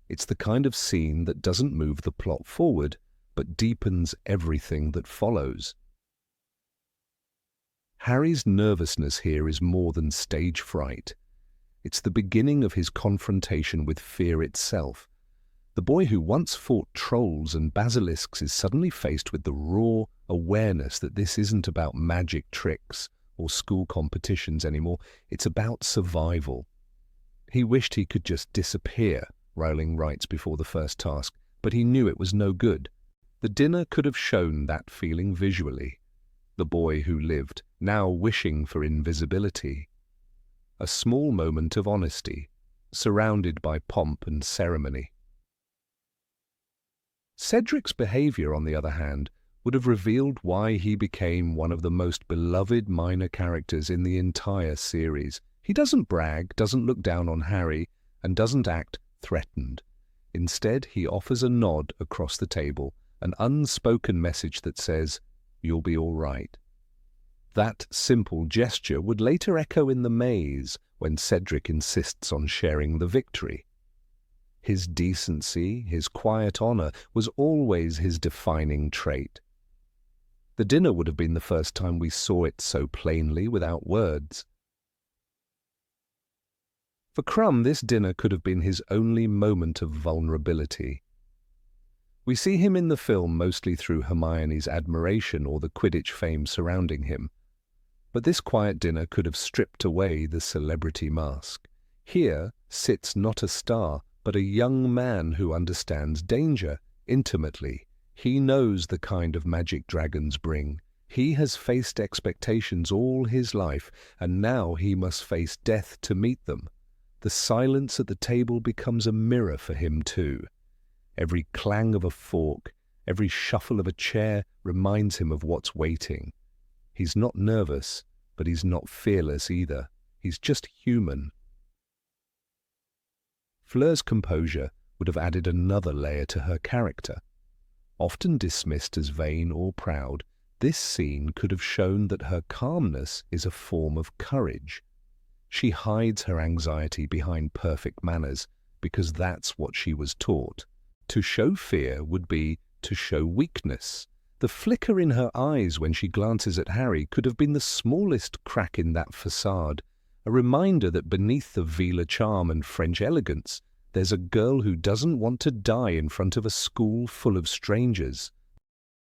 It's the kind of scene that doesn't move the plot forward, but deepens everything that follows. Harry's nervousness here is more than stage fright. It's the beginning of his confrontation with fear itself. The boy who once fought trolls and basilisks is suddenly faced with the raw awareness that this isn't about magic tricks or school competitions anymore. It's about survival. He wished he could just disappear, Rowling writes before the first task, but he knew it was no good. The dinner could have shown that feeling visually. The boy who lived, now wishing for invisibility. A small moment of honesty, surrounded by pomp and ceremony. Cedric's behavior, on the other hand, would have revealed why he became one of the most beloved minor characters in the entire series. He doesn't brag, doesn't look down on Harry, and doesn't act threatened. Instead, he offers a nod across the table, an unspoken message that says, "You'll be all right." That simple gesture would later echo in the maze when Cedric insists on sharing the victory. His decency, his quiet honor, was always his defining trait. The dinner would have been the first time we saw it so plainly without words. For Crumb, this dinner could have been his only moment of vulnerability. We see him in the film mostly through Hermione's admiration or the Quidditch fame surrounding him. But this quiet dinner could have stripped away the celebrity mask. Here sits not a star, but a young man who understands danger intimately. He knows the kind of magic dragons bring. He has faced expectations all his life, and now he must face death to meet them. The silence at the table becomes a mirror for him too. Every clang of a fork, every shuffle of a chair reminds him of what's waiting. He's not nervous, but he's not fearless either. He's just human. Fleur's composure would have added another layer to her character. Often dismissed as vain or proud, this scene could have shown that her calmness is a form of courage. She hides her anxiety behind perfect manners because that's what she was taught. To show fear would be to show weakness. The flicker in her eyes when she glances at Harry could have been the smallest crack in that facade, a reminder that beneath the Vila charm and French elegance, there's a girl who doesn't want to die in front of a school full of strangers.